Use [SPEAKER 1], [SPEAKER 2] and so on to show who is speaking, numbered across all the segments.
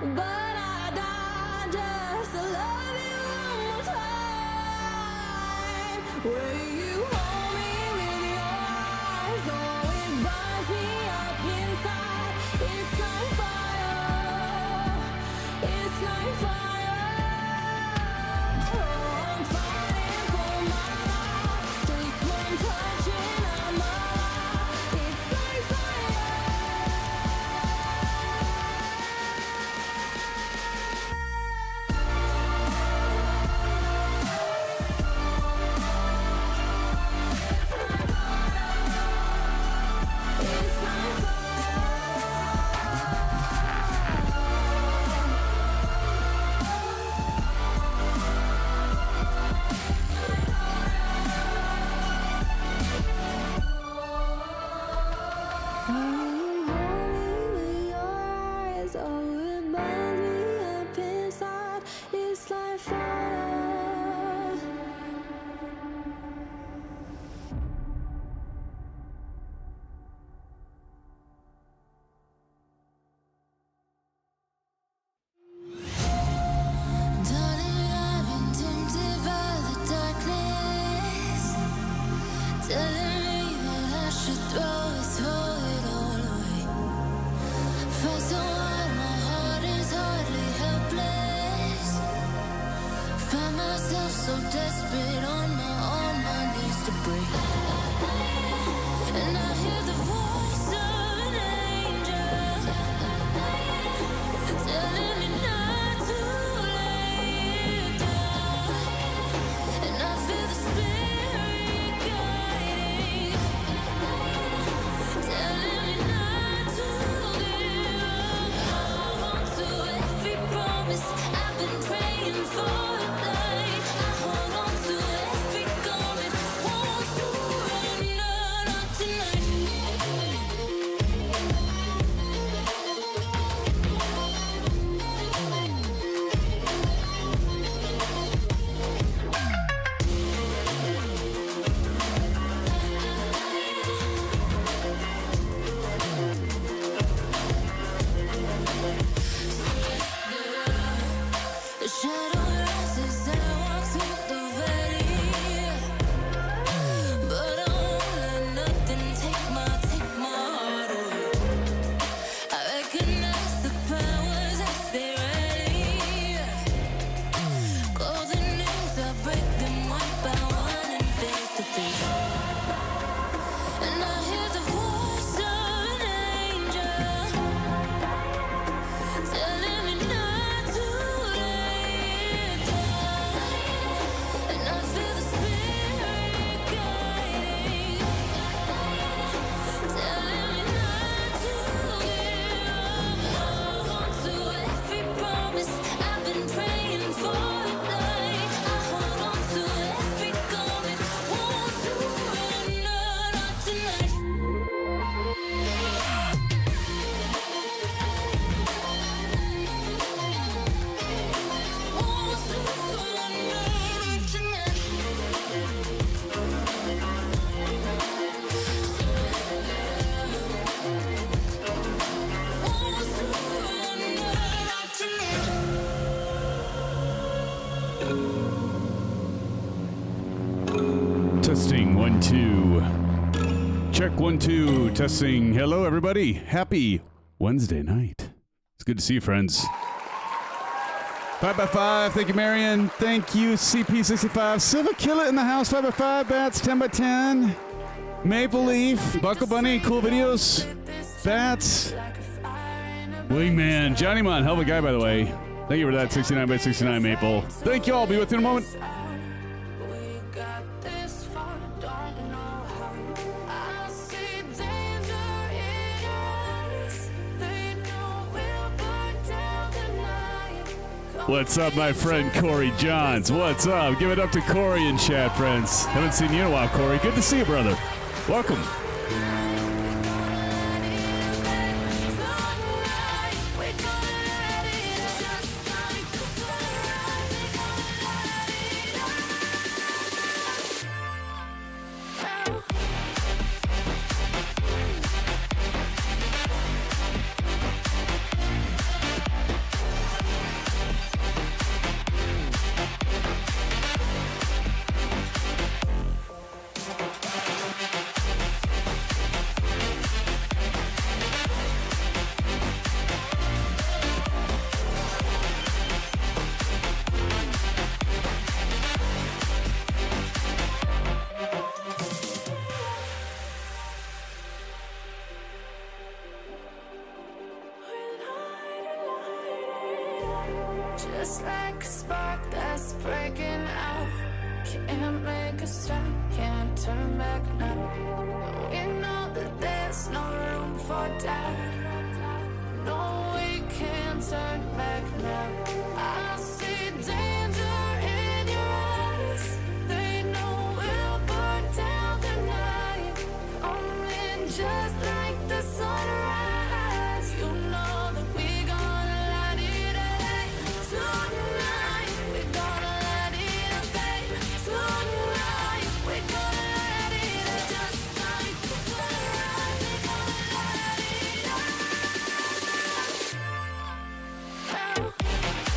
[SPEAKER 1] but I die just to love you one more time. Will you hold me with your eyes? Oh, it burns me up inside. It's like fire. It's like fire. Oh, I'm fighting for my life. Just one touch and I'm alive. It's like fire. It's like so desperate on my knees to break. And I hear the voice of an angel telling me not to lay down. And I feel the spirit guiding, telling me not to give up. Hold on to every promise I've been praying for.
[SPEAKER 2] Testing 1 2. Check 1 2. Testing. Hello, everybody. Happy Wednesday night. It's good to see you, friends. 5x5. Thank you, Marion. Thank you, CP65. Silva Kill It in the house. 5x5 bats. 10x10. Maple Leaf. Buckle Bunny. Cool videos. Bats. Wingman. Johnny Mon. Hell of a guy, by the way. Thank you for that. 69x69 Maple. Thank you all. Be with you in a moment. What's up, my friend Corey Johns? What's up? Give it up to Corey in chat, friends. Haven't seen you in a while, Corey. Good to see you, brother. Welcome.
[SPEAKER 1] Just like a spark that's breaking out. Can't make a stop, can't turn back now. We know that there's no room for doubt. No, we can't turn back now. I see danger in your eyes. They know we'll burn down the night. Coming just like the sunrise. You know that we gonna light it up tonight. We gonna light it up, babe. Tonight we gonna light it up just like the sunrise. We gonna light it up.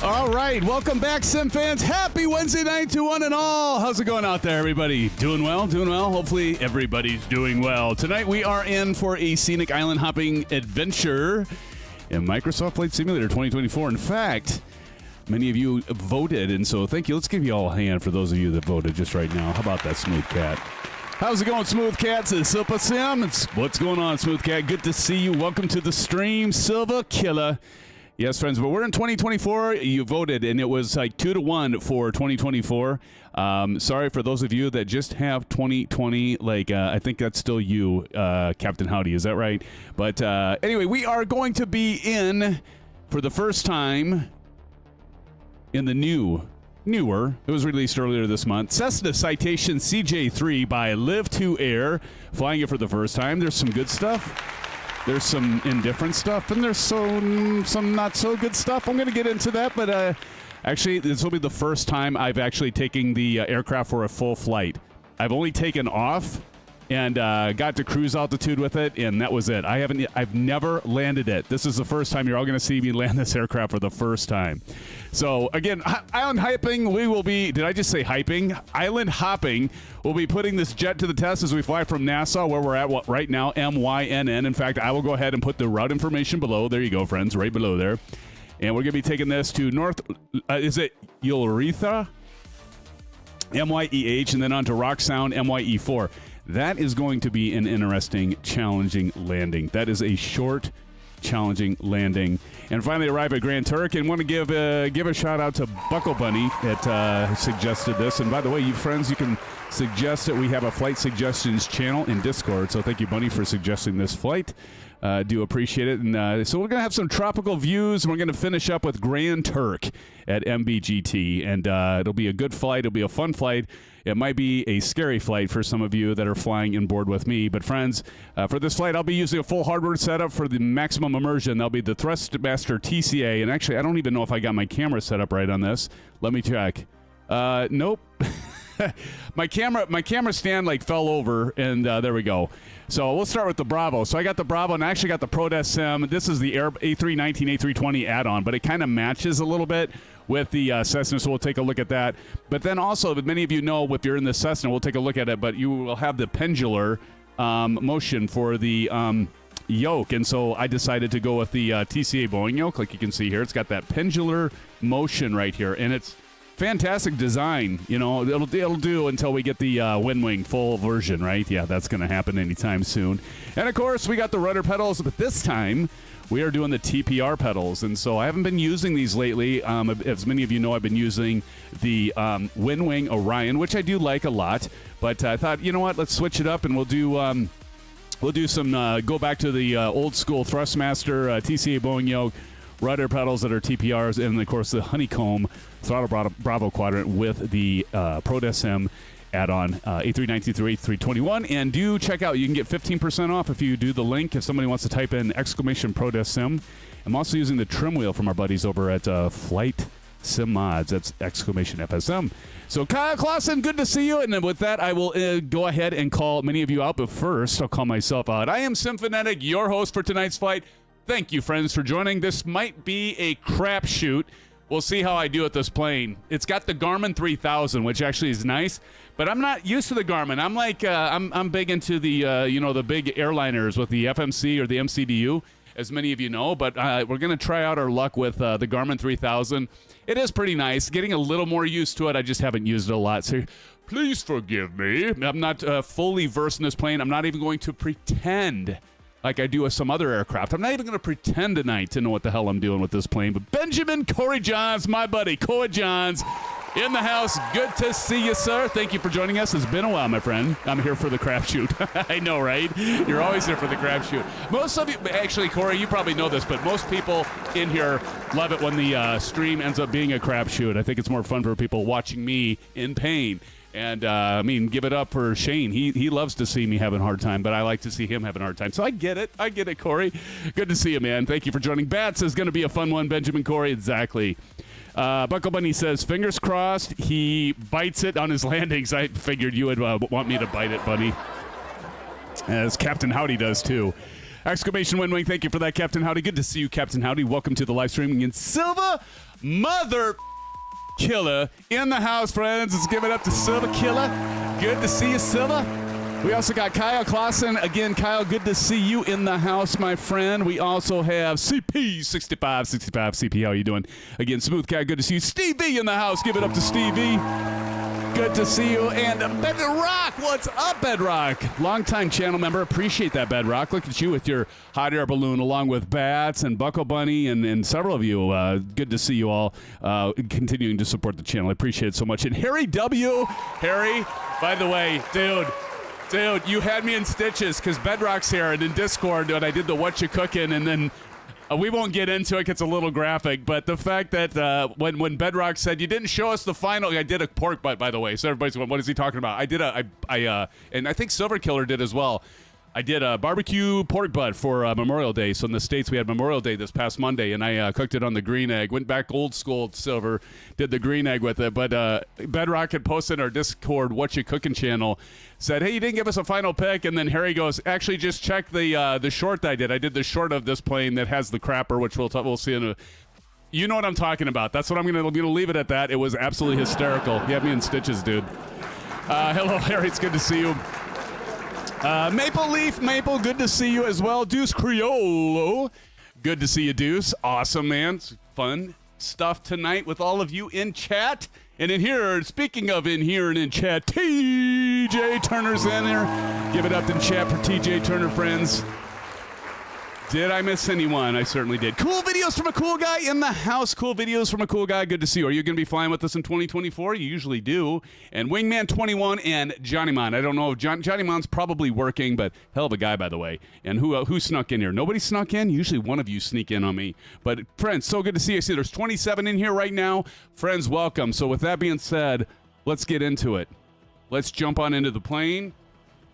[SPEAKER 2] All right, welcome back, SimFans. Happy Wednesday night to one and all. How's it going out there, everybody? Doing well? Doing well? Hopefully everybody's doing well. Tonight we are in for a scenic island hopping adventure in Microsoft Flight Simulator 2024. In fact, many of you voted, and so thank you. Let's give you all a hand for those of you that voted just right now. How about that, Smooth Cat? How's it going, Smooth Cat? It's Silva Sim. What's going on, Smooth Cat? Good to see you. Welcome to the stream, Silva Killer. Yes, friends, but we're in 2024. You voted, and it was like 2-1 for 2024. Sorry for those of you that just have 2020. I think that's still you, Captain Howdy. Is that right? But anyway, we are going to be in for the first time in the newer. It was released earlier this month. Cessna Citation CJ3 by LivToAir. Flying it for the first time. There's some good stuff. There's some indifferent stuff, and there's some not so good stuff. I'm going to get into that, but actually, this will be the first time I've actually taken the aircraft for a full flight. I've only taken off and got to cruise altitude with it, and that was it. I've never landed it. This is the first time you're all going to see me land this aircraft for the first time. So again, island hyping, we will be, did I just say hyping? Island hopping. We'll be putting this jet to the test as we fly from Nassau, where we're at right now, MYNN. In fact, I will go ahead and put the route information below. There you go, friends, right below there. And we're going to be taking this to North, is it Eleuthera? MYEH, and then on to Rock Sound, MYE4. That is going to be an interesting, challenging landing. That is a short, challenging landing. And finally arrive at Grand Turk, and want to give a shout out to Buckle Bunny that suggested this. And by the way, you friends, you can suggest it. We have a flight suggestions channel in Discord, so thank you, Bunny, for suggesting this flight. Do appreciate it. And so we're going to have some tropical views, and we're going to finish up with Grand Turk at MBGT. And it'll be a good flight. It'll be a fun flight. It might be a scary flight for some of you that are flying in board with me. But friends, for this flight, I'll be using a full hardware setup for the maximum immersion. That'll be the Thrustmaster TCA. And actually, I don't even know if I got my camera set up right on this. Let me check. Nope. my camera stand fell over, and there we go. So we'll start with the Bravo. So I got the Bravo, and I actually got the ProDeskSim. This is the A319, A320 add-on, but it kind of matches a little bit with the Cessna, so we'll take a look at that. But then also, many of you know, if you're in the Cessna, we'll take a look at it, but you will have the pendular motion for the yoke, and so I decided to go with the TCA Boeing yoke, like you can see here. It's got that pendular motion right here, and it's fantastic design. You know, it'll do until we get the wind wing full version, right? Yeah, that's going to happen anytime soon. And of course, we got the rudder pedals, but this time we are doing the TPR pedals, and so I haven't been using these lately. As many of you know, I've been using the wind wing Orion, which I do like a lot. But I thought, you know what? Let's switch it up, and we'll do some go back to the old school Thrustmaster TCA Boeing yoke, rudder pedals that are TPRs, and of course the Honeycomb Throttle Bravo quadrant with the ProDeskSim add-on A319 through A321. And do check out, you can get 15% off if you do the link, if somebody wants to type in !ProDeskSim. I'm also using the trim wheel from our buddies over at Flight Sim Mods. That's !FSM. So Kyle Clausen, good to see you. And then with that, I will go ahead and call many of you out. But first, I'll call myself out. I am SimFanatic, your host for tonight's flight. Thank you, friends, for joining. This might be a crapshoot. We'll see how I do with this plane. It's got the Garmin 3000, which actually is nice, but I'm not used to the Garmin. I'm like, I'm big into the, the big airliners with the FMC or the MCDU, as many of you know, but we're going to try out our luck with the Garmin 3000. It is pretty nice. Getting a little more used to it. I just haven't used it a lot, so please forgive me. I'm not fully versed in this plane. I'm not even going to pretend like I do with some other aircraft. I'm not even going to pretend tonight to know what the hell I'm doing with this plane. But Benjamin Corey Johns, my buddy, Corey Johns, in the house. Good to see you, sir. Thank you for joining us. It's been a while, my friend. I'm here for the crapshoot. I know, right? You're always here for the crapshoot. Most of you, actually, Corey, you probably know this, but most people in here love it when the stream ends up being a crapshoot. I think it's more fun for people watching me in pain. And, give it up for Shane. He loves to see me having a hard time, but I like to see him having a hard time. So I get it, Corey. Good to see you, man. Thank you for joining. Bats is going to be a fun one, Benjamin Corey. Exactly. Buckle Bunny says, fingers crossed, he bites it on his landings. I figured you would want me to bite it, Bunny. As Captain Howdy does, too. Exclamation wing. Thank you for that, Captain Howdy. Good to see you, Captain Howdy. Welcome to the live streaming in Silva Mother Killer in the house, friends. Let's give it up to Silva Killer. Good to see you, Silva. We also got Kyle Clausen. Again, Kyle, good to see you in the house, my friend. We also have CP65. CP, how are you doing? Again, Smooth Cat, good to see you. Stevie in the house. Give it up to Stevie. Good to see you. And Bedrock, what's up, Bedrock? Longtime channel member. Appreciate that, Bedrock. Look at you with your hot air balloon along with Bats and Buckle Bunny and several of you. Good to see you all continuing to support the channel. I appreciate it so much. And Harry W. Harry, by the way, dude, you had me in stitches because Bedrock's here, and in Discord, when I did the what you cooking, and then we won't get into it. It's a little graphic, but the fact that when Bedrock said you didn't show us the final, I did a pork butt, by the way. So everybody's going, what is he talking about? And I think Silver Killer did as well. I did a barbecue pork butt for Memorial Day. So in the States, we had Memorial Day this past Monday, and I cooked it on the green egg. Went back old school Silver, did the green egg with it. But Bedrock had posted our Discord What You Cooking channel, said, hey, you didn't give us a final pick. And then Harry goes, actually, just check the short that I did. I did the short of this plane that has the crapper, which we'll see in a... You know what I'm talking about. That's what I'm going to leave it at that. It was absolutely hysterical. He had me in stitches, dude. Hello, Harry. It's good to see you. Maple, good to see you as well. Deuce Criollo, good to see you, Deuce. Awesome, man. It's fun stuff tonight with all of you in chat. And in here, speaking of in here and in chat, TJ Turner's in there. Give it up in chat for TJ Turner, friends. Did I miss anyone? I certainly did. Cool videos from a cool guy in the house. Cool videos from a cool guy. Good to see you. Are you going to be flying with us in 2024? You usually do. And Wingman21 and Johnny Mon. I don't know if Johnny Mon's probably working, but hell of a guy, by the way. And who snuck in here? Nobody snuck in? Usually one of you sneak in on me. But friends, so good to see you. I see there's 27 in here right now. Friends, welcome. So with that being said, let's get into it. Let's jump on into the plane.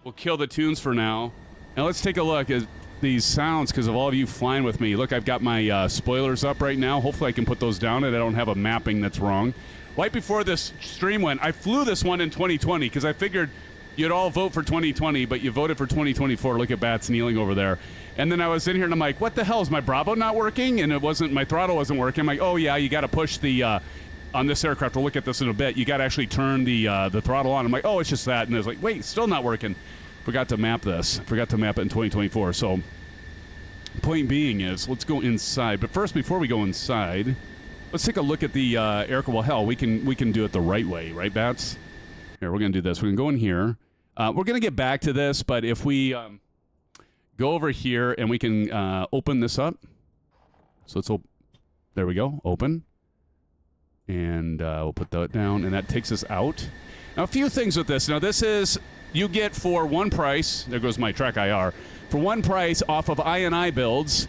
[SPEAKER 2] We'll kill the tunes for now. Now let's take a look at these sounds because of all of you flying with me. Look, I've got my spoilers up right now. Hopefully I can put those down and I don't have a mapping that's wrong. Right before this stream went, I flew this one in 2020 because I figured you'd all vote for 2020, but you voted for 2024. Look at Bats kneeling over there. And then I was in here and I'm like, what the hell, is my Bravo not working? And my throttle wasn't working. I'm like, oh yeah, you got to push the on this aircraft. We'll look at this in a bit. You got to actually turn the throttle on. I'm like, oh, it's just that. And I was like, wait, still not working. Forgot to map this. Forgot to map it in 2024. So, point being is, let's go inside. But first, before we go inside, let's take a look at the aircraft. Well, hell, we can do it the right way, right, Bats? Here, we're gonna do this. We're gonna go in here. We're gonna get back to this, but if we go over here and we can open this up. So let's there we go. Open. And we'll put that down, and that takes us out. Now, a few things with this. Now, this is, you get for one price, there goes my Track IR, for one price off of INI builds,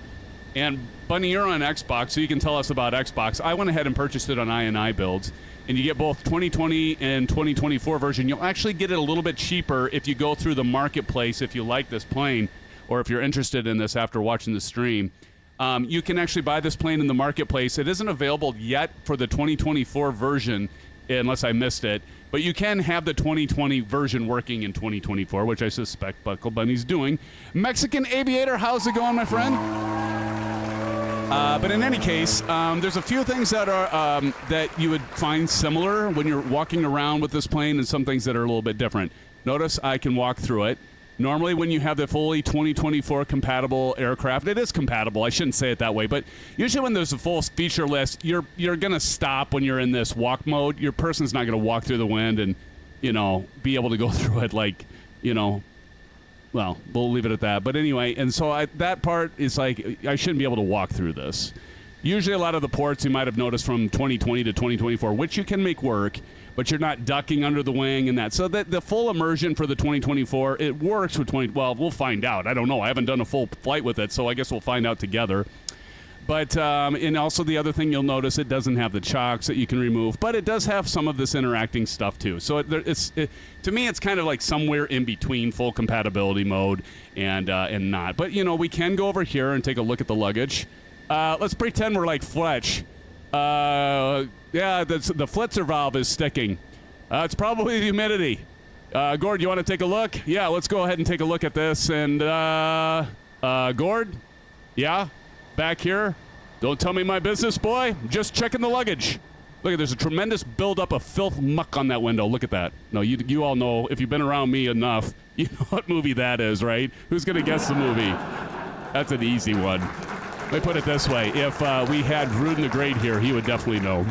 [SPEAKER 2] and Bunny, you're on Xbox, so you can tell us about Xbox. I went ahead and purchased it on INI builds, and you get both 2020 and 2024 version. You'll actually get it a little bit cheaper if you go through the marketplace if you like this plane, or if you're interested in this after watching the stream. You can actually buy this plane in the marketplace. It isn't available yet for the 2024 version, unless I missed it. But you can have the 2020 version working in 2024, which I suspect Buckle Bunny's doing. Mexican Aviator, how's it going, my friend? But in any case, there's a few things that are that you would find similar when you're walking around with this plane, and some things that are a little bit different. Notice I can walk through it. Normally, when you have the fully 2024 compatible aircraft, it is compatible. I shouldn't say it that way, but usually when there's a full feature list, you're going to stop when you're in this walk mode. Your person's not going to walk through the wind and, be able to go through it like, well, we'll leave it at that. But anyway, and so that part is like, I shouldn't be able to walk through this. Usually a lot of the ports you might have noticed from 2020 to 2024, which you can make work, but you're not ducking under the wing and that. So that the full immersion for the 2024, it works with well, we'll find out. I don't know. I haven't done a full flight with it, so I guess we'll find out together. But, and also the other thing you'll notice, it doesn't have the chocks that you can remove, but it does have some of this interacting stuff too. So to me, it's kind of like somewhere in between full compatibility mode and not. But, we can go over here and take a look at the luggage. Let's pretend we're like Fletch. Yeah, the Flitzer valve is sticking. It's probably the humidity. Gord, you want to take a look? Yeah, let's go ahead and take a look at this. And Gord? Yeah? Back here? Don't tell me my business, boy. Just checking the luggage. Look at, there's a tremendous buildup of filth muck on that window. Look at that. No, you all know, if you've been around me enough, you know what movie that is, right? Who's going to guess the movie? That's an easy one. Let me put it this way. If we had Rudin the Great here, he would definitely know.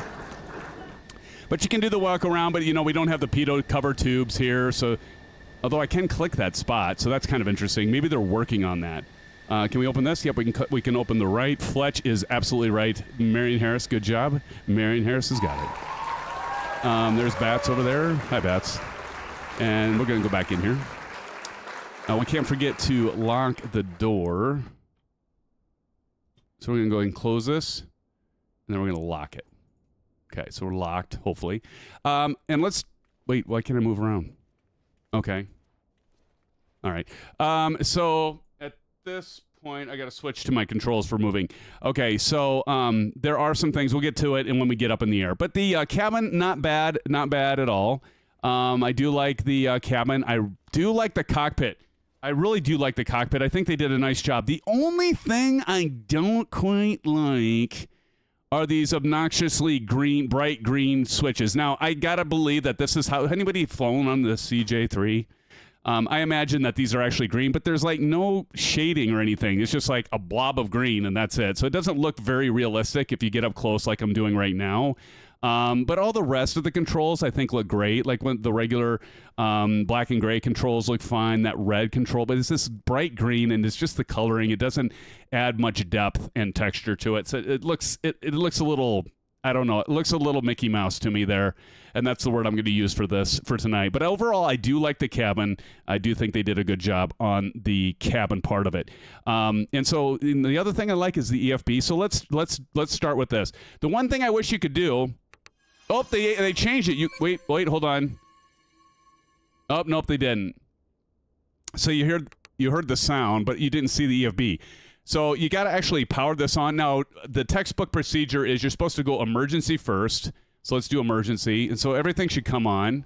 [SPEAKER 2] But you can do the walk around, but, you know, we don't have the pitot cover tubes here, so... Although I can click that spot, so that's kind of interesting. Maybe they're working on that. Can we open this? Yep, we can open the right. Fletch is absolutely right. Marion Harris, good job. Marion Harris has got it. There's Bats over there. Hi, Bats. And we're going to go back in here. We can't forget to lock the door. So we're going to go ahead and close this, and then we're going to lock it. Okay, so we're locked, hopefully. And let's... Wait, why can't I move around? Okay. All right. So at this point, I got to switch to my controls for moving. Okay, so there are some things. We'll get to it and when we get up in the air. But the cabin, not bad at all. I do like the cabin. I do like the cockpit. I really do like the cockpit. I think they did a nice job. The only thing I don't quite like are these obnoxiously green, bright green switches. Now, I gotta believe that this is how... Anybody flown on the CJ3? I imagine that these are actually green, but there's like no shading or anything. It's just like a blob of green, and that's it. So it doesn't look very realistic if you get up close like I'm doing right now. But all the rest of the controls, I think, look great. Like when the regular black and gray controls look fine, that red control, but it's this bright green, and it's just the coloring. It doesn't add much depth and texture to it. So it looks a little, I don't know, it looks a little Mickey Mouse to me there, and that's the word I'm going to use for this for tonight. But overall, I do like the cabin. I do think they did a good job on the cabin part of it. And so the other thing I like is the EFB. So let's start with this. The one thing I wish you could do... Oh, they changed it. Wait, hold on. Oh, nope, they didn't. So you heard the sound, but you didn't see the EFB. So you got to actually power this on. Now, the textbook procedure is you're supposed to go emergency first. So let's do emergency. And so everything should come on.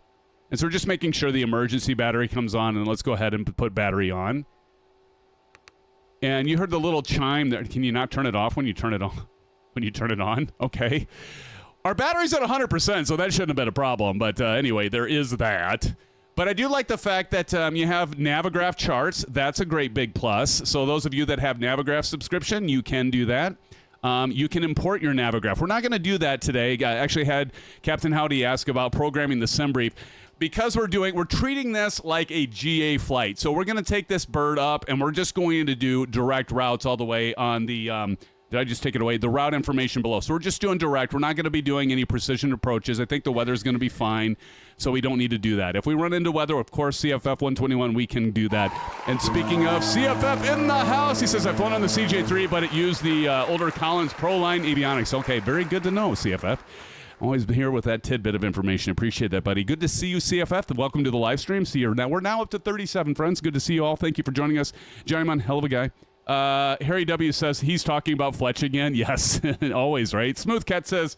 [SPEAKER 2] And so we're just making sure the emergency battery comes on, and let's go ahead and put battery on. And you heard the little chime there. Can you not turn it off when you turn it on? When you turn it on? Okay. Our battery's at 100%, so that shouldn't have been a problem. But anyway, there is that. But I do like the fact that you have Navigraph charts. That's a great big plus. So those of you that have Navigraph subscription, you can do that. You can import your Navigraph. We're not going to do that today. I actually had Captain Howdy ask about programming the sim brief. Because we're treating this like a GA flight. So we're going to take this bird up, and we're just going to do direct routes all the way on the... Did I just take it away? The route information below. So we're just doing direct. We're not going to be doing any precision approaches. I think the weather's going to be fine, so we don't need to do that. If we run into weather, of course, CFF 121, we can do that. And speaking of CFF in the house, he says, I've flown on the CJ3, but it used the older Collins Pro line avionics. Okay, very good to know, CFF. Always here with that tidbit of information. Appreciate that, buddy. Good to see you, CFF. Welcome to the live stream. We're now up to 37 friends. Good to see you all. Thank you for joining us. Johnny Mon, hell of a guy. Harry W. says he's talking about Fletch again. Yes, always, right? Smooth Cat says,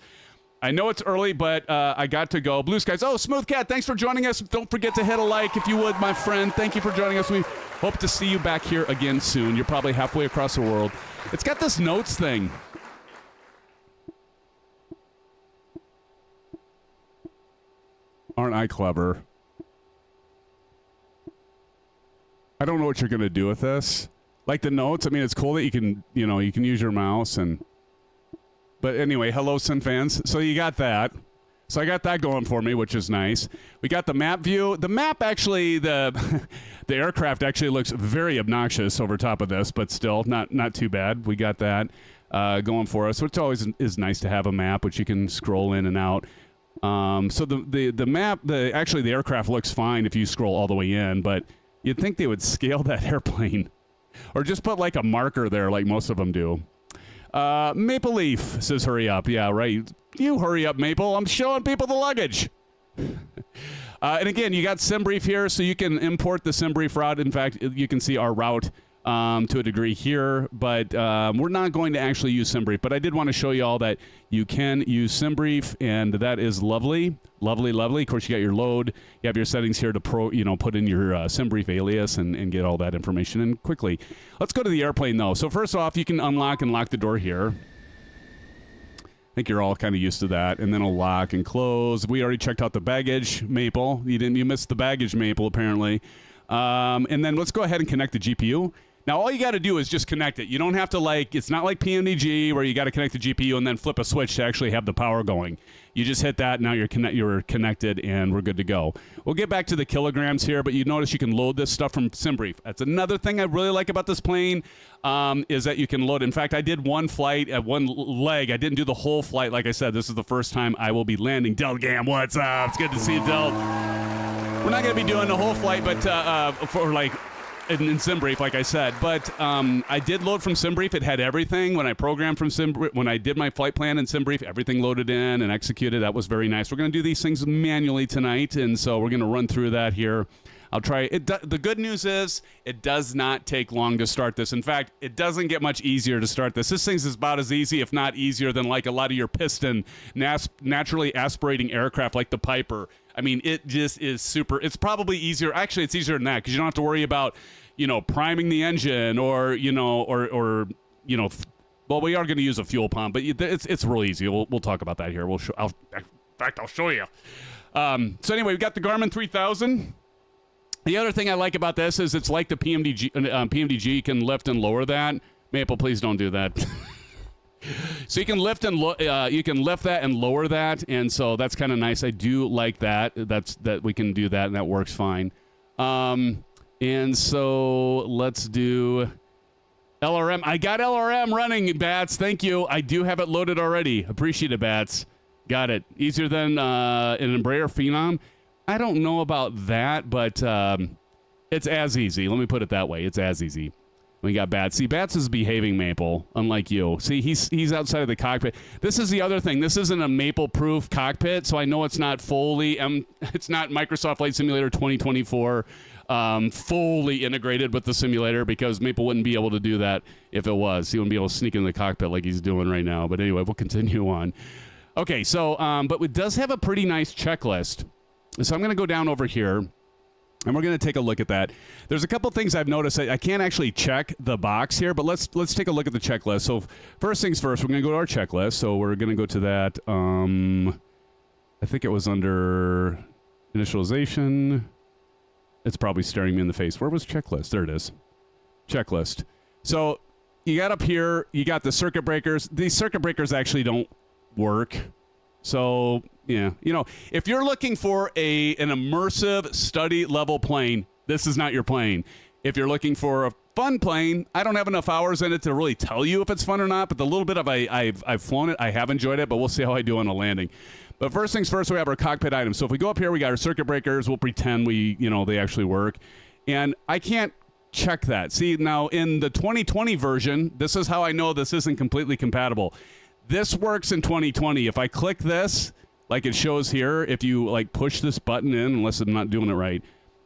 [SPEAKER 2] I know it's early, but I got to go. Blue Skies. Oh, Smooth Cat, thanks for joining us. Don't forget to hit a like if you would, my friend. Thank you for joining us. We hope to see you back here again soon. You're probably halfway across the world. It's got this notes thing. Aren't I clever? I don't know what you're going to do with this. Like the notes, I mean, it's cool that you can use your mouse but anyway, hello, SimFans. So you got that. So I got that going for me, which is nice. We got the map view. The map actually, the aircraft actually looks very obnoxious over top of this, but still not too bad. We got that going for us, which always is nice to have a map, which you can scroll in and out. So the map, actually the aircraft looks fine if you scroll all the way in, but you'd think they would scale that airplane. Or just put like a marker there like most of them do. Maple Leaf says hurry up. Yeah, right. You hurry up, Maple. I'm showing people the luggage. And again, you got SimBrief here, so you can import the SimBrief route. In fact, you can see our route to a degree here, but we're not going to actually use SimBrief. But I did want to show you all that you can use SimBrief, and that is lovely, lovely, lovely. Of course, you got your load. You have your settings here to put in your SimBrief alias and get all that information in quickly. Let's go to the airplane, though. So first off, you can unlock and lock the door here. I think you're all kind of used to that. And then a lock and close. We already checked out the baggage, Maple. You missed the baggage, Maple, apparently. And then let's go ahead and connect the GPU. Now, all you got to do is just connect it. You don't have to, it's not like PMDG where you got to connect the GPU and then flip a switch to actually have the power going. You just hit that, now you're connected, and we're good to go. We'll get back to the kilograms here, but you notice you can load this stuff from SimBrief. That's another thing I really like about this plane, is that you can load. In fact, I did one flight at one leg. I didn't do the whole flight. Like I said, this is the first time I will be landing. Delgam, what's up? It's good to see you, Del. We're not going to be doing the whole flight, but in SimBrief, like I said, but I did load from SimBrief. It had everything when I programmed from SimBrief. When I did my flight plan in SimBrief, everything loaded in and executed. That was very nice. We're going to do these things manually tonight, and so we're going to run through that here. I'll try it. The good news is it does not take long to start this. In fact, it doesn't get much easier to start this. This thing's about as easy, if not easier, than like a lot of your piston naturally aspirating aircraft like the Piper. I mean, it just is super. It's probably easier. Actually, it's easier than that because you don't have to worry about, priming the engine or well, we are going to use a fuel pump, but it's real easy. We'll talk about that here. In fact, I'll show you. So anyway, we got the Garmin 3000. The other thing I like about this is it's like the PMDG. PMDG, you can lift and lower that. Maple, please don't do that. So you can lift and lift that and lower that, and so that's kind of nice. I do like that. That we can do that, and that works fine. And so let's do LRM. I got LRM running, Bats. Thank you. I do have it loaded already. Appreciate it, Bats. Got it. Easier than an Embraer Phenom. I don't know about that, but it's as easy. Let me put it that way. It's as easy. We got Bats. See, Bats is behaving, Maple, unlike you. See, he's outside of the cockpit. This is the other thing. This isn't a Maple-proof cockpit, so I know it's not fully. It's not Microsoft Flight Simulator 2024 fully integrated with the simulator, because Maple wouldn't be able to do that if it was. He wouldn't be able to sneak in the cockpit like he's doing right now. But anyway, we'll continue on. Okay, so but it does have a pretty nice checklist. So I'm going to go down over here. And we're going to take a look at that. There's a couple things I've noticed. I can't actually check the box here, but let's take a look at the checklist. So first things first, we're going to go to our checklist. So we're going to go to that. I think it was under initialization. It's probably staring me in the face. Where was checklist? There it is. Checklist. So you got up here, you got the circuit breakers. These circuit breakers actually don't work. So, yeah, if you're looking for an immersive study level plane, this is not your plane. If you're looking for a fun plane, I don't have enough hours in it to really tell you if it's fun or not, but the little bit of I've flown it, I have enjoyed it, but we'll see how I do on a landing. But first things first, we have our cockpit items. So if we go up here, we got our circuit breakers. We'll pretend they actually work. And I can't check that. See, now in the 2020 version, this is how I know this isn't completely compatible. This works in 2020. If I click this, like it shows here, if you push this button in, unless I'm not doing it right.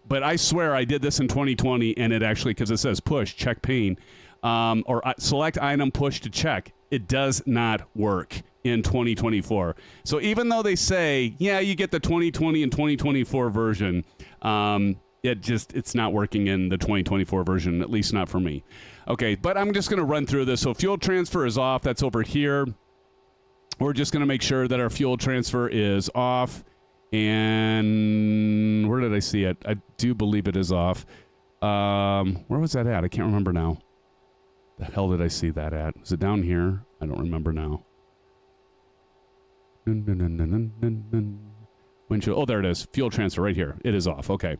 [SPEAKER 2] But I swear I did this in 2020, and it actually, because it says push, check pane, or select item, push to check. It does not work in 2024. So even though they say, yeah, you get the 2020 and 2024 version, it's not working in the 2024 version, at least not for me. Okay, but I'm just going to run through this. So fuel transfer is off. That's over here. We're just going to make sure that our fuel transfer is off. And where did I see it? I do believe it is off. Where was that at? I can't remember now. The hell did I see that at? Was it down here? I don't remember now. Windshield. Oh, there it is. Fuel transfer right here. It is off. Okay.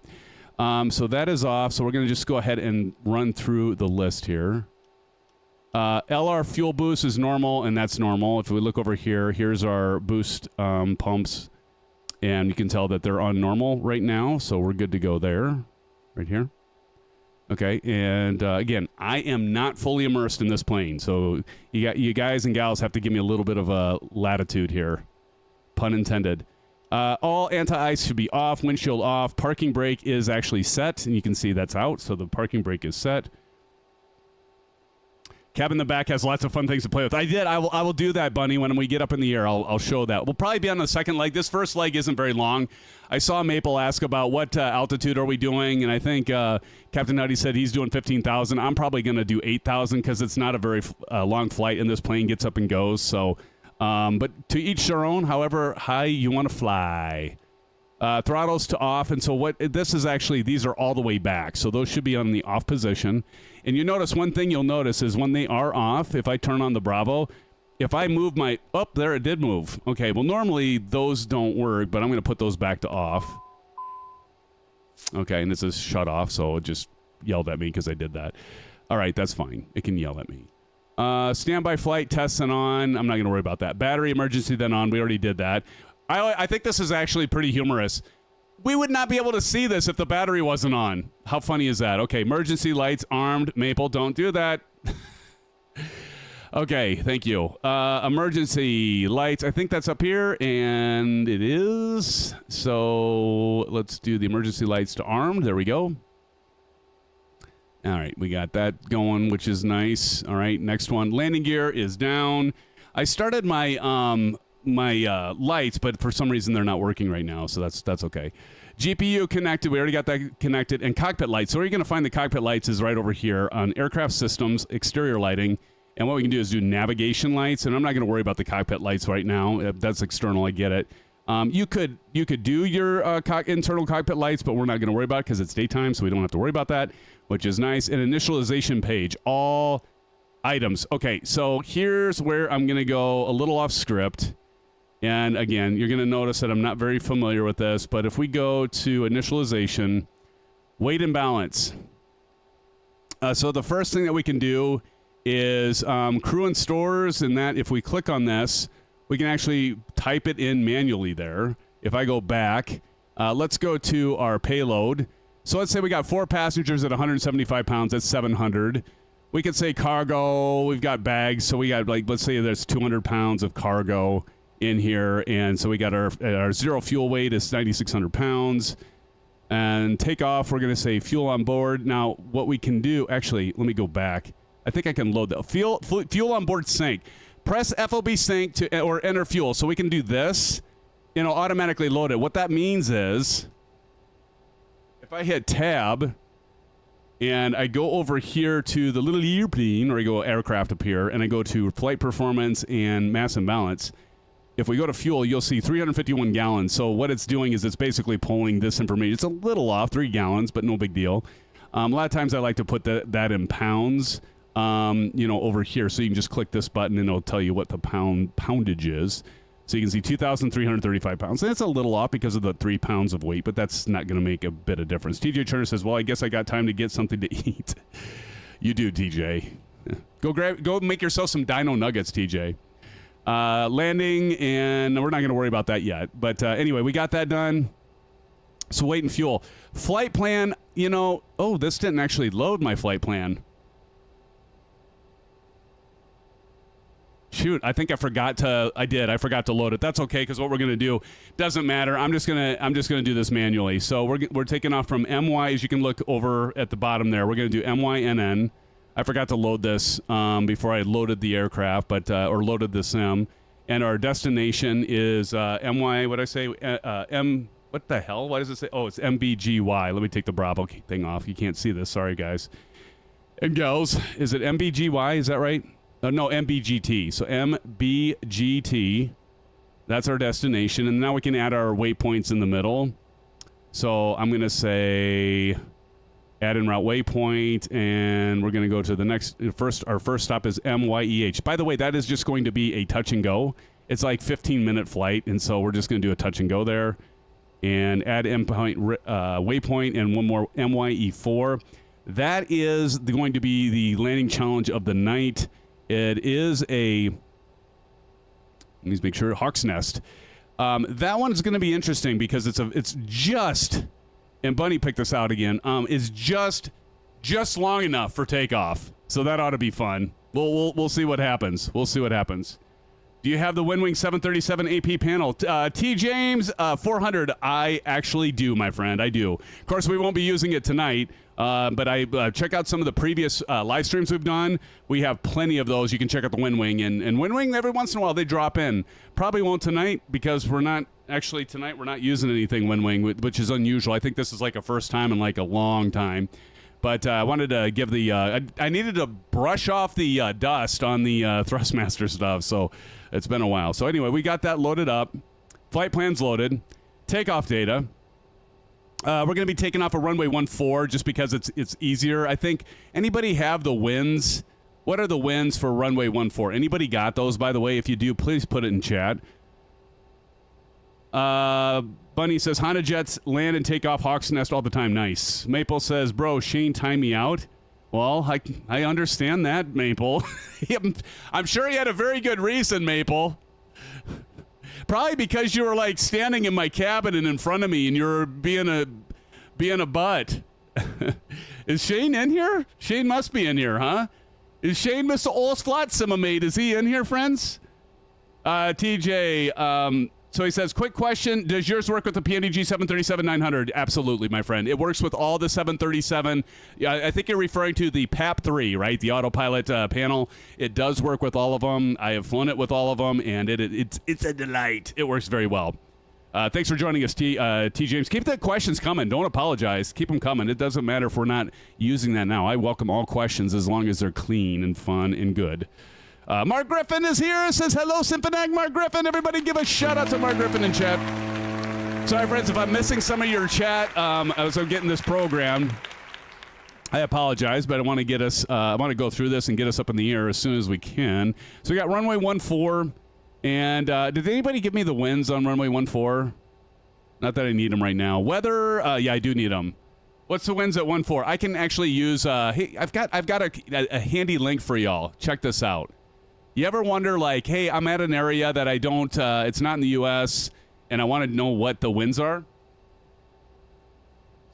[SPEAKER 2] So that is off. So we're going to just go ahead and run through the list here. LR fuel boost is normal, and that's normal. If we look over here, here's our boost pumps, and you can tell that they're on normal right now, so we're good to go there, right here. Okay, and again, I am not fully immersed in this plane, so you guys and gals have to give me a little bit of a latitude here, pun intended. All anti-ice should be off, windshield off, parking brake is actually set, and you can see that's out, so the parking brake is set. Cabin in the back has lots of fun things to play with. I will do that, Bunny, when we get up in the air. I'll show that. We'll probably be on the second leg. This first leg isn't very long. I saw Maple ask about what altitude are we doing, and I think Captain Nutty said he's doing 15,000. I'm probably going to do 8,000 because it's not a very long flight, and this plane gets up and goes. So, but to each their own, however high you want to fly. Throttles to off, and so what this is actually, these are all the way back, so those should be on the off position. And you notice one thing you'll notice is when they are off, if I turn on the Bravo, if I move my, oh, there it did move. Okay, well normally those don't work, but I'm going to put those back to off. Okay, and this is shut off, so it just yelled at me because I did that. All right, that's fine. It can yell at me. Standby flight, tests and on. I'm not going to worry about that. Battery emergency then on. We already did that. I think this is actually pretty humorous. We would not be able to see this if the battery wasn't on. How funny is that? Okay, emergency lights armed. Maple, don't do that. Okay, thank you. Emergency lights. I think that's up here, and it is. So let's do the emergency lights to armed. There we go. All right, we got that going, which is nice. All right, next one. Landing gear is down. I started my lights, but for some reason they're not working right now, so that's okay. GPU connected. We already got that connected. And cockpit lights. So where you're going to find the cockpit lights is right over here on aircraft systems, exterior lighting. And what we can do is do navigation lights. And I'm not going to worry about the cockpit lights right now. That's external. I get it. You could do your internal cockpit lights, but we're not going to worry about it because it's daytime, so we don't have to worry about that, which is nice. An initialization page, all items. Okay, so here's where I'm going to go a little off script. And again, you're going to notice that I'm not very familiar with this, but if we go to initialization, weight and balance. So the first thing that we can do is crew and stores, and that if we click on this, we can actually type it in manually there. If I go back, let's go to our payload. So let's say we got 4 passengers at 175 pounds, that's 700. We could say cargo, we've got bags, so we got, like, let's say there's 200 pounds of cargo in here, and so we got our zero fuel weight is 9,600 pounds. And takeoff, we're going to say fuel on board. Now, what we can do, actually, let me go back. I think I can load that. Fuel on board sync. Press FOB sync to or enter fuel. So we can do this, and it'll automatically load it. What that means is, if I hit tab, and I go over here to the little airplane, or I go aircraft up here, and I go to flight performance and mass and balance. If we go to fuel, you'll see 351 gallons. So what it's doing is it's basically pulling this information. It's a little off, 3 gallons, but no big deal. A lot of times I like to put that in pounds, over here. So you can just click this button and it'll tell you what the poundage is. So you can see 2,335 pounds. And it's a little off because of the 3 pounds of weight, but that's not going to make a bit of difference. TJ Turner says, well, I guess I got time to get something to eat. You do, TJ. Go make yourself some dino nuggets, TJ. Landing, and we're not going to worry about that yet. But anyway, we got that done. So weight and fuel. Flight plan, oh, this didn't actually load my flight plan. Shoot, I think I forgot to load it. That's okay, because what we're going to do doesn't matter. I'm just going to do this manually. So we're taking off from MY, as you can look over at the bottom there. We're going to do MYNN. I forgot to load this before I loaded the aircraft, or loaded the sim. And our destination is MY, what did I say? What the hell? Why does it say? Oh, it's MBGY. Let me take the Bravo thing off. You can't see this. Sorry, guys. And gals, is it MBGY? Is that right? No, MBGT. So MBGT. That's our destination. And now we can add our waypoints in the middle. So I'm going to say add in route waypoint, and we're going to go to the next. Our first stop is MYEH. By the way, that is just going to be a touch and go. It's like 15-minute flight, and so we're just going to do a touch and go there. And add endpoint waypoint and one more MYE4. That is going to be the landing challenge of the night. It is a, let me make sure, Hawk's Nest. That one is going to be interesting because it's just, and Bunny picked this out again, is just long enough for takeoff. So that ought to be fun. We'll see what happens. We'll see what happens. Do you have the WinWing 737 AP panel? T. James 400. I actually do, my friend. I do. Of course, we won't be using it tonight. But I check out some of the previous live streams we've done. We have plenty of those. You can check out the WinWing. And WinWing, every once in a while, they drop in. Probably won't tonight because we're not, actually tonight, we're not using anything WinWing, which is unusual. I think this is like a first time in like a long time. But I wanted to give the, I needed to brush off the dust on the Thrustmaster stuff. So it's been a while. So anyway, we got that loaded up. Flight plans loaded. Takeoff data. We're going to be taking off a runway 14 just because it's easier. I think anybody have the winds? What are the winds for runway 14? Anybody got those, by the way? If you do, please put it in chat. Bunny says, Honda jets land and take off Hawk's Nest all the time. Nice. Maple says, bro, Shane, time me out. Well, I understand that, Maple. I'm sure he had a very good reason, Maple. Probably because you were like standing in my cabin and in front of me and you're being a butt. Is Shane in here? Shane must be in here, huh? Is Shane Mr. Olsflat Is he in here, friends? TJ, so he says, quick question. Does yours work with the PNDG 737-900? Absolutely, my friend. It works with all the 737. I think you're referring to the PAP3, right? The autopilot panel. It does work with all of them. I have flown it with all of them, and it's a delight. It works very well. Thanks for joining us, T. James. Keep the questions coming. Don't apologize. Keep them coming. It doesn't matter if we're not using that now. I welcome all questions as long as they're clean and fun and good. Mark Griffin is here. Says, hello, Symphonag Mark Griffin. Everybody give a shout out to Mark Griffin in chat. Sorry, friends, if I'm missing some of your chat as I'm getting this programmed. I apologize, but I want to get us, I want to go through this and get us up in the air as soon as we can. So we got runway 14. And did anybody give me the winds on runway 14? Not that I need them right now. Weather, yeah, I do need them. What's the winds at 14? I can actually use, hey, I've got a handy link for y'all. Check this out. You ever wonder, like, hey, I'm at an area that I don't, it's not in the U.S., and I want to know what the winds are?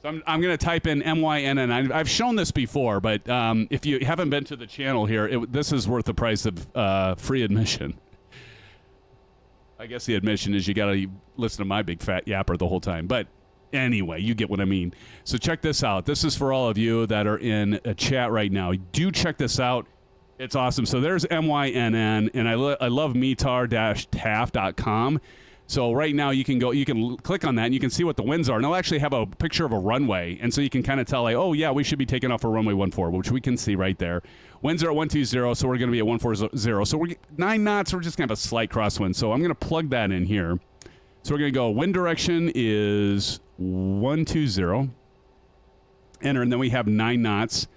[SPEAKER 2] So I'm going to type in MYNN. I've shown this before, but if you haven't been to the channel here, this is worth the price of free admission. I guess the admission is you got to listen to my big fat yapper the whole time. But anyway, you get what I mean. So check this out. This is for all of you that are in a chat right now. Do check this out. It's awesome. So there's MYNN, and I love metar-taft.com. So right now you can go, you can click on that, and you can see what the winds are. And they'll actually have a picture of a runway, and so you can kind of tell, like, oh yeah, we should be taking off a runway 14, which we can see right there. Winds are at 120, so we're going to be at 140. So we're 9 knots. We're just going to have a slight crosswind. So I'm going to plug that in here. So we're going to go. Wind direction is 120. Enter, and then we have 9 knots.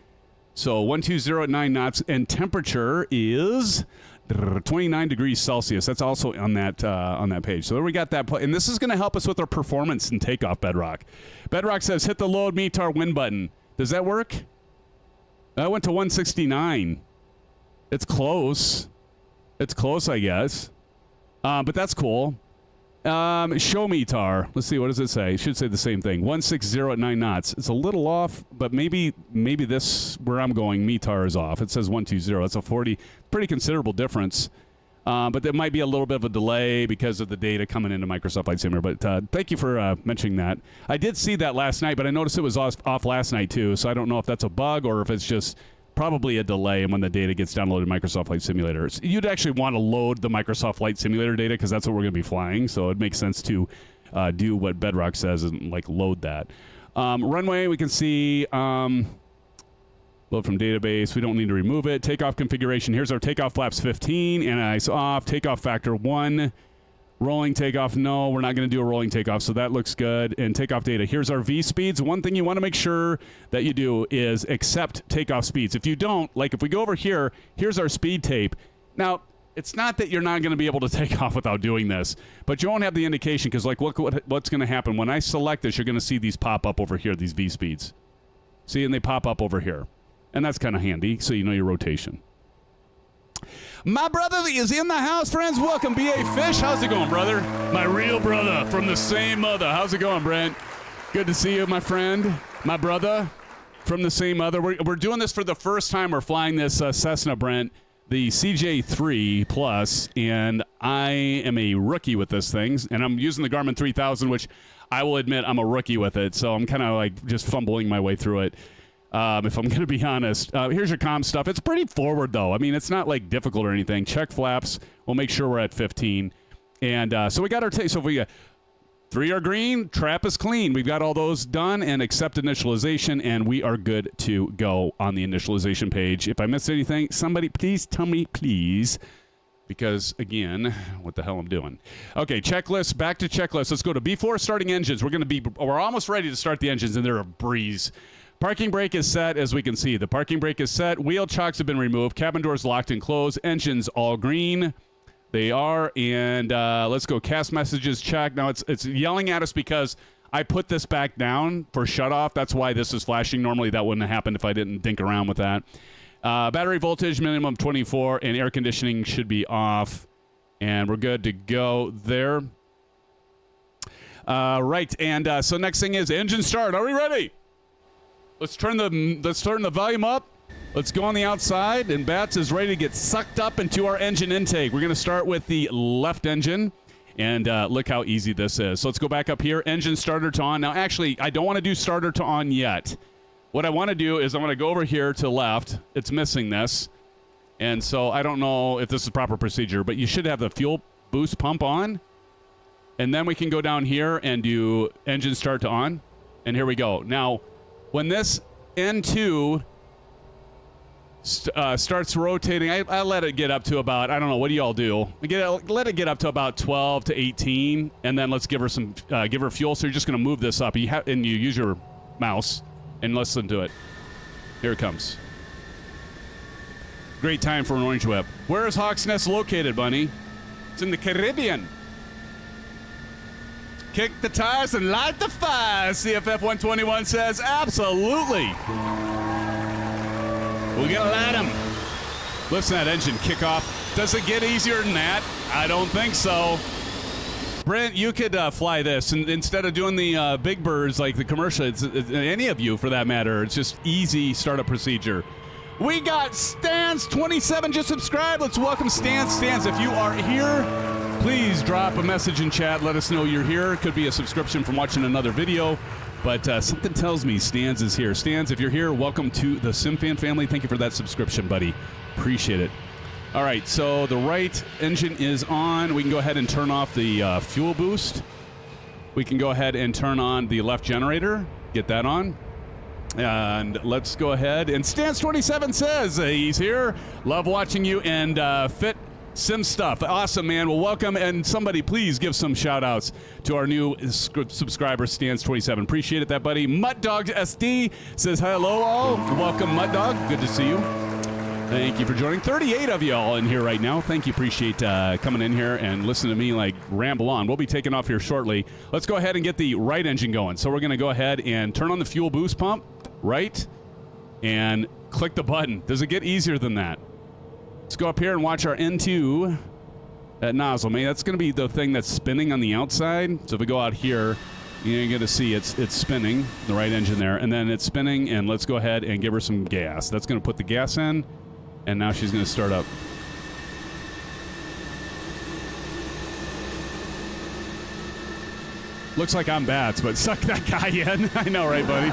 [SPEAKER 2] So 120 at 9 knots, and temperature is 29 degrees Celsius. That's also on that page. So there we got that. And this is going to help us with our performance and takeoff, Bedrock. Bedrock says, hit the load METAR win button. Does that work? I went to 169. It's close. It's close, I guess. But that's cool. Show METAR. Let's see, what does it say? It should say the same thing. 160 at 9 knots. It's a little off, but maybe this, where I'm going, METAR is off. It says 120. It's a pretty considerable difference. But there might be a little bit of a delay because of the data coming into Microsoft Flight Simulator. But thank you for mentioning that. I did see that last night, but I noticed it was off last night too. So I don't know if that's a bug or if it's just probably a delay when the data gets downloaded in Microsoft Flight Simulator. You'd actually want to load the Microsoft Flight Simulator data because that's what we're going to be flying. So it makes sense to do what Bedrock says and like load that. Runway, we can see load from database. We don't need to remove it. Takeoff configuration. Here's our takeoff flaps 15. Anti-ice off. Takeoff factor 1. Rolling takeoff. No, we're not going to do a rolling takeoff, so that looks good. And takeoff data. Here's our V speeds. One thing you want to make sure that you do is accept takeoff speeds. If you don't, like if we go over here, here's our speed tape. Now, it's not that you're not going to be able to take off without doing this, but you won't have the indication because like what's going to happen when I select this, you're going to see these pop up over here, these V speeds. See, and they pop up over here. And that's kind of handy, so you know your rotation. My brother is in the house, friends. Welcome, B.A. Fish. How's it going, brother? My real brother from the same mother. How's it going, Brent? Good to see you, my friend. My brother from the same mother. We're doing this for the first time. We're flying this Cessna, Brent, the CJ3 Plus, and I am a rookie with this thing. And I'm using the Garmin 3000, which I will admit I'm a rookie with it. So I'm kind of like just fumbling my way through it. if I'm going to be honest. Here's your comm stuff. It's pretty forward, though. I mean, it's not, like, difficult or anything. Check flaps. We'll make sure we're at 15. And so we got our so if we got 3 are green, trap is clean. We've got all those done and accept initialization, and we are good to go on the initialization page. If I missed anything, somebody please tell me, please. Because, again, what the hell I'm doing. Okay, checklist. Back to checklist. Let's go to before starting engines. We're almost ready to start the engines, and they're a breeze. Parking brake is set, as we can see. The parking brake is set. Wheel chocks have been removed. Cabin doors locked and closed. Engines all green. They are. And let's go. Cast messages check. Now, it's yelling at us because I put this back down for shutoff. That's why this is flashing. Normally, that wouldn't have happened if I didn't dink around with that. Battery voltage, minimum 24, and air conditioning should be off. And we're good to go there. Right, and so next thing is engine start. Are we ready? Let's turn the volume up. Let's go on the outside, and Bats is ready to get sucked up into our engine intake. We're going to start with the left engine, and look how easy this is. So let's go back up here. Engine starter to on. Now, actually, I don't want to do starter to on yet. What I want to do is I want to go over here to left. It's missing this. And so I don't know if this is proper procedure, but you should have the fuel boost pump on. And then we can go down here and do engine start to on. And here we go. Now, when this N2 starts rotating, I let it get up to about, I don't know, what do y'all do? Let it get up to about 12 to 18. And then let's give her give her fuel. So you're just going to move this up. And you use your mouse. And listen to it. Here it comes. Great time for an orange whip. Where is Hawk's Nest located, Bunny? It's in the Caribbean. Kick the tires and light the fire, CFF 121 says. Absolutely. We're going to light them. Listen to that engine kick off. Does it get easier than that? I don't think so. Brent, you could fly this, and instead of doing the big birds like the commercial, it's any of you for that matter, it's just easy startup procedure. We got Stans 27 just subscribed. Let's welcome Stans. Stans, if you are here, please drop a message in chat. Let us know you're here. It could be a subscription from watching another video, but something tells me Stans is here. Stans, if you're here, welcome to the SimFan family. Thank you for that subscription, buddy. Appreciate it. All right, so the right engine is on. We can go ahead and turn off the fuel boost. We can go ahead and turn on the left generator, get that on. And let's go ahead. And Stance27 says he's here. Love watching you and fit sim stuff. Awesome, man. Well, welcome. And somebody please give some shout outs to our new subscriber, Stance27. Appreciate it, buddy. Muttdog SD says hello all. Welcome, Muttdog. Good to see you. Thank you for joining. 38 of you all in here right now. Thank you. Appreciate coming in here and listening to me like ramble on. We'll be taking off here shortly. Let's go ahead and get the right engine going. So we're going to go ahead and turn on the fuel boost pump, right, and click the button. Does it get easier than that? Let's go up here and watch our N2 at nozzle. Man, that's going to be the thing that's spinning on the outside. So if we go out here, you're going to see it's spinning, the right engine there, and then it's spinning, and let's go ahead and give her some gas. That's going to put the gas in. And now she's going to start up. Looks like I'm Bats, but suck that guy in. I know, right, buddy?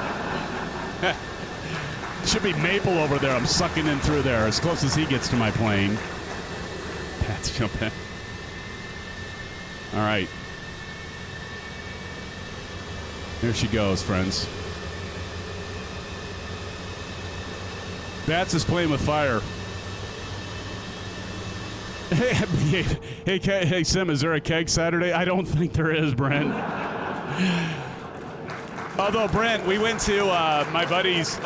[SPEAKER 2] Should be Maple over there. I'm sucking in through there as close as he gets to my plane. Bats jump in. All right. There she goes, friends. Bats is playing with fire. Hey, Sim, is there a keg Saturday? I don't think there is, Brent. Although, Brent, we went to my buddy's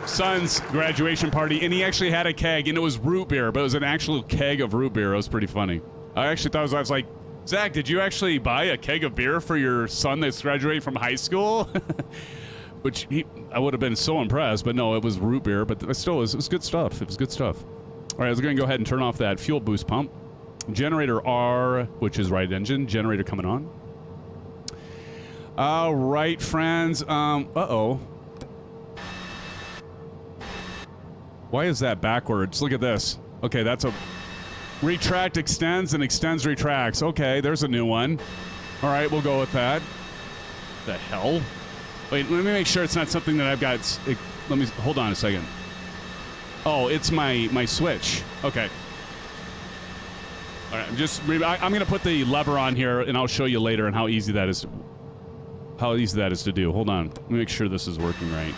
[SPEAKER 2] son's graduation party, and he actually had a keg, and it was root beer, but it was an actual keg of root beer. It was pretty funny. I actually thought, I was like, Zach, did you actually buy a keg of beer for your son that's graduating from high school? Which I would have been so impressed, but no, it was root beer, but it still was good stuff. It was good stuff. All right, I was going to go ahead and turn off that fuel boost pump. Generator R, which is right engine. Generator coming on. All right, friends. Uh-oh. Why is that backwards? Look at this. Okay, that's a retract extends and extends retracts. Okay, there's a new one. All right, we'll go with that. The hell? Wait, let me make sure it's not something that I've got Let me hold on a second. Oh, it's my switch. Okay. All right, I'm going to put the lever on here, and I'll show you later and how easy that is. How easy that is to do. Hold on. Let me make sure this is working right.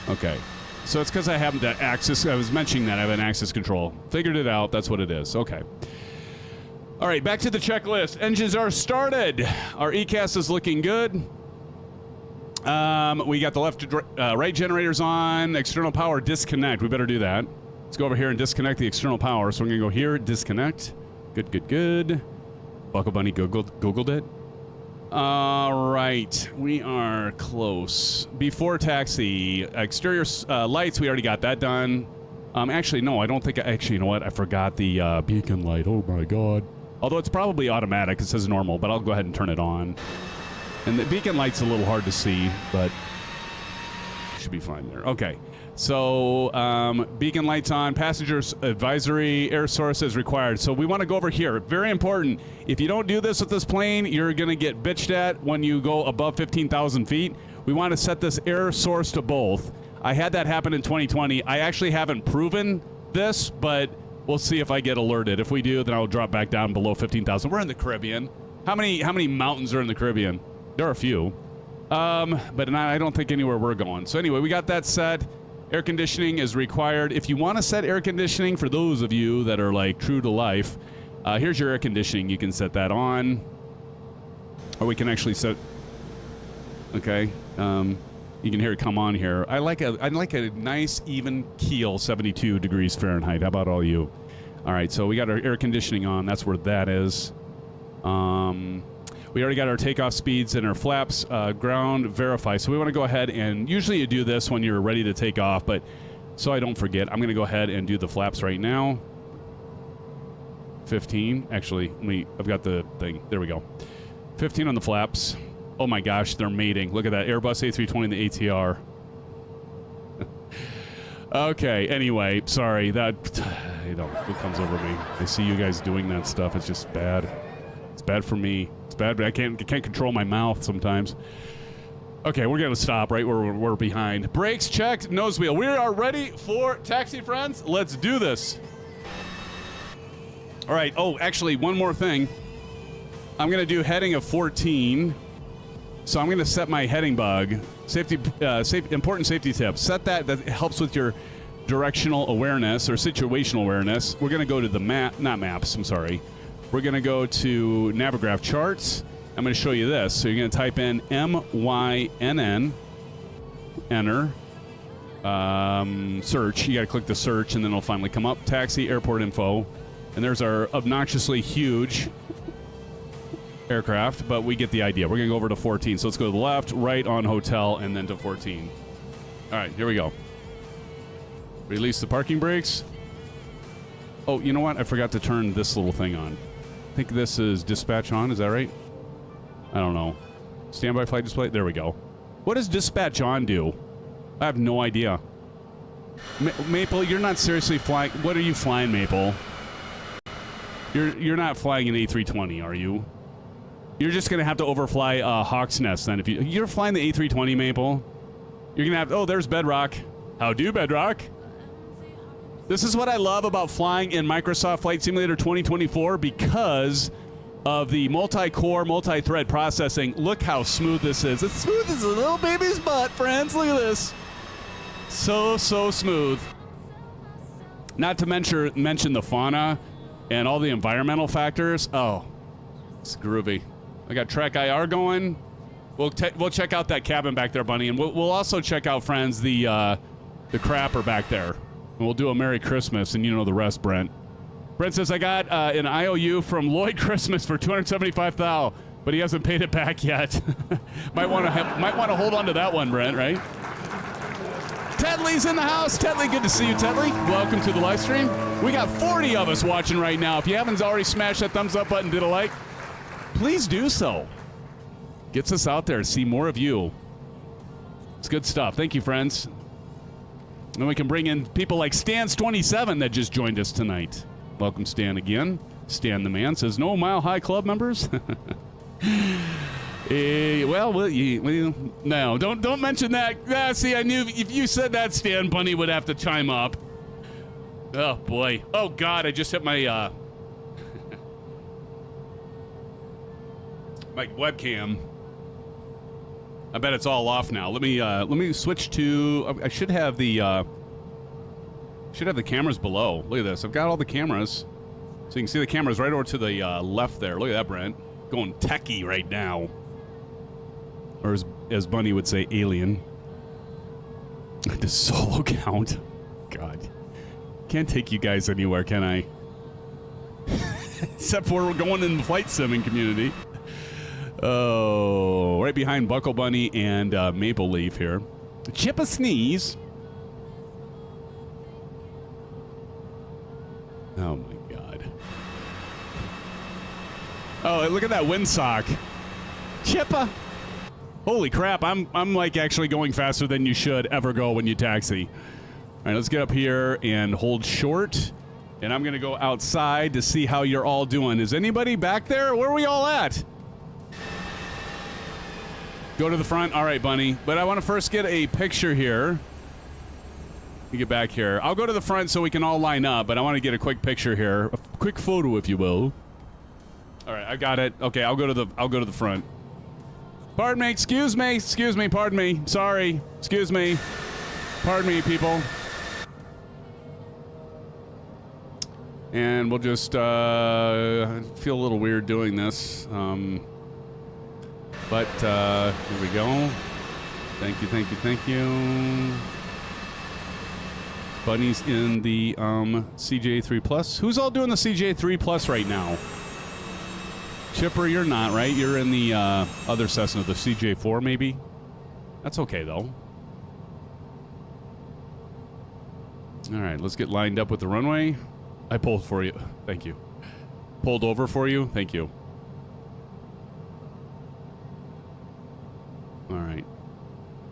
[SPEAKER 2] Okay. So it's because I have the axis. I was mentioning that I have an axis control. Figured it out. That's what it is. Okay. All right, back to the checklist. Engines are started. Our ECAS is looking good. We got the left to right generators on. External power disconnect. We better do that. Let's go over here and disconnect the external power. So we're going to go here, disconnect. Good, good, good. Buckle Bunny Googled it. All right, we are close. Before taxi, exterior lights, we already got that done. Actually, no, I don't think, actually, you know what? I forgot the beacon light. Oh my God. Although it's probably automatic, it says normal, but I'll go ahead and turn it on. And the beacon light's a little hard to see, but should be fine there. Okay. So, beacon lights on, passengers advisory, air source is required. So we want to go over here. Very important. If you don't do this with this plane, you're going to get bitched at when you go above 15,000 feet. We want to set this air source to both. I had that happen in 2020. I actually haven't proven this, but we'll see if I get alerted. If we do, then I'll drop back down below 15,000. We're in the Caribbean. How many mountains are in the Caribbean? There are a few. But I don't think anywhere we're going. So anyway, we got that set. Air conditioning is required. If you want to set air conditioning, for those of you that are like true to life, here's your air conditioning. You can set that on, or we can actually set. Okay, you can hear it come on here. I like a nice even keel, 72 degrees Fahrenheit. How about all you? All right, so we got our air conditioning on. That's where that is. We already got our takeoff speeds and our flaps ground verify. So we want to go ahead and usually you do this when you're ready to take off, but so I don't forget, I'm going to go ahead and do the flaps right now. 15. Actually, I've got the thing. There we go. 15 on the flaps. Oh my gosh, they're mating. Look at that Airbus A320 and the ATR. Okay, anyway, sorry. That, it comes over me. I see you guys doing that stuff. It's just bad. It's bad for me. It's bad, but I can't control my mouth sometimes. Okay, we're going to stop right where we're behind. Brakes checked, nose wheel. We are ready for taxi, friends. Let's do this. All right. Oh, actually, one more thing. I'm going to do heading of 14. So I'm going to set my heading bug. Important safety tips. Set that. That helps with your directional awareness or situational awareness. We're going to go to the maps. I'm sorry. We're going to go to Navigraph charts. I'm going to show you this. So you're going to type in MYNN, enter, search. You got to click the search, and then it'll finally come up. Taxi, airport info. And there's our obnoxiously huge aircraft, but we get the idea. We're going to go over to 14. So let's go to the left, right on hotel, and then to 14. All right, here we go. Release the parking brakes. Oh, you know what? I forgot to turn this little thing on. I think this is dispatch on. Is that right? I don't know. Standby flight display. There we go. What does dispatch on do? I have no idea. Maple, you're not seriously flying. What are you flying, Maple? You're not flying an A320, are you? You're just gonna have to overfly Hawk's Nest then. If you're flying the A320, Maple, you're gonna have. Oh, there's Bedrock. How do, Bedrock? This is what I love about flying in Microsoft Flight Simulator 2024 because of the multi-core, multi-thread processing. Look how smooth this is. It's smooth as a little baby's butt, friends. Look at this. So smooth. Not to mention the fauna and all the environmental factors. Oh, it's groovy. I got Track IR going. We'll check out that cabin back there, Bunny, and we'll also check out, friends, the crapper back there. And we'll do a Merry Christmas, and you know the rest, Brent. Brent says, I got an IOU from Lloyd Christmas for $275,000, but he hasn't paid it back yet. might want to hold on to that one, Brent, right? Tedley's in the house. Tedley, good to see you, Tedley. Welcome to the live stream. We got 40 of us watching right now. If you haven't already smashed that thumbs up button, did a like, please do so. Gets us out there to see more of you. It's good stuff. Thank you, friends. And we can bring in people like Stans27 that just joined us tonight. Welcome, Stan, again. Stan the man says, no Mile High Club members? No, don't mention that. See, I knew if you said that, Stan Bunny would have to chime up. Oh boy. Oh God, I just hit my my webcam. I bet it's all off now. Let me switch to. I should have the cameras below. Look at this. I've got all the cameras, so you can see the cameras right over to the left there. Look at that, Brent. Going techie right now, or as Bunny would say, alien. The solo count. God, can't take you guys anywhere, can I? Except for we're going in the flight simming community. Oh, right behind Buckle Bunny and Maple Leaf here. Chip a sneeze. Oh my God. Oh, look at that windsock. Chippa. Holy crap, I'm like actually going faster than you should ever go when you taxi. All right, let's get up here and hold short. And I'm going to go outside to see how you're all doing. Is anybody back there? Where are we all at? Go to the front. All right, Bunny. But I want to first get a picture here. Let me get back here. I'll go to the front so we can all line up, but I want to get a quick picture here. A quick photo, if you will. All right, I got it. Okay, I'll go to the front. Pardon me. Excuse me. Pardon me. Sorry. Excuse me. Pardon me, people. And we'll just feel a little weird doing this. But here we go. Thank you. Bunny's in the CJ3 Plus. Who's all doing the CJ3 Plus right now? Chipper, you're not, right? You're in the other Cessna, the CJ4 maybe? That's okay, though. All right, let's get lined up with the runway. I pulled for you. Thank you. Pulled over for you. Thank you. All right.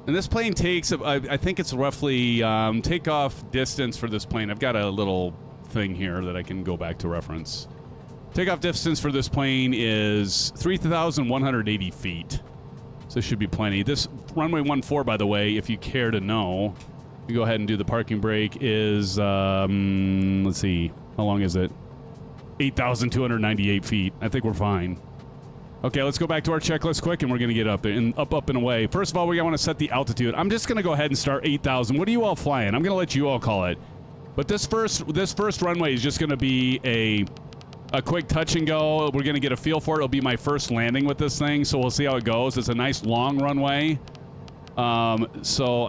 [SPEAKER 2] And this plane takes, I think it's roughly takeoff distance for this plane. I've got a little thing here that I can go back to reference. Takeoff distance for this plane is 3,180 feet. So this should be plenty. This runway 14, by the way, if you care to know, you go ahead and do the parking brake, is, let's see, how long is it? 8,298 feet. I think we're fine. Okay, let's go back to our checklist quick, and we're going to get up and away. First of all, we want to set the altitude. I'm just going to go ahead and start 8,000. What are you all flying? I'm going to let you all call it. But this first runway is just going to be a quick touch and go. We're going to get a feel for it. It'll be my first landing with this thing, so we'll see how it goes. It's a nice long runway. So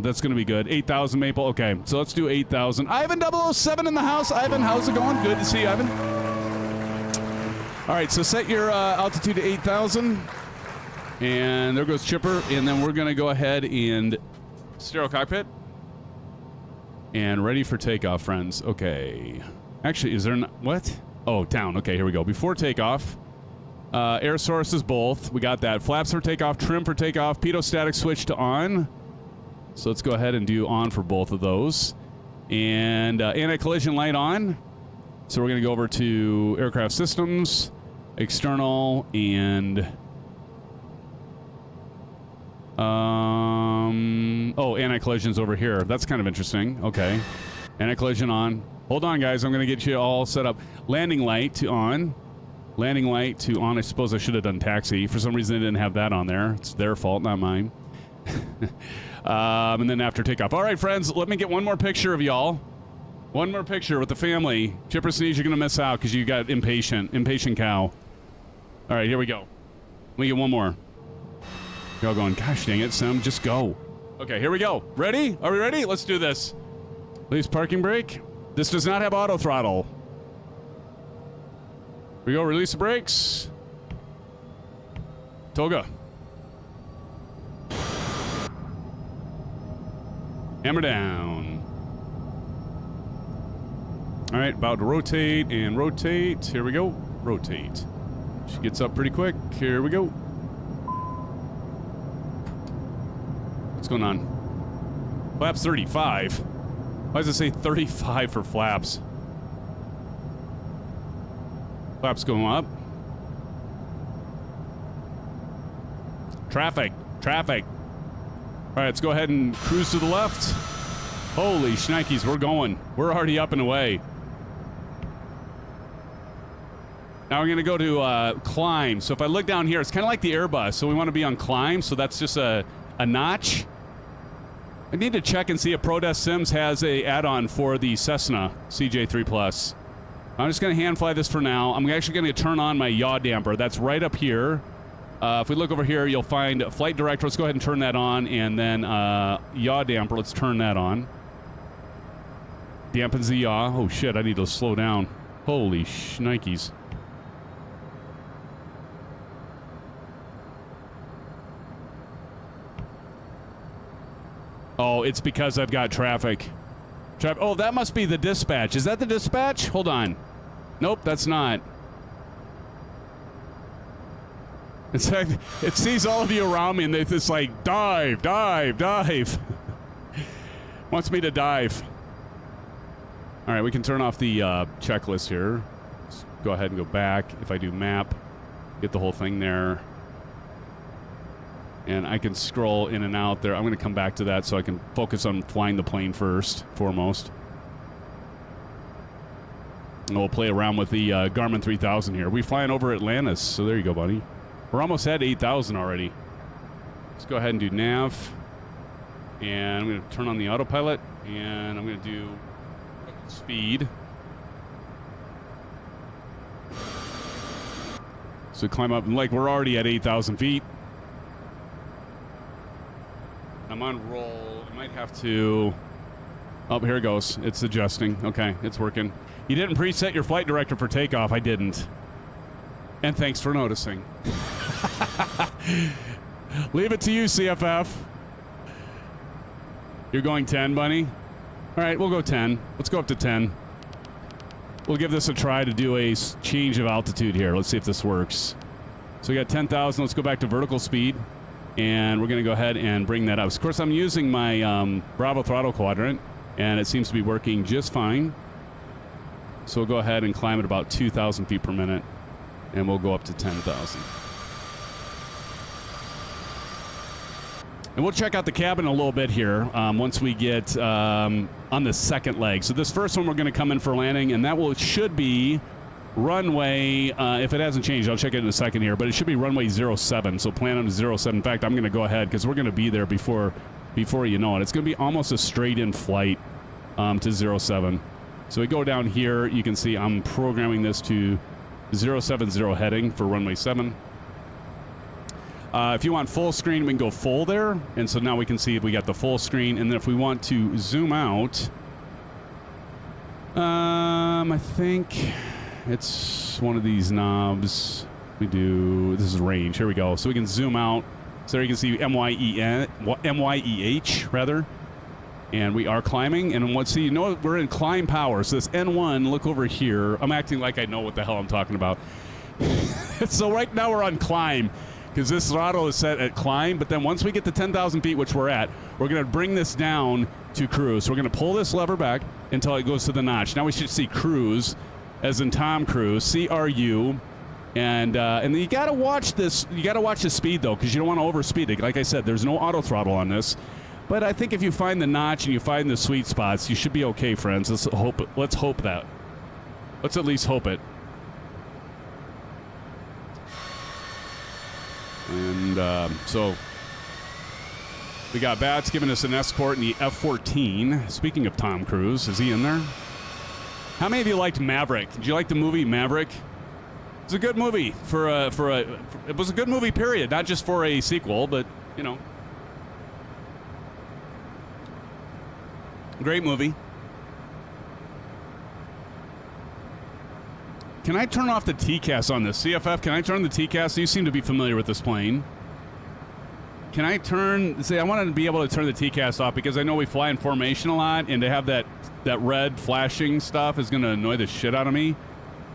[SPEAKER 2] that's going to be good. 8,000 Maple. Okay, so let's do 8,000. Ivan 007 in the house. Ivan, how's it going? Good to see you, Ivan. All right, so set your altitude to 8,000. And there goes Chipper. And then we're going to go ahead and stereo cockpit. And ready for takeoff, friends. Okay. Actually, is there not... What? Oh, down. Okay, here we go. Before takeoff, air sources both. We got that. Flaps for takeoff, trim for takeoff, pitot static switch to on. So let's go ahead and do on for both of those. And anti-collision light on. So we're going to go over to aircraft systems, external, and... anti-collision's over here. That's kind of interesting. Okay. Anti-collision on. Hold on, guys. I'm going to get you all set up. Landing light to on. Landing light to on. I suppose I should have done taxi. For some reason, they didn't have that on there. It's their fault, not mine. And then after takeoff. All right, friends. Let me get one more picture of y'all. One more picture with the family. Chipper Sneeze, you're going to miss out because you got impatient. Impatient cow. All right, here we go. Let me get one more. Y'all going, gosh dang it, Sim, just go. Okay, here we go. Ready? Are we ready? Let's do this. Please parking brake. This does not have auto throttle. Here we go, release the brakes. Toga. Hammer down. All right, about to rotate and rotate. Here we go. Rotate. She gets up pretty quick. Here we go. What's going on? Flaps 35. Why does it say 35 for flaps? Flaps going up. Traffic. Traffic. All right, let's go ahead and cruise to the left. Holy shnikes, we're going. We're already up and away. Now we're going to go to climb. So if I look down here, it's kind of like the Airbus. So we want to be on climb. So that's just a notch. I need to check and see if ProDeskSim has a add-on for the Cessna CJ3 Plus. I'm just going to hand fly this for now. I'm actually going to turn on my yaw damper. That's right up here. If we look over here, you'll find flight director. Let's go ahead and turn that on. And then yaw damper, let's turn that on. Dampens the yaw. Oh shit, I need to slow down. Holy shnikes. Oh, it's because I've got traffic. Oh, that must be the dispatch. Is that the dispatch? Hold on. Nope, that's not. It's like, it sees all of you around me and it's like, dive, dive, dive. Wants me to dive. All right, we can turn off the checklist here. Let's go ahead and go back. If I do map, get the whole thing there. And I can scroll in and out there. I'm going to come back to that so I can focus on flying the plane foremost. And we'll play around with the Garmin 3000 here. We're flying over Atlantis, so there you go, buddy. We're almost at 8,000 already. Let's go ahead and do nav. And I'm going to turn on the autopilot. And I'm going to do speed. So climb up. Like, we're already at 8,000 feet. I'm on roll. I might have to... Oh, here it goes. It's adjusting. Okay, it's working. You didn't preset your flight director for takeoff. I didn't. And thanks for noticing. Leave it to you, CFF. You're going 10, Bunny? All right, we'll go 10. Let's go up to 10. We'll give this a try to do a change of altitude here. Let's see if this works. So we got 10,000. Let's go back to vertical speed. And we're going to go ahead and bring that up. Of course, I'm using my Bravo throttle quadrant, and it seems to be working just fine. So we'll go ahead and climb at about 2,000 feet per minute, and we'll go up to 10,000. And we'll check out the cabin a little bit here once we get on the second leg. So this first one, we're going to come in for landing, and that should be runway, if it hasn't changed, I'll check it in a second here, but it should be runway 07. So plan on 07. In fact, I'm going to go ahead because we're going to be there before you know it. It's going to be almost a straight-in flight to 07. So we go down here. You can see I'm programming this to 070 heading for runway 7. If you want full screen, we can go full there. And so now we can see if we got the full screen. And then if we want to zoom out, I think it's one of these knobs. We do, this is range. Here we go. So we can zoom out. So there you can see MYEH rather. And we are climbing. And once you know we're in climb power. So this N1, look over here. I'm acting like I know what the hell I'm talking about. So right now we're on climb, because this throttle is set at climb. But then once we get to 10,000 feet, which we're at, we're going to bring this down to cruise. So we're going to pull this lever back until it goes to the notch. Now we should see cruise, as in Tom Cruise, CRU. And you got to watch this. You got to watch the speed, though, because you don't want to overspeed it. Like I said, there's no auto throttle on this. But I think if you find the notch and you find the sweet spots, you should be okay, friends. Let's hope that. Let's at least hope it. And so we got Bats giving us an escort in the F-14. Speaking of Tom Cruise, is he in there? How many of you liked Maverick? Did you like the movie Maverick? It's a good movie it was a good movie, period. Not just for a sequel, but, you know. Great movie. Can I turn off the TCAS on this? CFF, can I turn the TCAS? You seem to be familiar with this plane. Can I I want to be able to turn the TCAS off because I know we fly in formation a lot, and to have that red flashing stuff is going to annoy the shit out of me.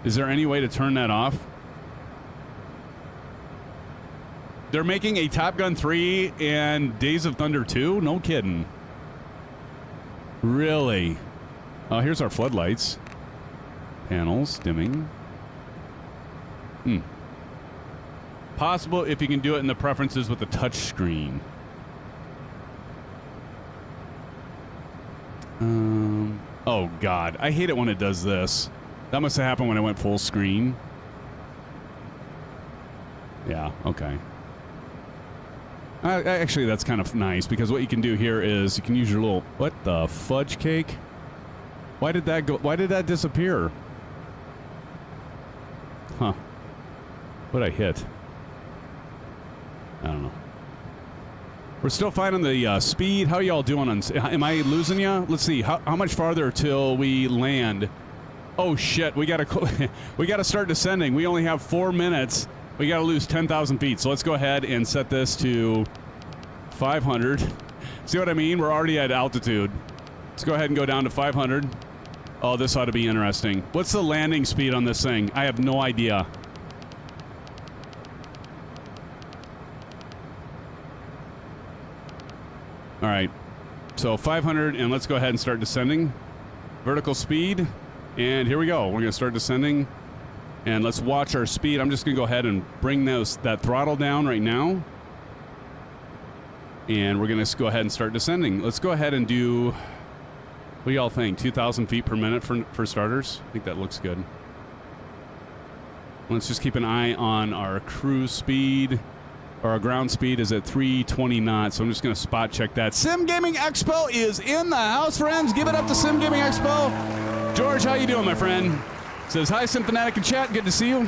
[SPEAKER 2] Is there any way to turn that off? They're making a Top Gun 3 and Days of Thunder 2? No kidding. Really? Oh, here's our floodlights. Panels, dimming. Possible if you can do it in the preferences with the touch screen. Oh, God. I hate it when it does this. That must have happened when I went full screen. Yeah, okay. Actually, that's kind of nice, because what you can do here is you can use your little... What the fudge cake? Why did that go... Why did that disappear? Huh. What'd I hit? I don't know. We're still finding the speed. How y'all doing on... Am I losing you? Let's see. How much farther till we land? Oh, shit. We gotta start descending. We only have 4 minutes. We gotta lose 10,000 feet. So let's go ahead and set this to 500. See what I mean? We're already at altitude. Let's go ahead and go down to 500. Oh, this ought to be interesting. What's the landing speed on this thing? I have no idea. All right, so 500, and let's go ahead and start descending. Vertical speed, and here we go. We're gonna start descending, and let's watch our speed. I'm just gonna go ahead and bring that throttle down right now. And we're gonna go ahead and start descending. Let's go ahead and do, what do y'all think? 2,000 feet per minute for starters? I think that looks good. Let's just keep an eye on our cruise speed. Our ground speed is at 320 knots, so I'm just going to spot check that. Sim Gaming Expo is in the house, friends. Give it up to Sim Gaming Expo. George, how you doing, my friend? Says, hi, Sim Fanatic in chat. Good to see you.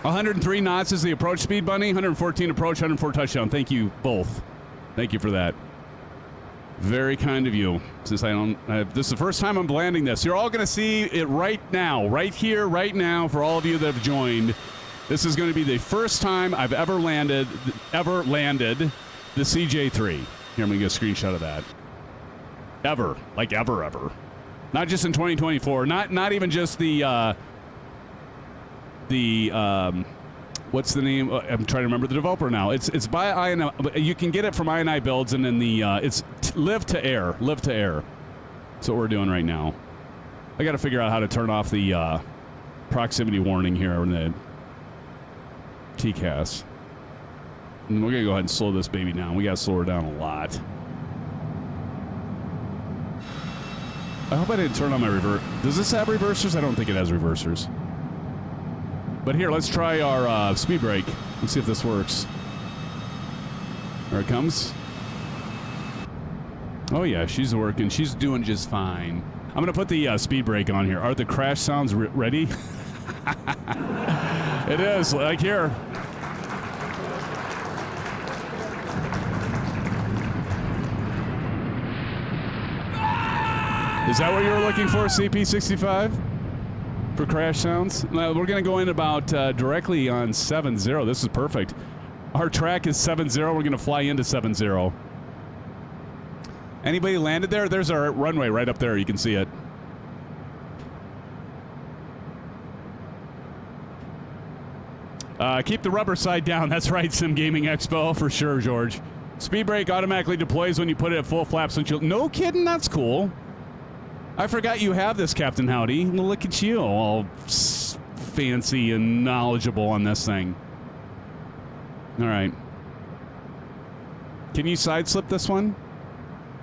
[SPEAKER 2] 103 knots is the approach speed, Bunny. 114 approach, 104 touchdown. Thank you both. Thank you for that. Very kind of you. Since this is the first time I'm landing this. You're all going to see it right now, right here, right now, for all of you that have joined. This is going to be the first time I've ever landed the CJ3. Here, I'm going to get a screenshot of that. Ever. Like ever. Not just in 2024. Not even just the what's the name? I'm trying to remember the developer now. It's by INI. You can get it from INI Builds, and then it's LivToAir. LivToAir. That's what we're doing right now. I got to figure out how to turn off the proximity warning here in the TCAS. And we're going to go ahead and slow this baby down. We got to slow her down a lot. I hope I didn't turn on my reverse. Does this have reversers? I don't think it has reversers. But here, let's try our speed brake. Let's see if this works. There it comes. Oh yeah, she's working. She's doing just fine. I'm going to put the speed brake on here. Are the crash sounds ready? It is, like here. Is that what you were looking for, CP65? For crash sounds? We're going to go in about directly on 7-0. This is perfect. Our track is 7-0. We're going to fly into 7-0. Anybody landed there? There's our runway right up there. You can see it. Keep the rubber side down. That's right, Sim Gaming Expo, for sure, George. Speed brake automatically deploys when you put it at full flaps. No kidding, that's cool. I forgot you have this, Captain Howdy. Well, look at you, all fancy and knowledgeable on this thing. All right. Can you side slip this one?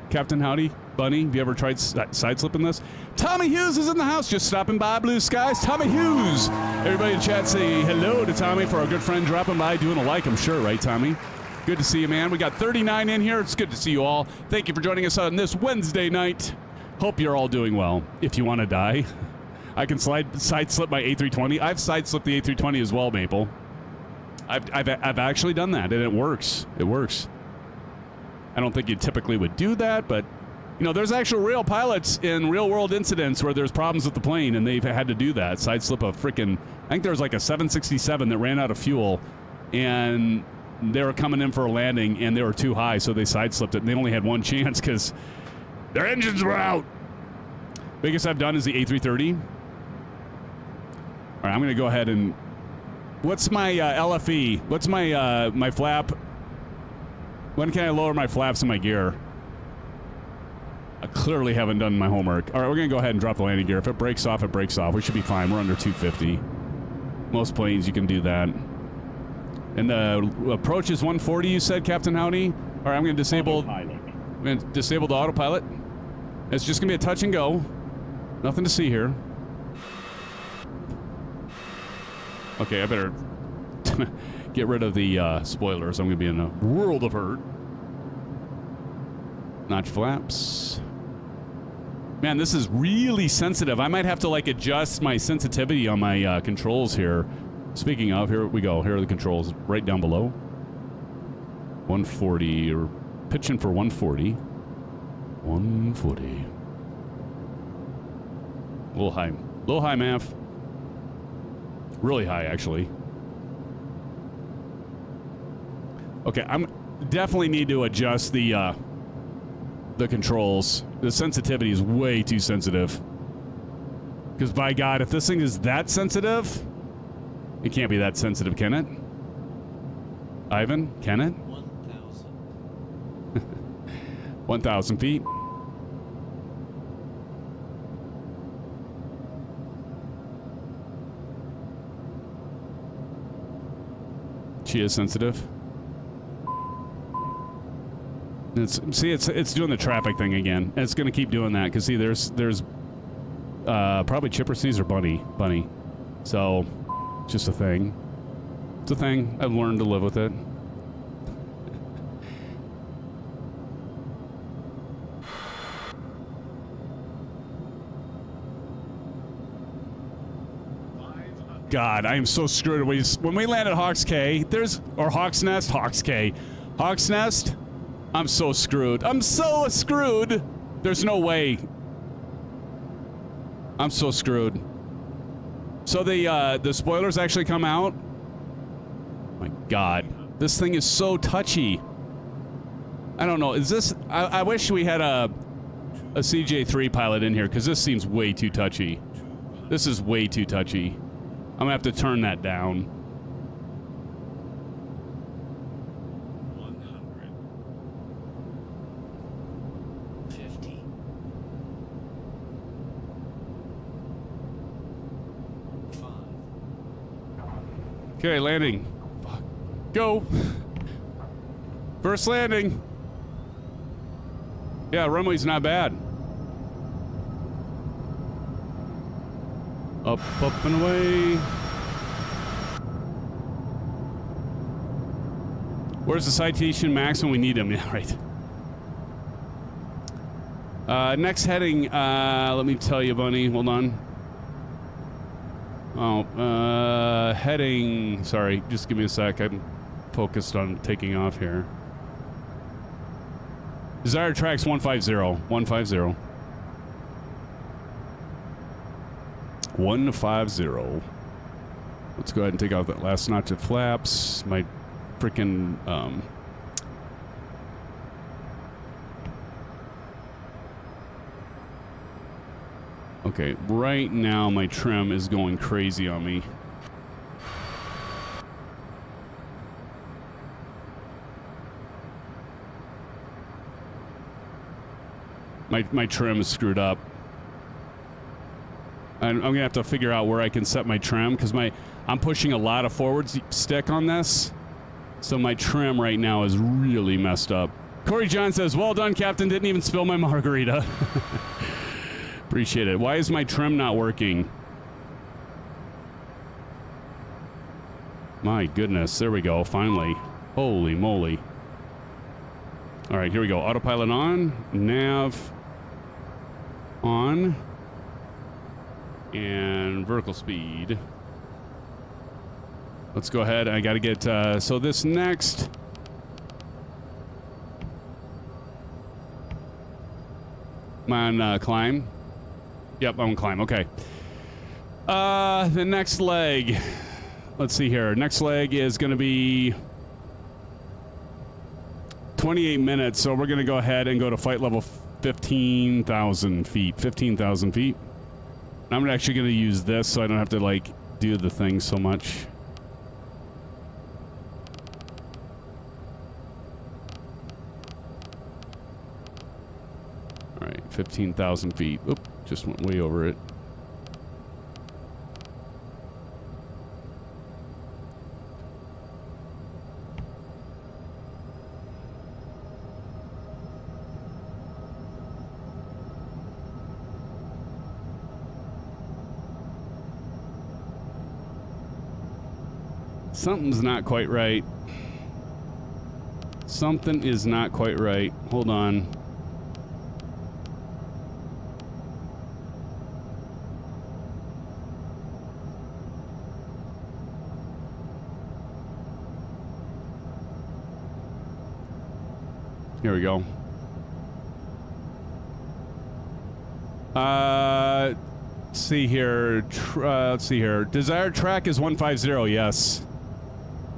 [SPEAKER 2] Captain Howdy? Bunny, have you ever tried side slipping this? Tommy Hughes is in the house, just stopping by Blue Skies. Tommy Hughes. Everybody in chat say hello to Tommy for our good friend dropping by, doing a like, I'm sure, right, Tommy? Good to see you, man. We got 39 in here. It's good to see you all. Thank you for joining us on this Wednesday night. Hope you're all doing well. If you want to die, I can side slip my A320. I've side slipped the A320 as well, Maple. I've actually done that, and it works. It works. I don't think you typically would do that, but you know, there's actual real pilots in real world incidents where there's problems with the plane, and they've had to do that. Side slip a freaking, I think there was like a 767 that ran out of fuel, and they were coming in for a landing, and they were too high, so they side slipped it, and they only had one chance because their engines were out. Biggest I've done is the A330. All right, I'm going to go ahead and... What's my LFE? What's my my flap? When can I lower my flaps in my gear? I clearly haven't done my homework. All right, we're going to go ahead and drop the landing gear. If it breaks off, it breaks off. We should be fine. We're under 250. Most planes, you can do that. And the approach is 140, you said, Captain Howdy? All right, I'm going to disable the autopilot. It's just going to be a touch and go. Nothing to see here. Okay, I better get rid of the spoilers. I'm going to be in a world of hurt. Notch flaps. Man, this is really sensitive. I might have to, like, adjust my sensitivity on my controls here. Speaking of, here we go. Here are the controls right down below. 140, or pitching for 140. 140. A little high. A little high, Mav. Really high, actually. Okay, I'm definitely need to adjust the controls. The sensitivity is way too sensitive. Because by God, if this thing is that sensitive, it can't be that sensitive, can it? Ivan, can it?
[SPEAKER 3] 1,000.
[SPEAKER 2] 1,000 feet. She is sensitive. It's doing the traffic thing again. And it's going to keep doing that because see, there's probably chipper seas or bunny. So, it's just a thing. It's a thing. I've learned to live with it. God, I am so screwed. When we land at Hawks Cay, Hawks Nest, I'm so screwed. I'm so screwed. There's no way. I'm so screwed. So the spoilers actually come out. My God, this thing is so touchy. I don't know. Is this? I wish we had a CJ3 pilot in here because this seems way too touchy. This is way too touchy. I'm gonna have to turn that down.
[SPEAKER 3] 150.
[SPEAKER 2] Okay, landing. Fuck. Go. First landing. Yeah, runway's not bad. Up, up, and away. Where's the citation max when we need him? Yeah, right. Next heading, let me tell you, Bunny. Hold on. Oh, heading. Sorry, just give me a sec. I'm focused on taking off here. Desired tracks 150. 150. 150. Let's go ahead and take out that last notch of flaps. My freaking okay, right now my trim is going crazy on me. My trim is screwed up. I'm gonna have to figure out where I can set my trim because I'm pushing a lot of forward stick on this, so my trim right now is really messed up. Corey John says, "Well done, Captain. Didn't even spill my margarita." Appreciate it. Why is my trim not working? My goodness, there we go. Finally, holy moly! All right, here we go. Autopilot on, nav on. And vertical speed. Let's go ahead. I got to get, so this next. I'm on climb. Yep, I'm on climb. Okay. The next leg. Let's see here. Next leg is going to be 28 minutes. So we're going to go ahead and go to flight level 15,000 feet. 15,000 feet. I'm actually going to use this so I don't have to, like, do the thing so much. All right, 15,000 feet. Oop, just went way over it. Something's not quite right. Something is not quite right. Hold on. Here we go. Let's see here. Let's see here. Desired track is 150. Yes.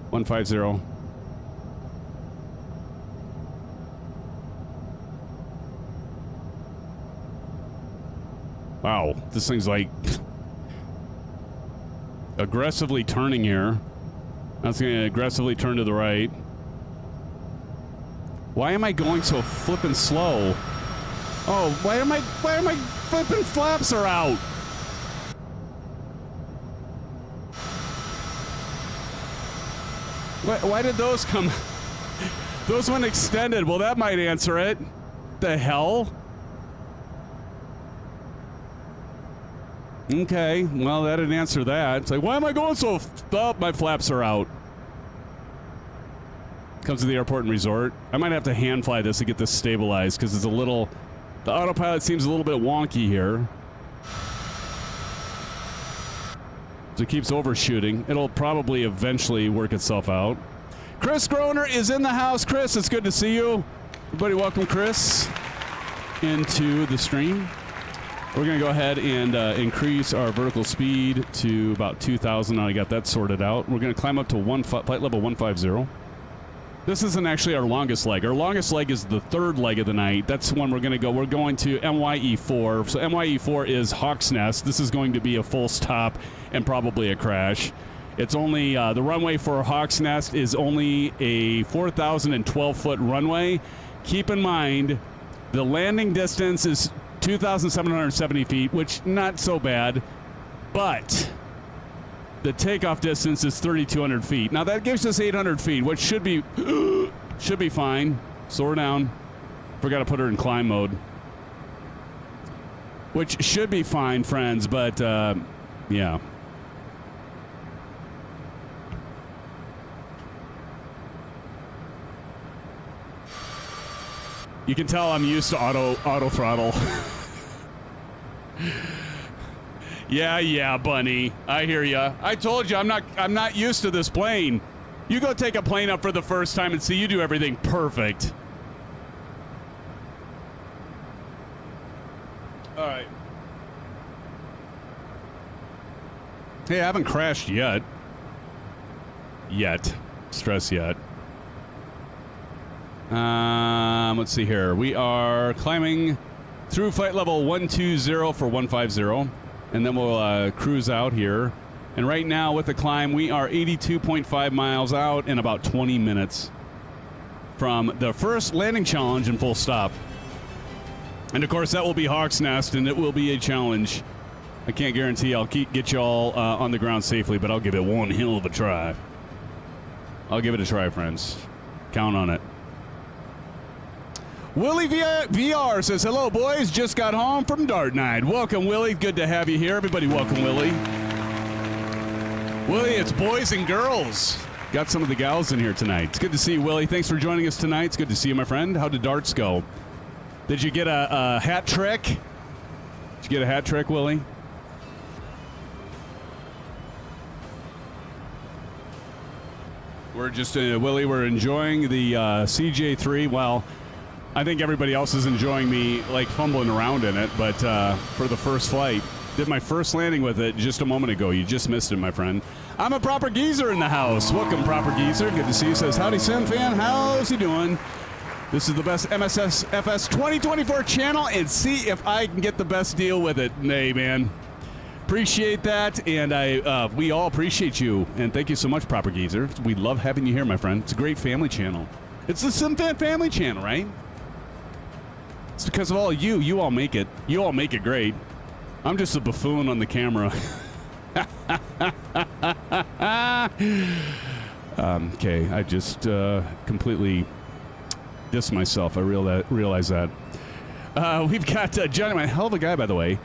[SPEAKER 2] 150. Wow, this thing's like aggressively turning here. That's going to aggressively turn to the right. Why am I going so flippin' slow? Oh, why are my flippin' flaps are out? Why did those come? Those went extended. Well, that might answer it. The hell? Okay, well, that didn't answer that. It's like, why am I going so... Oh, my flaps are out. Comes to the airport and resort. I might have to hand fly this to get this stabilized because it's a little... The autopilot seems a little bit wonky here. So it keeps overshooting. It'll probably eventually work itself out. Chris Groner is in the house. Chris, it's good to see you. Everybody welcome Chris into the stream. We're going to go ahead and increase our vertical speed to about 2,000. Now I got that sorted out. We're going to climb up to flight level 150. This isn't actually our longest leg. Our longest leg is the third leg of the night. That's when we're going to go. We're going to MYE4. So MYE4 is Hawk's Nest. This is going to be a full stop and probably a crash. It's only, the runway for Hawk's Nest is only a 4,012-foot runway. Keep in mind, the landing distance is 2,770 feet, which not so bad, but the takeoff distance is 3,200 feet. Now that gives us 800 feet, which should be fine. Slow her down. Forgot to put her in climb mode, which should be fine, friends. But yeah. You can tell I'm used to auto throttle. Yeah, Bunny. I hear ya. I told you I'm not used to this plane. You go take a plane up for the first time and see you do everything perfect. All right. Hey, I haven't crashed yet. Stress yet. Let's see here. We are climbing through flight level 120 for 150, and then we'll cruise out here. And right now with the climb, we are 82.5 miles out in about 20 minutes from the first landing challenge and full stop. And of course, that will be Hawk's Nest, and it will be a challenge. I can't guarantee I'll get you all on the ground safely, but I'll give it one hell of a try. I'll give it a try, friends. Count on it. Willie VR says, hello, boys. Just got home from Dart Night. Welcome, Willie. Good to have you here. Everybody welcome Willie. Willie, it's boys and girls. Got some of the gals in here tonight. It's good to see you, Willie. Thanks for joining us tonight. It's good to see you, my friend. How did darts go? Did you get a hat trick? Did you get a hat trick, Willie? We're just, Willie, we're enjoying the CJ3. Well, I think everybody else is enjoying me, like, fumbling around in it, but for the first flight, did my first landing with it just a moment ago. You just missed it, my friend. I'm a Proper Geezer in the house. Welcome, Proper Geezer. Good to see you. Says, howdy, Sim fan. How's he doing? This is the best MSFS 2024 channel, and see if I can get the best deal with it. Hey, man. Appreciate that, and we all appreciate you, and thank you so much, Proper Geezer. We love having you here, my friend. It's a great family channel. It's the SimFan family channel, right? It's because of all of you. You all make it. You all make it great. I'm just a buffoon on the camera. Okay, I just completely dissed myself. I realize that. We've got Johnny Mine, hell of a guy, by the way.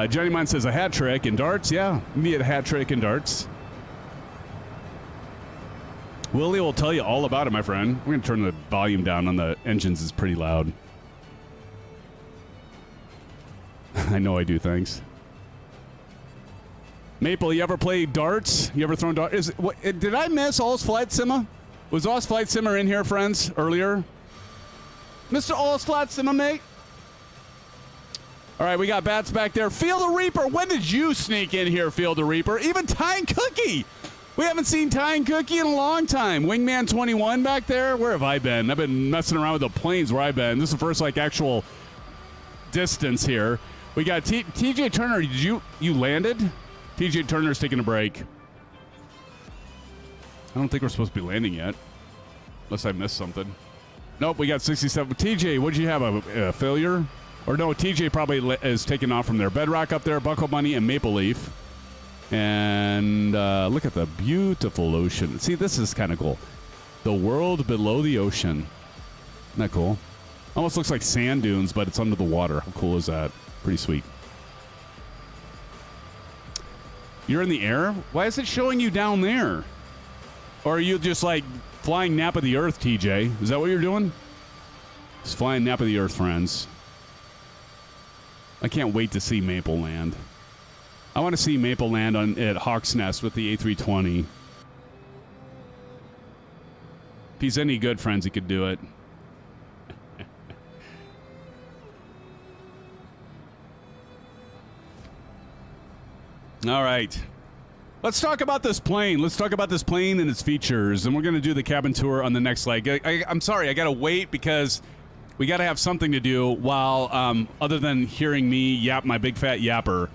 [SPEAKER 2] Johnny Mine says a hat trick in darts. Yeah, me at a hat trick in darts. Willie will tell you all about it, my friend. We're going to turn the volume down on the engines. It's pretty loud. I know I do, thanks. Maple, you ever play darts? You ever thrown darts? Did I miss All's Flight Simma? Was All's Flight Simmer in here, friends, earlier? Mr. All's Flight Simmer, mate? All right, we got bats back there. Field the Reaper, when did you sneak in here, Field the Reaper? Even Ty and Cookie. We haven't seen Ty and Cookie in a long time. Wingman 21 back there. Where have I been? I've been messing around with the planes where I've been. This is the first, like, actual distance here. We got TJ Turner. Did you landed? TJ Turner's taking a break. I don't think we're supposed to be landing yet. Unless I missed something. Nope, we got 67. TJ, what did you have? A failure? Or no, TJ probably is taking off from there. Bedrock up there, Buckle Bunny, and Maple Leaf. And look at the beautiful ocean. See, this is kind of cool. The world below the ocean. Isn't that cool? Almost looks like sand dunes, but it's under the water. How cool is that? Pretty sweet. You're in the air? Why is it showing you down there? Or are you just like flying nap of the earth, TJ? Is that what you're doing? Just flying nap of the earth, friends. I can't wait to see Maple land. I want to see Maple land at Hawk's Nest with the A320. If he's any good, friends, he could do it. All right. Let's talk about this plane. Let's talk about this plane and its features, and we're going to do the cabin tour on the next leg. I'm sorry, I got to wait because we got to have something to do while, other than hearing me yap my big fat yapper,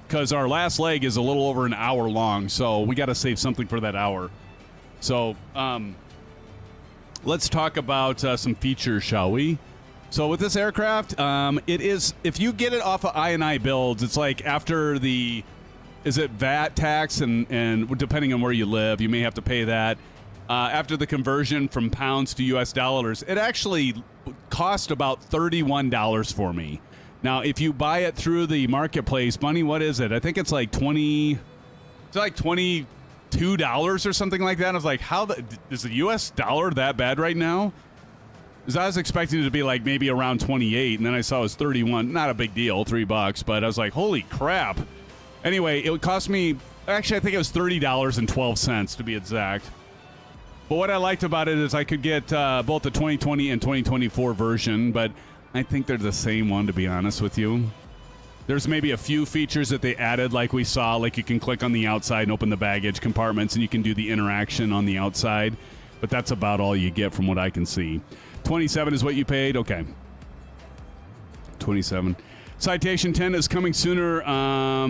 [SPEAKER 2] because our last leg is a little over an hour long, so we got to save something for that hour. So, let's talk about some features, shall we? So with this aircraft, it is, if you get it off of I&I builds, it's like after the... Is it VAT tax? And depending on where you live, you may have to pay that. After the conversion from pounds to U.S. dollars, it actually cost about $31 for me. Now, if you buy it through the marketplace, Bunny, what is it? I think it's like $22 or something like that. I was like, is the U.S. dollar that bad right now? Because I was expecting it to be like maybe around 28, and then I saw it was 31. Not a big deal, $3, but I was like, holy crap. Anyway, it would cost me, actually, I think it was $30.12 to be exact. But what I liked about it is I could get both the 2020 and 2024 version, but I think they're the same one, to be honest with you. There's maybe a few features that they added, like we saw, like you can click on the outside and open the baggage compartments, and you can do the interaction on the outside. But that's about all you get from what I can see. 27 is what you paid? Okay. 27. Citation 10 is coming sooner.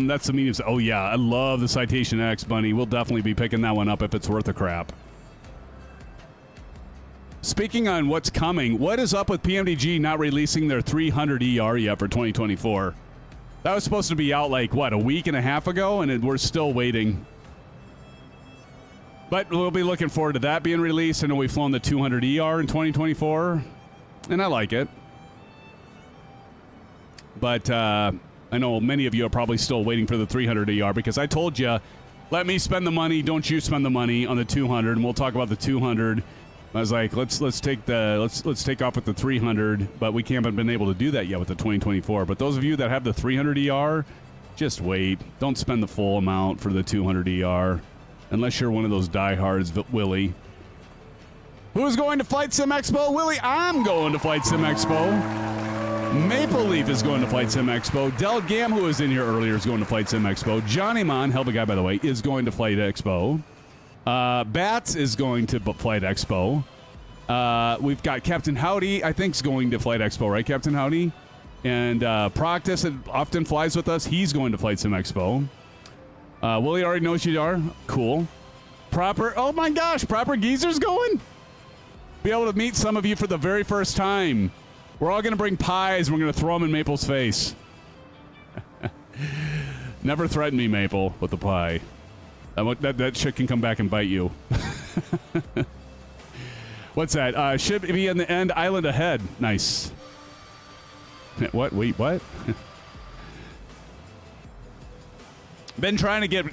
[SPEAKER 2] That's the medium. Oh, yeah. I love the Citation X, Bunny. We'll definitely be picking that one up if it's worth a crap. Speaking on what's coming, what is up with PMDG not releasing their 300ER yet for 2024? That was supposed to be out like, what, a week and a half ago? And we're still waiting. But we'll be looking forward to that being released. I know we've flown the 200ER in 2024, and I like it. But I know many of you are probably still waiting for the 300ER because I told you, let me spend the money, don't you spend the money on the 200, and we'll talk about the 200. I was like, let's take off with the 300, but we haven't been able to do that yet with the 2024. But those of you that have the 300ER, just wait. Don't spend the full amount for the 200ER unless you're one of those diehards, Willie. Who's going to Flight Sim Expo? Willie, I'm going to Flight Sim Expo. Maple Leaf is going to Flight Sim Expo. Del Gam, who was in here earlier, is going to Flight Sim Expo. Johnny Mon, hell of a guy, by the way, is going to Flight Expo. Bats is going to Flight Expo. We've got Captain Howdy, I think, is going to Flight Expo, right, Captain Howdy? And Proctus that often flies with us, he's going to Flight Sim Expo. Willie already knows you are. Cool. Oh my gosh, Proper Geezer's going? Be able to meet some of you for the very first time. We're all going to bring pies, and we're going to throw them in Maple's face. Never threaten me, Maple, with the pie. That shit can come back and bite you. What's that? Should be in the end island ahead. Nice. What? Wait, what? Been trying to get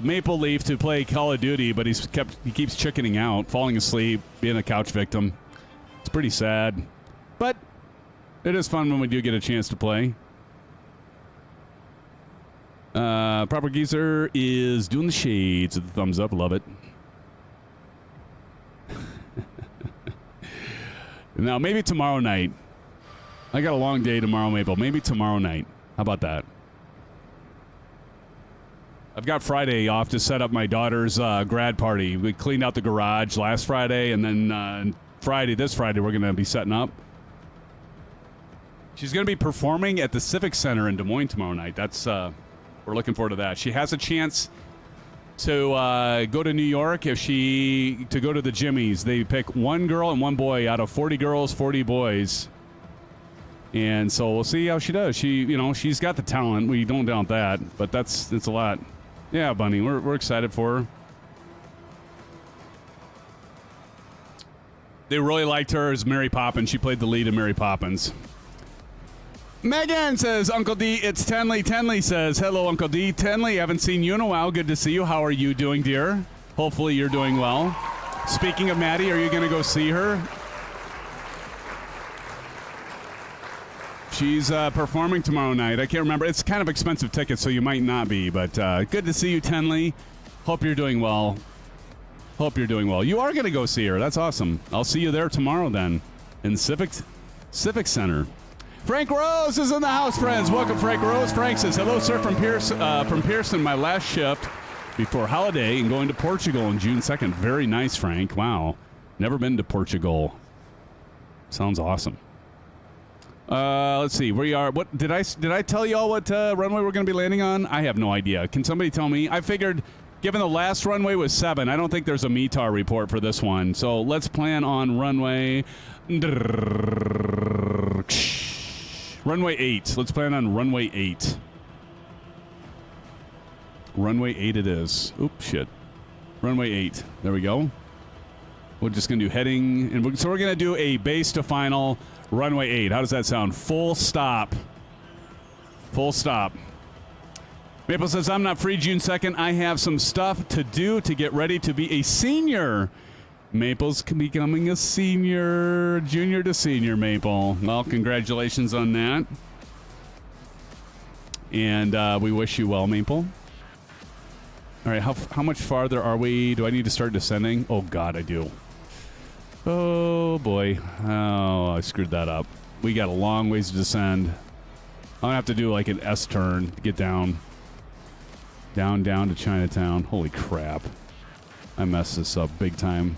[SPEAKER 2] Maple Leaf to play Call of Duty, but he keeps chickening out, falling asleep, being a couch victim. It's pretty sad, but it is fun when we do get a chance to play. Proper Geezer is doing the shades with the thumbs up. Love it. Now, maybe tomorrow night. I got a long day tomorrow, Maple. Maybe tomorrow night. How about that? I've got Friday off to set up my daughter's grad party. We cleaned out the garage last Friday, and then this Friday, we're going to be setting up. She's going to be performing at the Civic Center in Des Moines tomorrow night. That's we're looking forward to that. She has a chance to go to New York to go to the Jimmys. They pick one girl and one boy out of 40 girls, 40 boys. And so we'll see how she does. She's got the talent. We don't doubt that, but it's a lot. Yeah, Bunny, we're excited for her. They really liked her as Mary Poppins. She played the lead in Mary Poppins. Megan says, Uncle D, it's Tenley. Tenley says, hello, Uncle D. Tenley, haven't seen you in a while. Good to see you. How are you doing, dear? Hopefully you're doing well. Speaking of Maddie, are you going to go see her? She's performing tomorrow night. I can't remember. It's kind of expensive tickets, so you might not be. But good to see you, Tenley. Hope you're doing well. Hope you're doing well. You are going to go see her. That's awesome. I'll see you there tomorrow then in Civic Center. Frank Rose is in the house, friends. Welcome, Frank Rose. Frank says, hello, sir, from Pearson, my last shift before holiday and going to Portugal on June 2nd. Very nice, Frank. Wow. Never been to Portugal. Sounds awesome. Let's see. We are. What did I tell y'all what runway we're going to be landing on? I have no idea. Can somebody tell me? I figured, given the last runway was 7, I don't think there's a METAR report for this one. So let's plan on runway 8. Let's plan on runway 8. Runway 8 it is. Oops, shit. Runway 8. There we go. We're just going to do heading. And so we're going to do a base to final runway 8. How does that sound? Full stop. Full stop. Maple says, I'm not free June 2nd. I have some stuff to do to get ready to be a senior. Maple's becoming a senior. Junior to senior, Maple. Well, congratulations on that. And we wish you well, Maple. All right, how much farther are we? Do I need to start descending? Oh, God, I do. Oh, boy. Oh, I screwed that up. We got a long ways to descend. I'm going to have to do like an S-turn to get down. Down to Chinatown. Holy crap. I messed this up big time.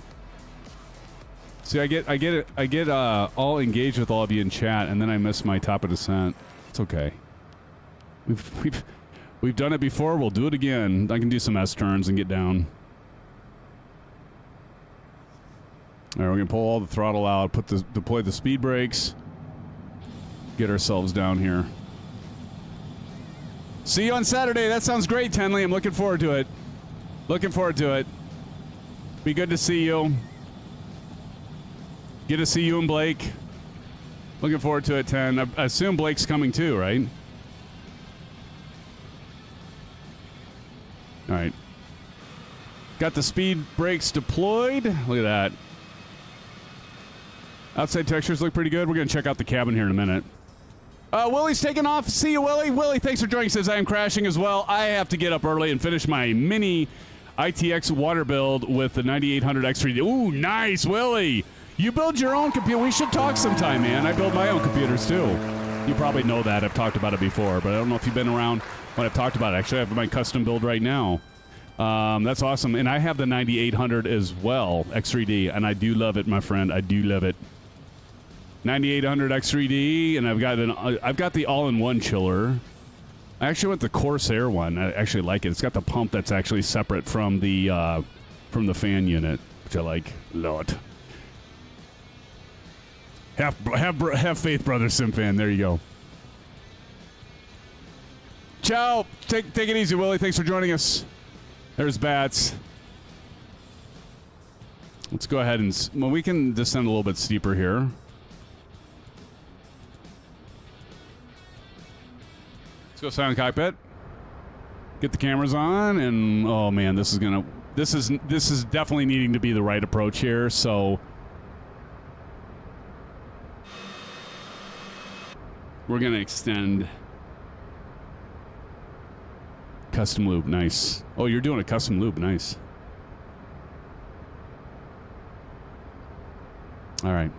[SPEAKER 2] See, I get all engaged with all of you in chat, and then I miss my top of descent. It's okay. We've done it before. We'll do it again. I can do some S-turns and get down. All right, we're going to pull all the throttle out, deploy the speed brakes, get ourselves down here. See you on Saturday. That sounds great, Tenley. I'm looking forward to it. Looking forward to it. Be good to see you. Get to see you and Blake. Looking forward to it, 10. I assume Blake's coming too, right? All right. Got the speed brakes deployed. Look at that. Outside textures look pretty good. We're going to check out the cabin here in a minute. Willie's taking off. See you, Willie. Willie, thanks for joining. Says I am crashing as well. I have to get up early and finish my mini ITX water build with the 9800 X3D. Ooh, nice, Willie. You build your own computer. We should talk sometime, man. I build my own computers, too. You probably know that. I've talked about it before, but I don't know if you've been around when I've talked about it. Actually, I have my custom build right now. That's awesome. And I have the 9800 as well, X3D, and I do love it, my friend. I do love it. 9800 X3D, and I've got the all-in-one chiller. I actually went the Corsair one. I actually like it. It's got the pump that's actually separate from the fan unit, which I like a lot. Have faith, brother SimFan. There you go. Ciao. Take it easy, Willie. Thanks for joining us. There's Bats. Let's go ahead and... Well, we can descend a little bit steeper here. Let's go silent cockpit. Get the cameras on, and oh man, this is definitely needing to be the right approach here. So we're gonna extend custom loop. Nice. Oh, you're doing a custom loop. Nice. All right.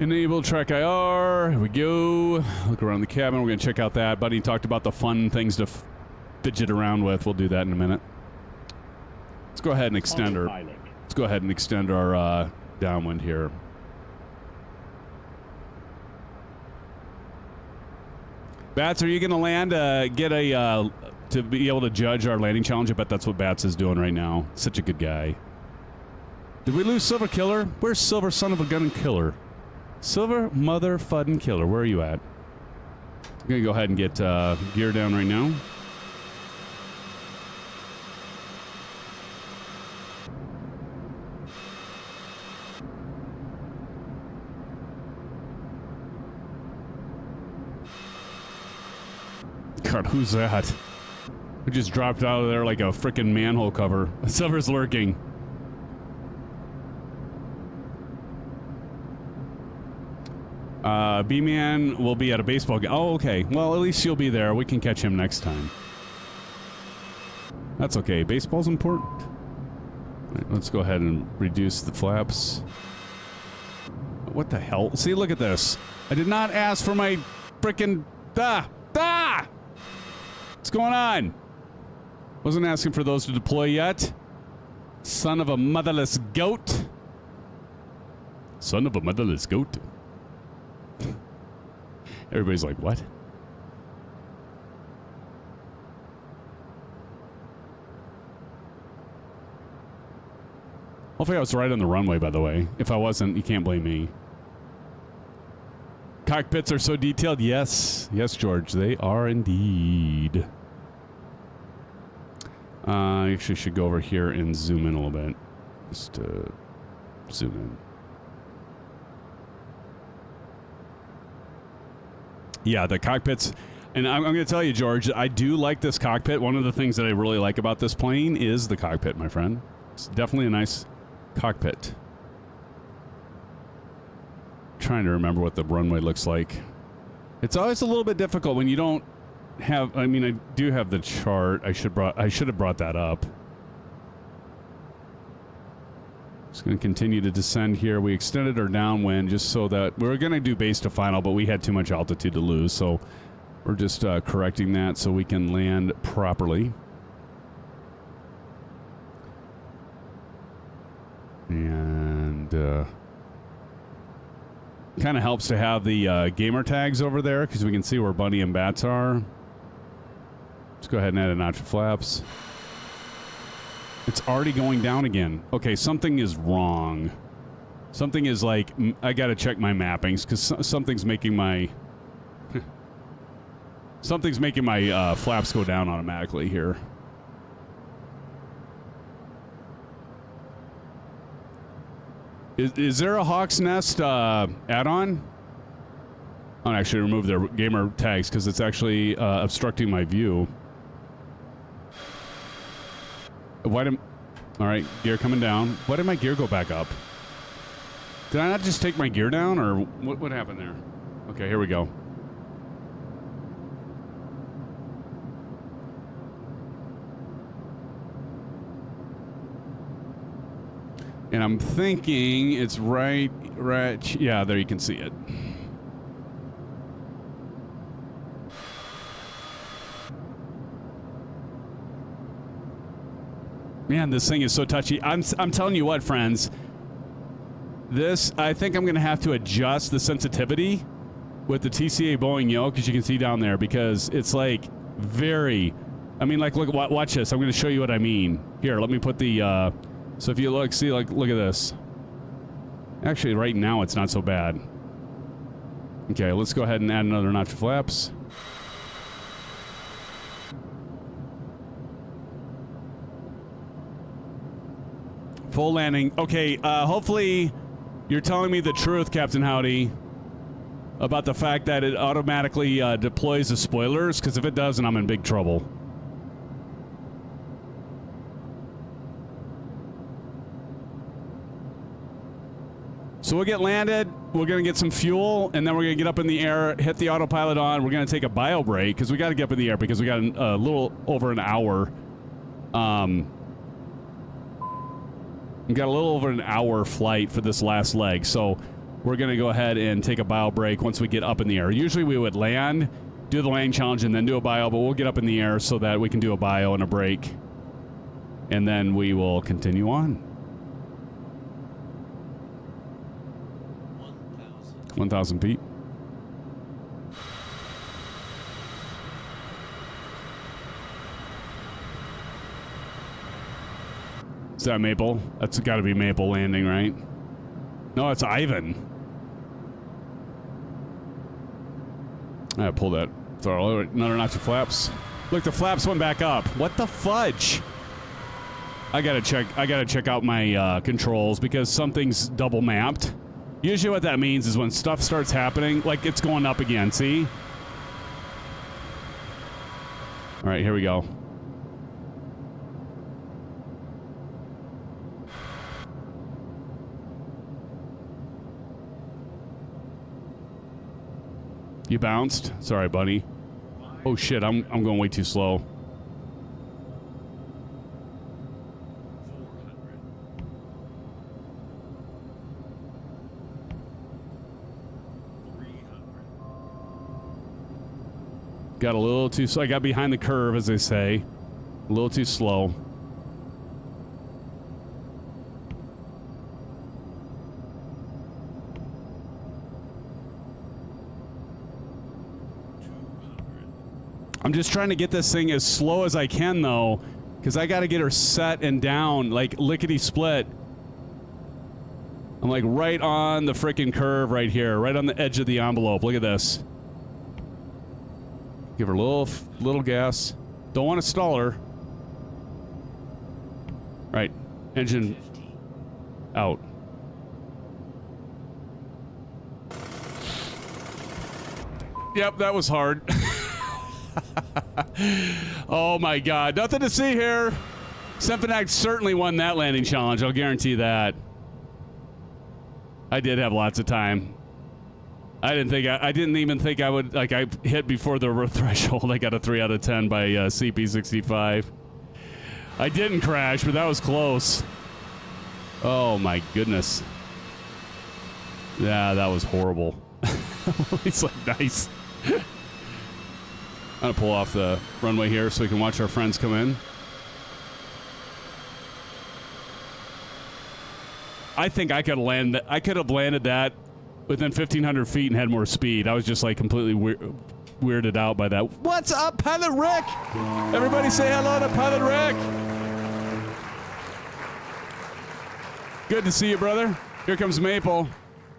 [SPEAKER 2] Enable track IR. Here we go. Look around the cabin. We're going to check out that. Buddy talked about the fun things to fidget around with. We'll do that in a minute. Let's go ahead and extend our. Let's go ahead and extend our downwind here. Bats, are you going to land? Get a to be able to judge our landing challenge. I bet that's what Bats is doing right now. Such a good guy. Did we lose Silver Killer? Where's Silver Son of a Gun and Killer? Silver Mother Fuddin' Killer, where are you at? I'm gonna go ahead and get gear down right now. God, who's that? Who just dropped out of there like a frickin' manhole cover? Silver's lurking. B-Man will be at a baseball game. Oh, okay. Well, at least you'll be there. We can catch him next time. That's okay. Baseball's important. All right, let's go ahead and reduce the flaps. What the hell? See, look at this. I did not ask for my frickin' What's going on? Wasn't asking for those to deploy yet. Son of a motherless goat. Son of a motherless goat. Everybody's like, what? Hopefully I was right on the runway, by the way. If I wasn't, you can't blame me. Cockpits are so detailed. Yes. Yes, George. They are indeed. I actually should go over here and zoom in a little bit. Just zoom in. Yeah, the cockpits. And I'm going to tell you, George, I do like this cockpit. One of the things that I really like about this plane is the cockpit, my friend. It's definitely a nice cockpit. Trying to remember what the runway looks like. It's always a little bit difficult when you don't have... I mean, I do have the chart. I should have brought that up. Just going to continue to descend here. We extended our downwind just so that... We were going to do base to final, but we had too much altitude to lose, so we're just correcting that so we can land properly. And kind of helps to have the gamer tags over there because we can see where Bunny and Bats are. Let's go ahead and add a notch of flaps. It's already going down again. Okay, something is wrong. Something is like, I gotta check my mappings because something's making my... something's making my flaps go down automatically here. Is there a Hawk's Nest add-on? I'll actually remove their gamer tags because it's actually obstructing my view. Why did... All right, gear coming down. Why did my gear go back up? Did I not just take my gear down, or what happened there? Okay, here we go. And I'm thinking it's right... Yeah, there you can see it. Man, this thing is so touchy. I'm telling you what, friends. This, I think I'm going to have to adjust the sensitivity with the TCA Boeing yoke, as you can see down there, because it's like very... I mean, like, look, watch this. I'm going to show you what I mean. Here, let me put the... So if you look, see, like, look at this. Actually, right now, it's not so bad. Okay, let's go ahead and add another notch of flaps. Full landing. Okay, hopefully you're telling me the truth, Captain Howdy. about the fact that it automatically deploys the spoilers, because if it doesn't, I'm in big trouble. So we'll get landed, we're going to get some fuel, and then we're going to get up in the air, hit the autopilot on. We're going to take a bio break, because we got to get up in the air, because we got a little over an hour. We got a little over an hour flight for this last leg, so we're going to go ahead and take a bio break once we get up in the air. Usually we would land, do the landing challenge, and then do a bio, but we'll get up in the air so that we can do a bio and a break, and then we will continue on. 1,000 feet. Is that Maple? That's got to be Maple landing, right? No, it's Ivan. I pull that throttle. Another notch of flaps. Look, the flaps went back up. What the fudge? I gotta check out my controls, because something's double mapped. Usually what that means is when stuff starts happening, like it's going up again, see? All right, here we go. You bounced? Sorry, buddy. Oh shit, I'm going way too slow. Got a little too slow. I got behind the curve, as they say. A little too slow. I'm just trying to get this thing as slow as I can, though, because I got to get her set and down, like lickety-split. I'm like right on the freaking curve right here, right on the edge of the envelope. Look at this. Give her a little gas. Don't want to stall her. Right. Engine
[SPEAKER 3] 50.
[SPEAKER 2] Out. Yep, that was hard. Oh my god. Nothing to see here. SimFans certainly won that landing challenge. I'll guarantee that. I did have lots of time. I didn't even think I would, like, I hit before the threshold. I got a 3 out of 10 by CP65. I didn't crash, but that was close. Oh my goodness. Yeah, that was horrible. It's like nice. I'm gonna pull off the runway here so we can watch our friends come in. I think I could have landed that within 1,500 feet and had more speed. I was just like completely weirded out by that. What's up, Pilot Rick? Everybody say hello to Pilot Rick. Good to see you, brother. Here comes Maple.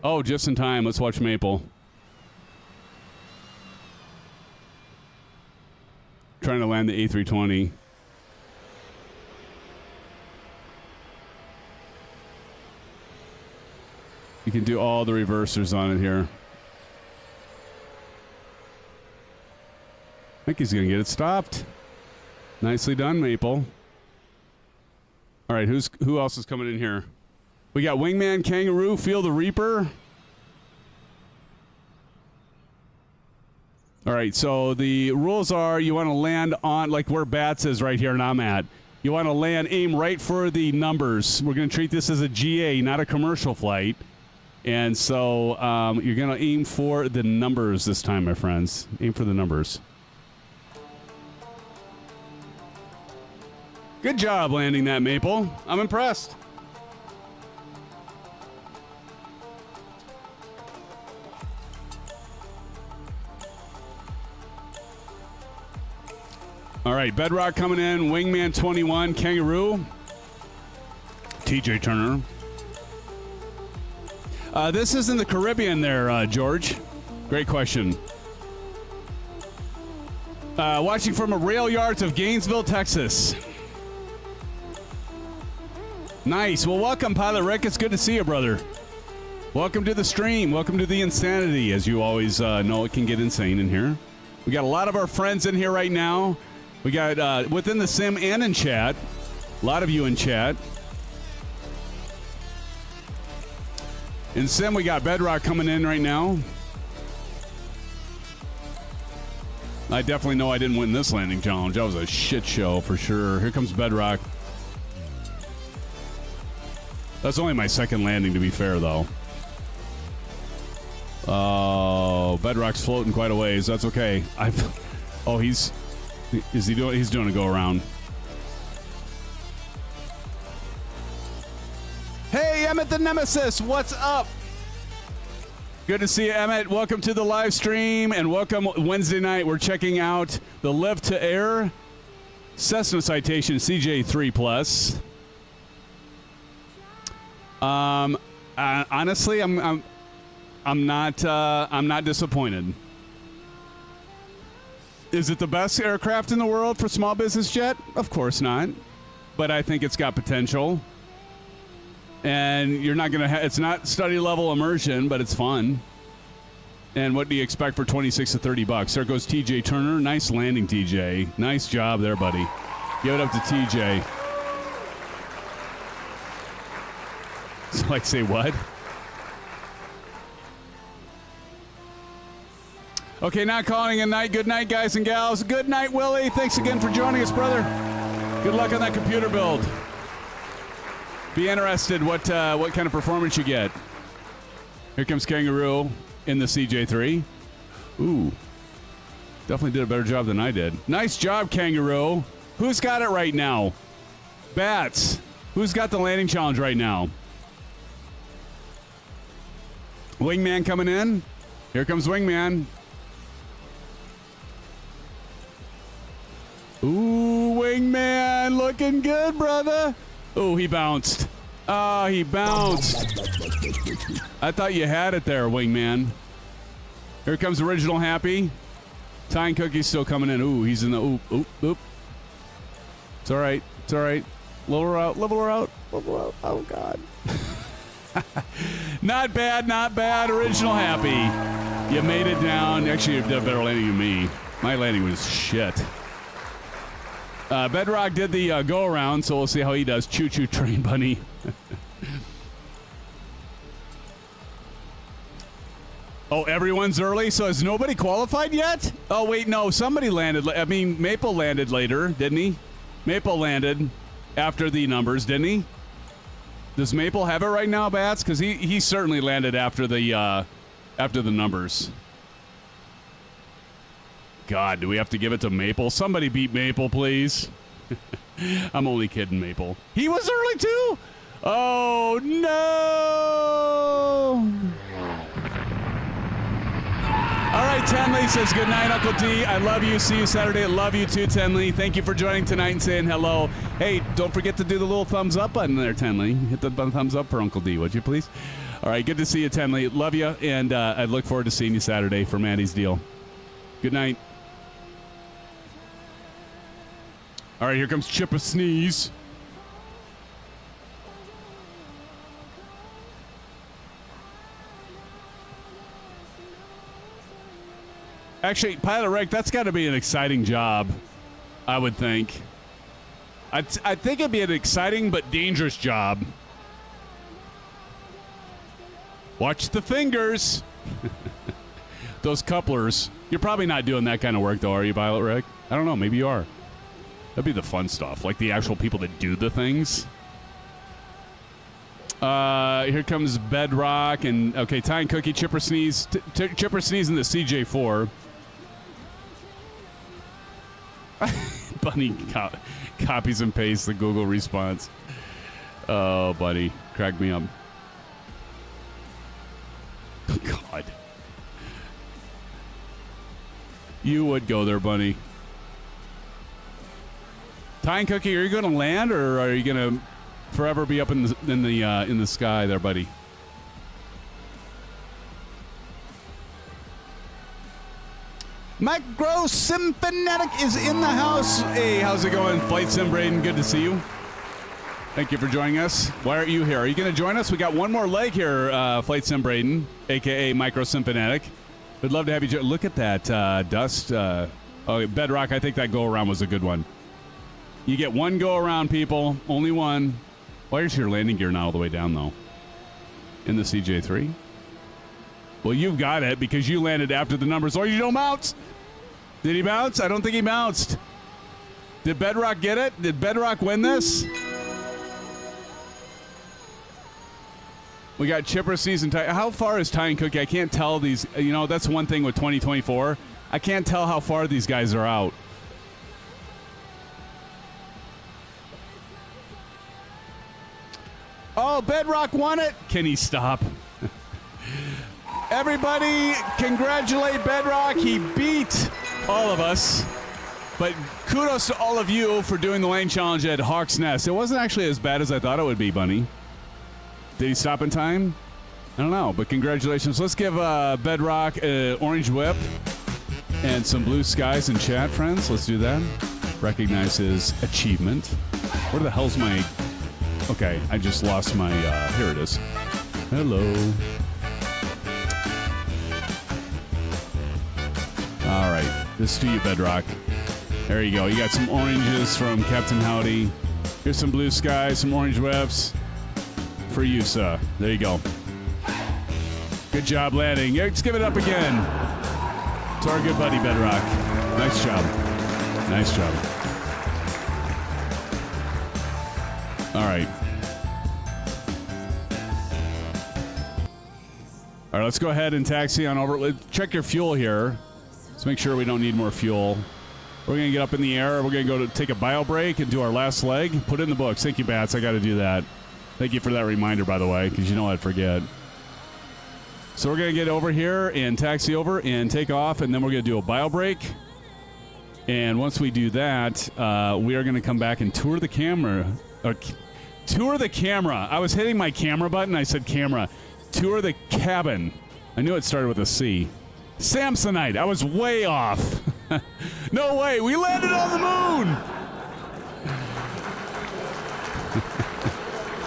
[SPEAKER 2] Oh, just in time. Let's watch Maple. Trying to land the A320. You can do all the reversers on it here. I think he's going to get it stopped. Nicely done, Maple. All right, who else is coming in here? We got Wingman Kangaroo, Feel the Reaper. All right, so the rules are you want to land on, like where Bats is right here and I'm at. You want to land, aim right for the numbers. We're going to treat this as a GA, not a commercial flight. And so you're going to aim for the numbers this time, my friends. Aim for the numbers. Good job landing that, Maple. I'm impressed. All right, Bedrock coming in. Wingman 21, Kangaroo. TJ Turner. This is in the Caribbean there, George. Great question. Watching from a rail yards of Gainesville, Texas. Nice. Well, welcome, Pilot Rick. It's good to see you, brother. Welcome to the stream. Welcome to the insanity. As you always know, it can get insane in here. We got a lot of our friends in here right now. We got within the sim and in chat. A lot of you in chat. In sim, we got Bedrock coming in right now. I definitely know I didn't win this landing challenge. That was a shit show for sure. Here comes Bedrock. That's only my second landing, to be fair, though. Oh, Bedrock's floating quite a ways. That's okay. He's doing a go around. Hey, Emmett the Nemesis, what's up? Good to see you, Emmett. Welcome to the live stream and welcome Wednesday night. We're checking out the LivToAir Cessna Citation CJ3 Plus. Honestly, I'm not disappointed. Is it the best aircraft in the world for small business jet? Of course not. But I think it's got potential. And you're not going to it's not study level immersion, but it's fun. And what do you expect for 26 to 30 bucks? There goes TJ Turner. Nice landing, TJ. Nice job there, buddy. Give it up to TJ. So, like, say what? Okay, now calling it night. Good night, guys and gals. Good night, Willie. Thanks again for joining us, brother. Good luck on that computer build. Be interested what kind of performance you get. Here comes Kangaroo in the CJ3. Ooh. Definitely did a better job than I did. Nice job, Kangaroo. Who's got it right now? Bats. Who's got the landing challenge right now? Wingman coming in. Here comes Wingman. Ooh, Wingman looking good, brother. Oh, he bounced. Oh, he bounced. I thought you had it there, Wingman. Here comes Original Happy. Ty and Cookie's still coming in. Ooh, he's in the oop. It's all right. It's all right. Level her out. Level her out. Level her out. Oh, God. Not bad. Not bad. Original Happy. You made it down. Actually, you did a better landing than me. My landing was shit. Bedrock did the go-around, so we'll see how he does. Choo-choo train bunny. Oh, everyone's early, so has nobody qualified yet? Oh, wait, no. Somebody landed. I mean, Maple landed later, didn't he? Maple landed after the numbers, didn't he? Does Maple have it right now, Bats? Because he certainly landed after the numbers. God, do we have to give it to Maple? Somebody beat Maple, please. I'm only kidding, Maple. He was early, too? Oh, no. All right, Tenley says, good night, Uncle D. I love you. See you Saturday. Love you, too, Tenley. Thank you for joining tonight and saying hello. Hey, don't forget to do the little thumbs up button there, Tenley. Hit the thumbs up for Uncle D, would you, please? All right, good to see you, Tenley. Love you, and I look forward to seeing you Saturday for Maddie's deal. Good night. All right, here comes Chipper Sneeze. Actually, Pilot Rick, that's got to be an exciting job, I would think. I think it'd be an exciting but dangerous job. Watch the fingers. Those couplers. You're probably not doing that kind of work, though, are you, Pilot Rick? I don't know. Maybe you are. That'd be the fun stuff, like the actual people that do the things. Here comes Bedrock and okay, Ty and Cookie, Chipper Sneeze, Chipper Sneeze in the CJ4. Bunny copies and pastes the Google response. Oh, buddy, crack me up. God, you would go there, Bunny. Ty and Cookie, are you going to land, or are you going to forever be up in the sky there, buddy? Micro Sim Fanatic is in the house. Hey, how's it going, Flight Sim Braden? Good to see you. Thank you for joining us. Why aren't you here? Are you going to join us? We got one more leg here, Flight Sim Braden, a.k.a. Micro Sim Fanatic. We'd love to have you. Look at that dust. Bedrock, I think that go-around was a good one. You get one go-around, people. Only one. Why is your landing gear not all the way down, though? In the CJ3? Well, you've got it because you landed after the numbers. Or you don't bounce. Did he bounce? I don't think he bounced. Did Bedrock get it? Did Bedrock win this? We got Chipper Season. How far is Ty and Cookie? I can't tell these. You know, that's one thing with 2024. I can't tell how far these guys are out. Oh, Bedrock won it. Can he stop? Everybody, congratulate Bedrock. He beat all of us. But kudos to all of you for doing the lane challenge at Hawk's Nest. It wasn't actually as bad as I thought it would be, Bunny. Did he stop in time? I don't know, but congratulations. Let's give Bedrock an orange whip and some blue skies in chat, friends. Let's do that. Recognize his achievement. Where the hell's my... Okay, I just lost my... here it is. Hello. All right. This to you, Bedrock. There you go. You got some oranges from Captain Howdy. Here's some blue skies, some orange whips. For you, sir. There you go. Good job landing. Let's give it up again to our good buddy Bedrock. Nice job. Nice job. All right. All right, let's go ahead and taxi on over. Let's check your fuel here. Let's make sure we don't need more fuel. We're going to get up in the air. We're going to go to take a bio break and do our last leg. Put it in the books. Thank you, Bats. I got to do that. Thank you for that reminder, by the way, because you know I'd forget. So we're going to get over here and taxi over and take off, and then we're going to do a bio break. And once we do that, we are going to come back and tour the camera. Tour the camera. I was hitting my camera button. I said camera. Tour the cabin. I knew it started with a C. Samsonite. I was way off. No way. We landed on the moon.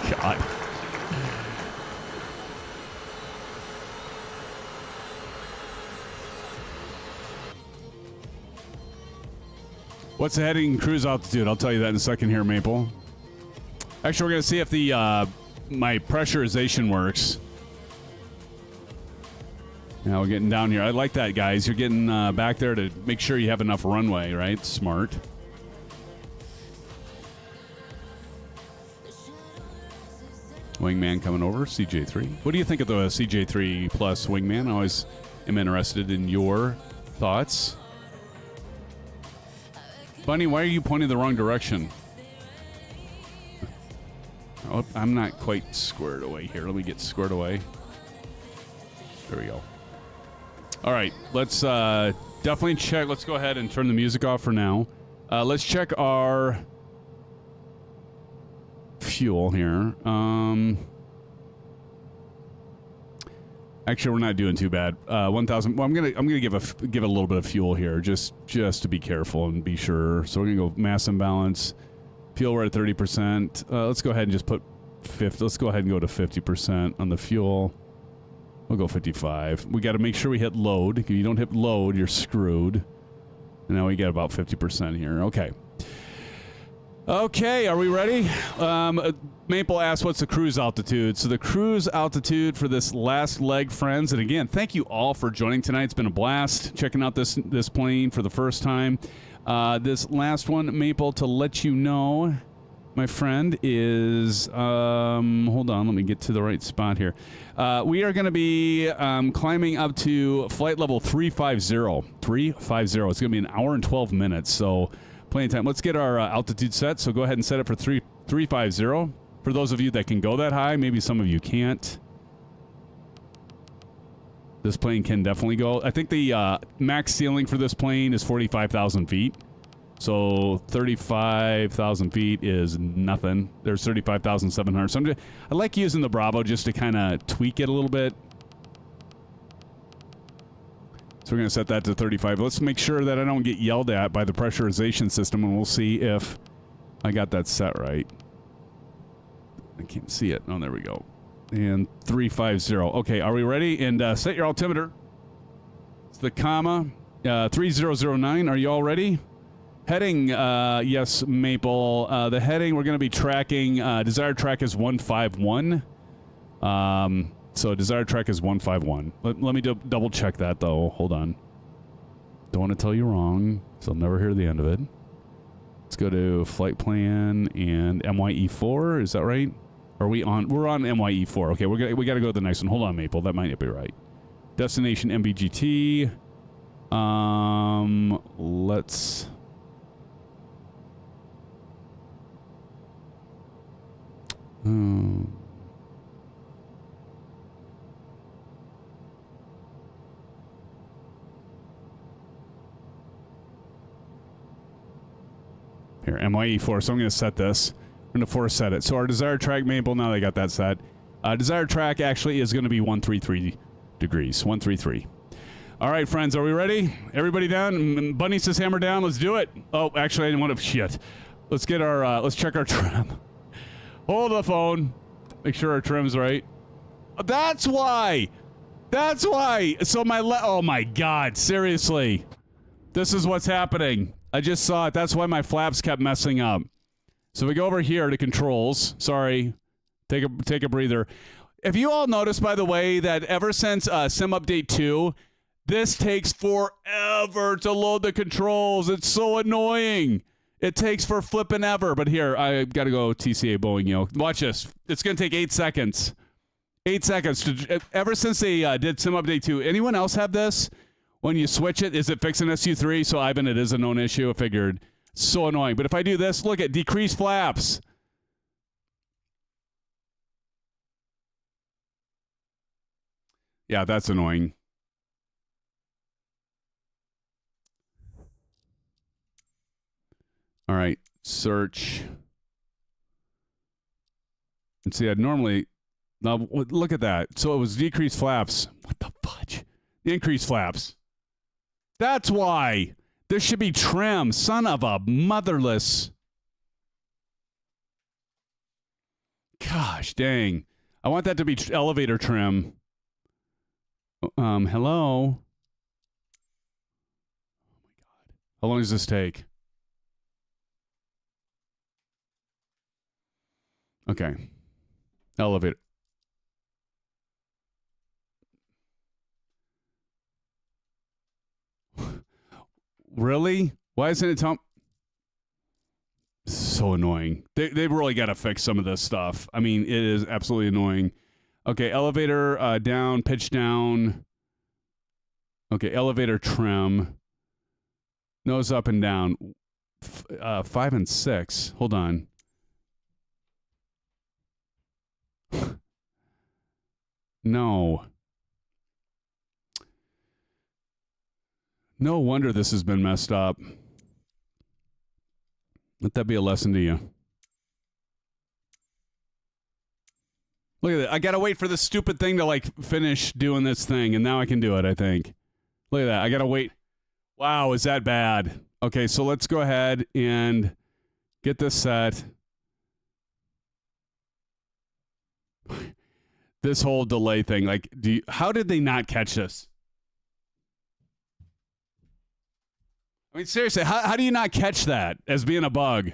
[SPEAKER 2] God. What's the heading cruise altitude? I'll tell you that in a second here, Maple. Actually, we're going to see if the my pressurization works. Now we're getting down here. I like that, guys. You're getting back there to make sure you have enough runway, right? Smart. Wingman coming over, CJ3. What do you think of the CJ3 Plus Wingman? I always am interested in your thoughts. Bunny, why are you pointing the wrong direction? Oh, I'm not quite squared away here. Let me get squared away. There we go. All right, let's definitely check. Let's go ahead and turn the music off for now. Let's check our fuel here. Actually, we're not doing too bad. 1,000. Well, I'm gonna give a little bit of fuel here, just to be careful and be sure. So we're gonna go mass imbalance. Fuel, we're at 30%. Let's go ahead and just put 50. Let's go ahead and go to 50% on the fuel. We'll go 55. We got to make sure we hit load. If you don't hit load, you're screwed. And now we get about 50% here. Okay. Okay, are we ready? Maple asked, what's the cruise altitude? So the cruise altitude for this last leg, friends, and again, thank you all for joining tonight. It's been a blast checking out this plane for the first time. This last one, Maple, to let you know, my friend, is, hold on, let me get to the right spot here. We are going to be climbing up to flight level 350. 350. It's going to be an hour and 12 minutes, so plenty of time. Let's get our altitude set, so go ahead and set it for 350. For those of you that can go that high, maybe some of you can't. This plane can definitely go. I think the max ceiling for this plane is 45,000 feet. So 35,000 feet is nothing. There's 35,700. So I like using the Bravo just to kind of tweak it a little bit. So we're going to set that to 35. Let's make sure that I don't get yelled at by the pressurization system, and we'll see if I got that set right. I can't see it. Oh, there we go. And 350. Okay, are we ready? And set your altimeter. It's the comma 3009. Are you all ready? Heading, yes, Maple. The heading we're going to be tracking, desired track is 151. So desired track is 151. Let me double check that, though. Hold on. Don't want to tell you wrong, so I'll never hear the end of it. Let's go to flight plan and MYE4. Is that right? Are we on? We're on MYE4. Okay, we got to go to the next one. Hold on, Maple. That might not be right. Destination MBGT. Let's... Here, MYE4. So I'm going to set this. I'm going to force set it. So our desired track, Maple, now they got that set. Desired track actually is going to be 133 degrees. 133. All right, friends, are we ready? Everybody down? Bunny says hammer down. Let's do it. Oh, actually, I didn't want to... Shit. Let's get our... let's check our trim. Hold the phone. Make sure our trim's right. That's why. That's why. So my... oh, my God. Seriously. This is what's happening. I just saw it. That's why my flaps kept messing up. So we go over here to controls. Sorry. Take a breather. If you all noticed, by the way, that ever since Sim Update 2, this takes forever to load the controls. It's so annoying. It takes for flipping ever. But here, I got to go TCA Boeing yoke. Watch this. It's going to take 8 seconds. 8 seconds. Ever since they did Sim Update 2. Anyone else have this? When you switch it, is it fixing SU3? So, Ivan, it is a known issue. I figured. So annoying. But if I do this, look at decreased flaps. Yeah, that's annoying. All right, search. And see, I'd normally... Now, look at that. So it was decreased flaps. What the fudge? Increased flaps. That's why. This should be trim. Son of a motherless... Gosh, dang. I want that to be elevator trim. Hello? Oh, my God. How long does this take? Okay. Elevator. Really? Why isn't it telling? So annoying. They've really got to fix some of this stuff. I mean, it is absolutely annoying. Okay, elevator down, pitch down. Okay, elevator trim. Nose up and down. 5 and 6. Hold on. No. No wonder this has been messed up. Let that be a lesson to you. Look at that. I gotta wait for this stupid thing to, like, finish doing this thing, and now I can do it, I think. Look at that. I gotta wait. Wow, is that bad? Okay, so let's go ahead and get this set. This whole delay thing, like, how did they not catch this? I mean, seriously, how do you not catch that as being a bug?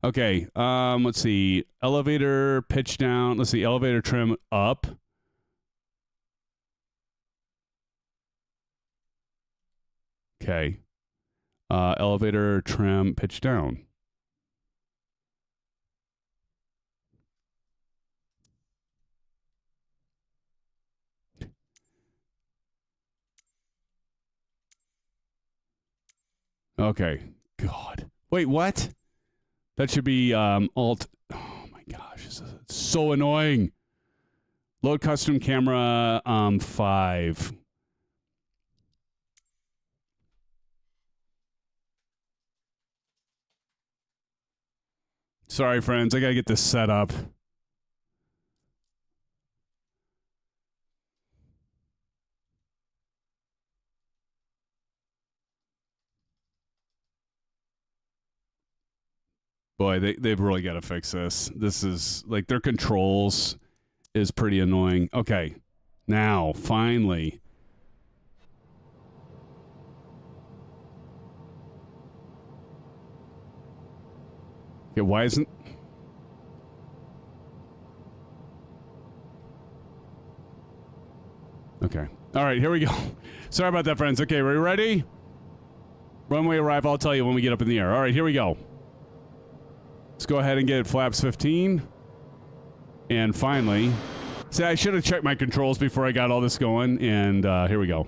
[SPEAKER 2] Okay, let's see. Elevator pitch down. Let's see. Elevator trim up. Okay. Elevator trim pitch down. Okay. God. Wait, what? That should be alt. Oh my gosh, this is so annoying. Load custom camera 5. Sorry, friends. I gotta get this set up. Boy, they've really got to fix this. This is, like, their controls is pretty annoying. Okay, now, finally. Okay, why isn't... Okay. All right, here we go. Sorry about that, friends. Okay, are we ready? Runway arrive, I'll tell you when we get up in the air. All right, here we go. Let's go ahead and get flaps 15. And finally... See, I should have checked my controls before I got all this going, and here we go.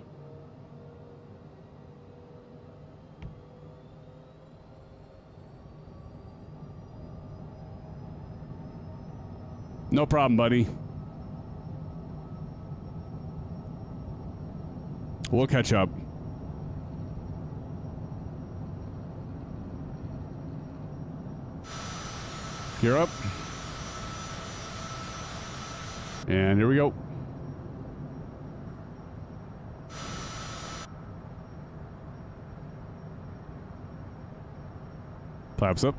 [SPEAKER 2] No problem, buddy. We'll catch up. Gear up. And here we go. Flaps up.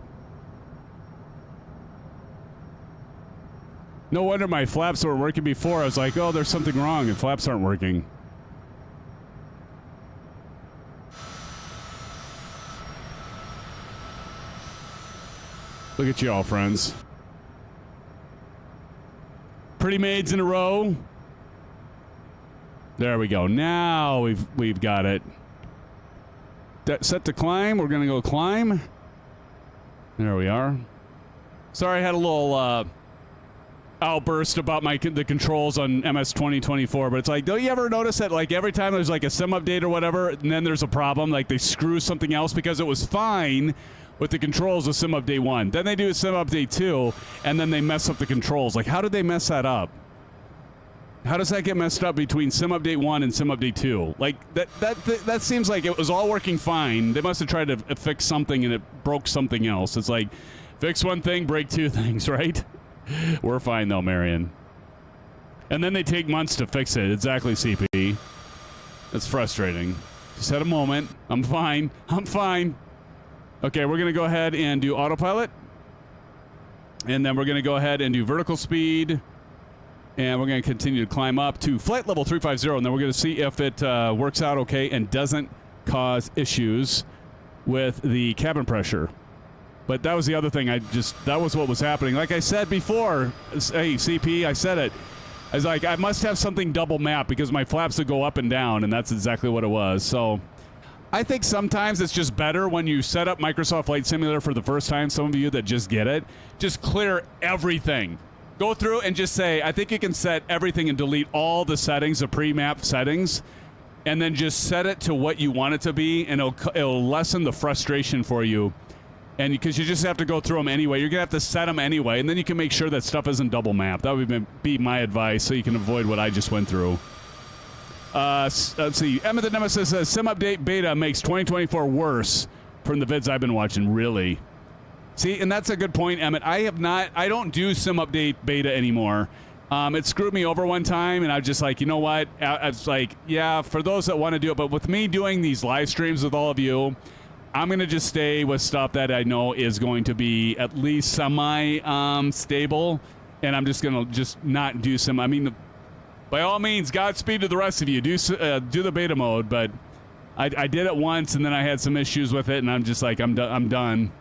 [SPEAKER 2] No wonder my flaps weren't working before. I was like, oh, there's something wrong, and flaps aren't working. Look at you all, friends. Pretty maids in a row. There we go. Now we've got it. Set to climb. We're gonna go climb. There we are. Sorry, I had a little outburst about the controls on MS 2024, but it's like, don't you ever notice that, like, every time there's like a sim update or whatever, and then there's a problem, like they screw something else because it was fine with the controls of Sim Update 1. Then they do a Sim Update 2, and then they mess up the controls. Like, how did they mess that up? How does that get messed up between Sim Update 1 and Sim Update 2? Like, that seems like it was all working fine. They must have tried to fix something, and it broke something else. It's like, fix one thing, break two things, right? We're fine, though, Marion. And then they take months to fix it. Exactly, CP. That's frustrating. Just had a moment. I'm fine. I'm fine. Okay, we're going to go ahead and do autopilot. And then we're going to go ahead and do vertical speed. And we're going to continue to climb up to flight level 350. And then we're going to see if it works out okay and doesn't cause issues with the cabin pressure. But that was the other thing. That was what was happening. Like I said before, hey, CP, I said it. I was like, I must have something double mapped because my flaps would go up and down. And that's exactly what it was. So I think sometimes it's just better when you set up Microsoft Flight Simulator for the first time. Some of you that just get it, just clear everything. Go through and just say, I think you can set everything and delete all the settings, the pre-map settings, and then just set it to what you want it to be, and it'll lessen the frustration for you. And because you just have to go through them anyway, you're going to have to set them anyway, and then you can make sure that stuff isn't double mapped. That would be my advice, so you can avoid what I just went through. Let's see. Emma the Nemesis says, Sim Update Beta makes 2024 worse from the vids I've been watching. Really? See, and that's a good point, Emmett. I don't do Sim Update Beta anymore. It screwed me over one time, and I was just like, you know what? I was like, yeah, for those that want to do it. But with me doing these live streams with all of you, I'm going to just stay with stuff that I know is going to be at least semi-stable, and I'm just going to not do some. I mean, by all means, Godspeed to the rest of you. Do the beta mode, but I did it once, and then I had some issues with it, and I'm just like, I'm done.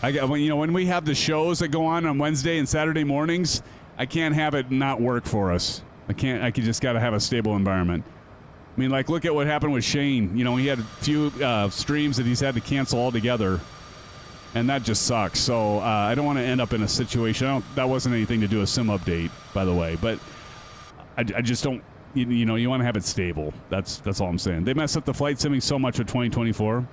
[SPEAKER 2] When we have the shows that go on Wednesday and Saturday mornings, I can't have it not work for us. I just got to have a stable environment. I mean, like, look at what happened with Shane. You know, he had a few streams that he's had to cancel altogether, and that just sucks. So I don't want to end up in a situation. That wasn't anything to do with Sim Update, by the way, but I just don't. You know, you want to have it stable. That's all I'm saying. They messed up the flight simming so much with 2024.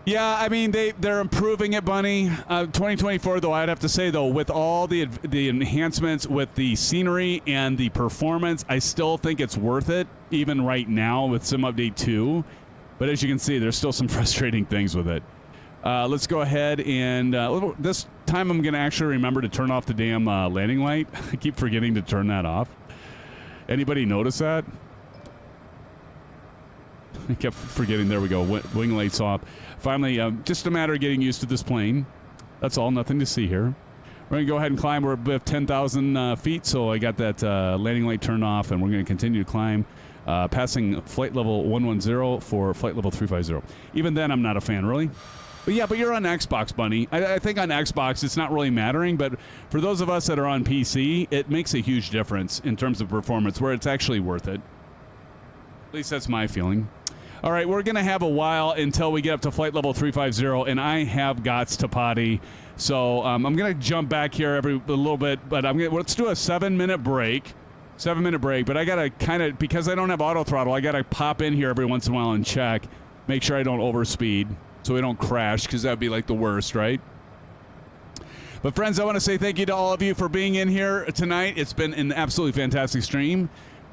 [SPEAKER 2] Yeah, I mean, they're improving it, Bunny. 2024, though, I'd have to say, though, with all the enhancements with the scenery and the performance, I still think it's worth it, even right now with Sim Update 2. But as you can see, there's still some frustrating things with it. Let's go ahead and this time I'm going to actually remember to turn off the damn landing light. I keep forgetting to turn that off. Anybody notice that? I kept forgetting. There we go. Wing lights off. Finally, just a matter of getting used to this plane. That's all. Nothing to see here. We're going to go ahead and climb. We're above 10,000 feet, so I got that landing light turned off, and we're going to continue to climb, passing flight level 110 for flight level 350. Even then, I'm not a fan, really. But yeah, but you're on Xbox, Bunny. I think on Xbox, it's not really mattering, but for those of us that are on PC, it makes a huge difference in terms of performance, where it's actually worth it. At least that's my feeling. All right, we're going to have a while until we get up to flight level 350, and I have gots to potty. So I'm going to jump back here a little bit, but let's do a 7-minute break. 7-minute break, but I got to kind of, because I don't have auto throttle, I got to pop in here every once in a while and check, make sure I don't overspeed so we don't crash, because that would be like the worst, right? But friends, I want to say thank you to all of you for being in here tonight. It's been an absolutely fantastic stream,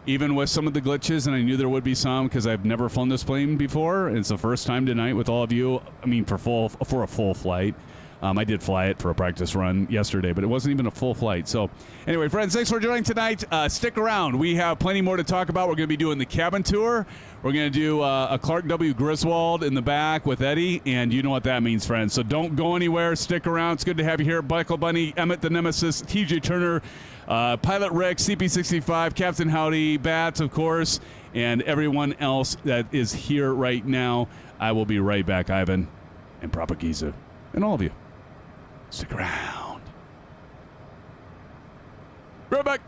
[SPEAKER 2] even with some of the glitches, and I knew there would be some because I've never flown this plane before. It's the first time tonight with all of you. I mean, for a full flight. I did fly it for a practice run yesterday, but it wasn't even a full flight. So anyway, friends, thanks for joining tonight. Stick around. We have plenty more to talk about. We're going to be doing the cabin tour. We're going to do a Clark W. Griswold in the back with Eddie, and you know what that means, friends. So don't go anywhere. Stick around. It's good to have you here. Michael Bunny, Emmett the Nemesis, TJ Turner, Pilot Rick, CP65, Captain Howdy, Bats, of course, and everyone else that is here right now. I will be right back, Ivan, and Propagiza, and all of you. Stick around. Right back.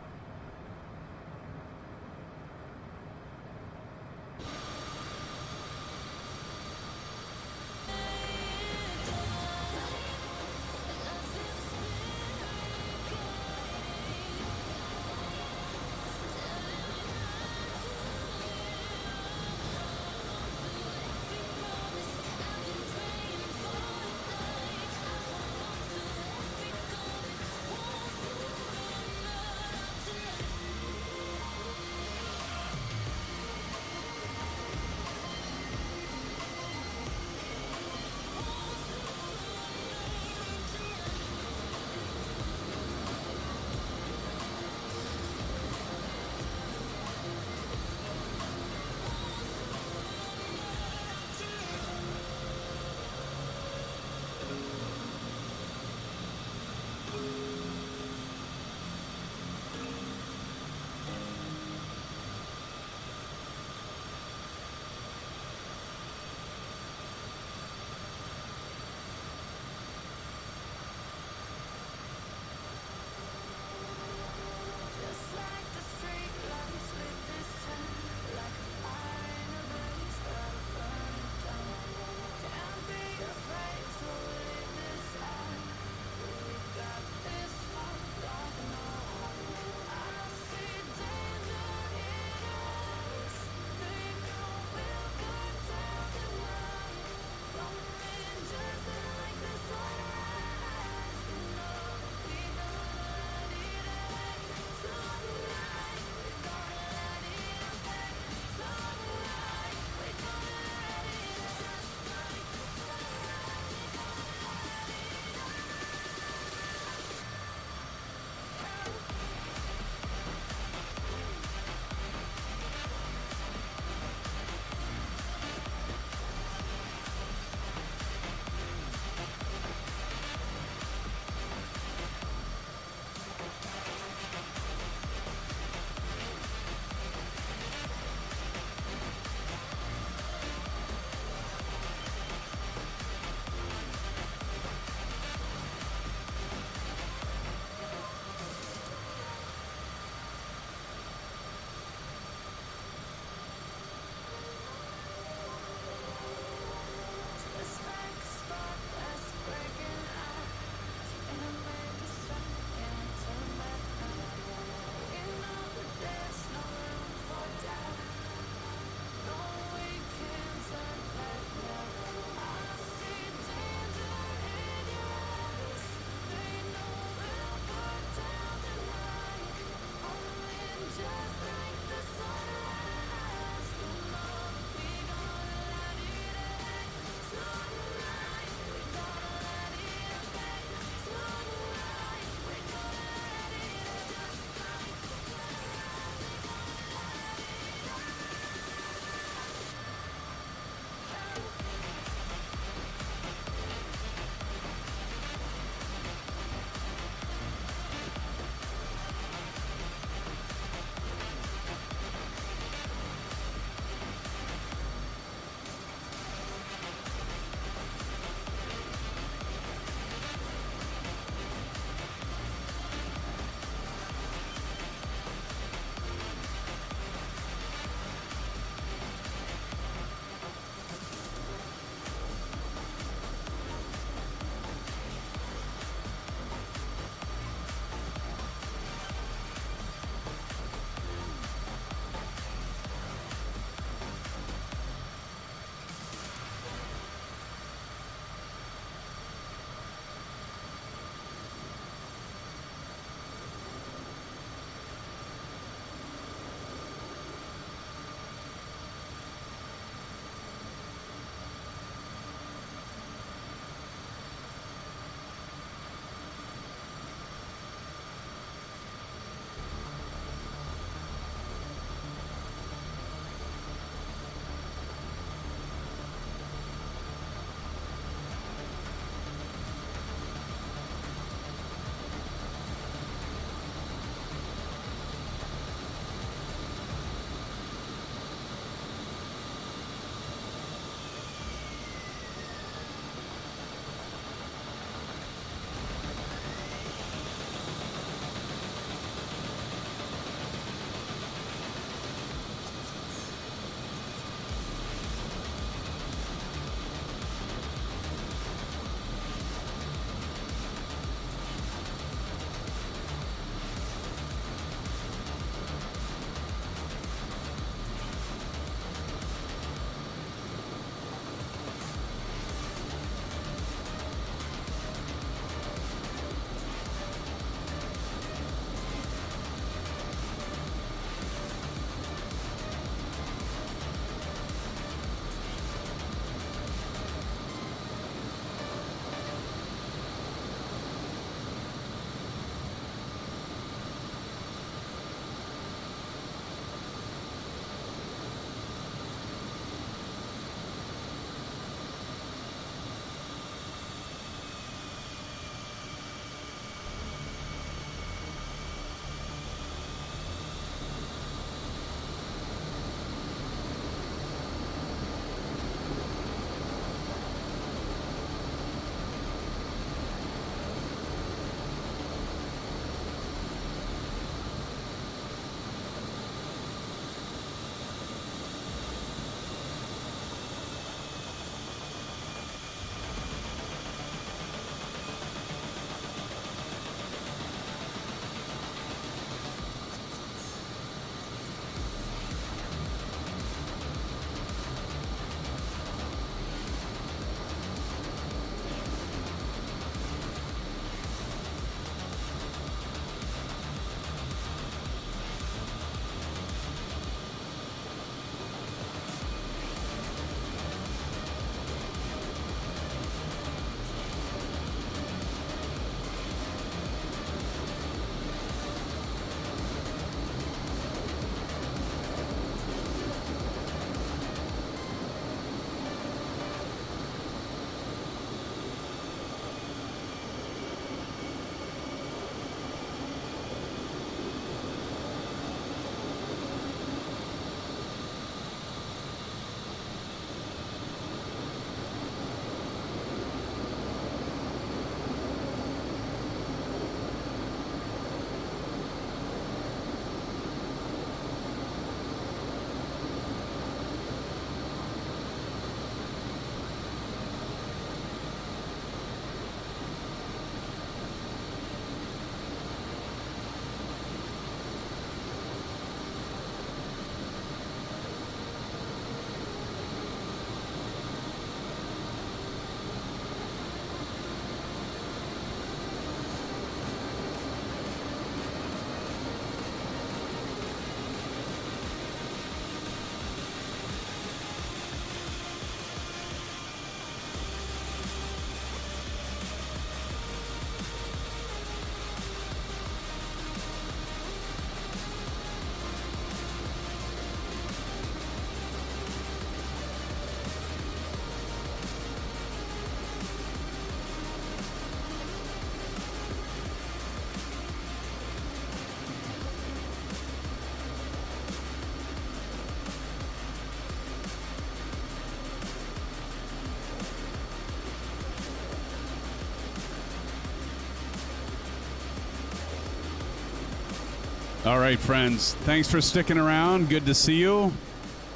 [SPEAKER 2] All right, friends. Thanks for sticking around. Good to see you.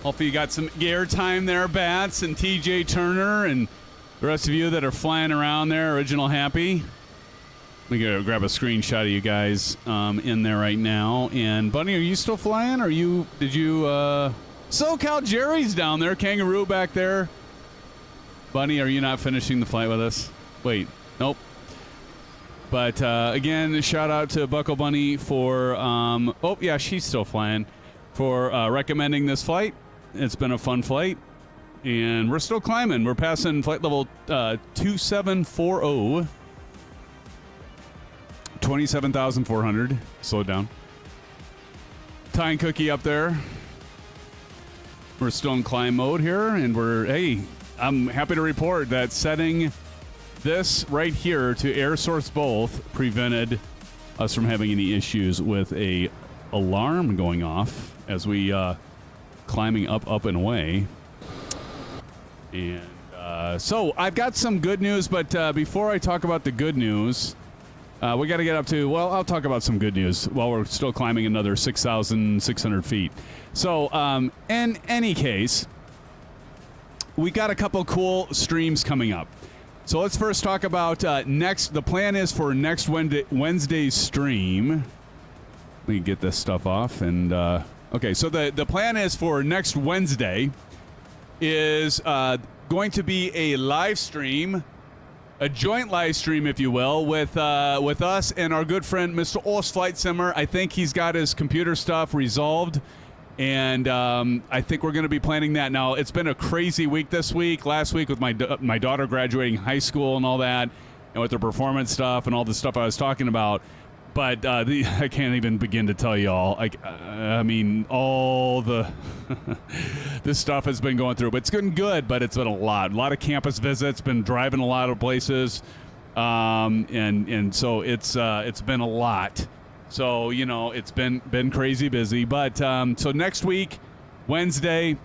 [SPEAKER 2] Hopefully you got some gear time there, Bats and TJ Turner and the rest of you that are flying around there, Original Happy. Let me go grab a screenshot of you guys in there right now. And Bunny, are you still flying? SoCal Jerry's down there, Kangaroo back there. Bunny, are you not finishing the flight with us? Wait, nope. But again, shout out to Buckle Bunny for, oh yeah, she's still flying, for recommending this flight. It's been a fun flight, and we're still climbing. We're passing flight level 2740, 27,400. Slow it down. Ty and Cookie up there. We're still in climb mode here, and I'm happy to report that setting this right here to air source both prevented us from having any issues with a alarm going off as we climbing up and away. And so I've got some good news, but before I talk about the good news, we got to get up to, well, I'll talk about some good news while we're still climbing another 6,600 feet. So in any case, we got a couple cool streams coming up. So let's first talk about the plan is for next Wednesday's stream. Let me get this stuff off. And okay, so the plan is for next Wednesday is going to be a live stream, a joint live stream, if you will, with us and our good friend, Mr. Oz Flight Simmer. I think he's got his computer stuff resolved. And I think we're going to be planning that. Now, it's been a crazy week this week. Last week with my daughter graduating high school and all that, and with the performance stuff and all the stuff I was talking about. But I can't even begin to tell you all. I mean, all the this stuff has been going through. But it's been good, but it's been a lot of campus visits, been driving a lot of places. And so it's been a lot. So, you know, it's been crazy busy. But so next week, Wednesday,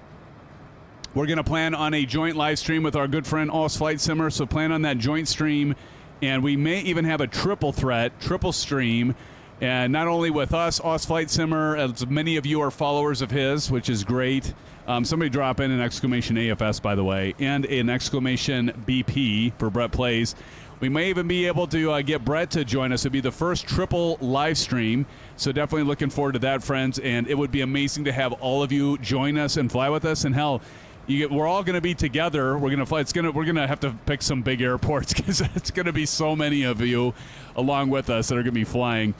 [SPEAKER 2] we're going to plan on a joint live stream with our good friend Oz Flight Simmer. So plan on that joint stream. And we may even have a triple stream. And not only with us, Oz Flight Simmer, as many of you are followers of his, which is great. Somebody drop in an exclamation AFS, by the way, and an exclamation BP for Brett Plays. We may even be able to get Brett to join us. It'll be the first triple live stream. So definitely looking forward to that, friends. And it would be amazing to have all of you join us and fly with us. And hell, we're all going to be together. We're going to fly. We're going to have to pick some big airports because it's going to be so many of you along with us that are going to be flying.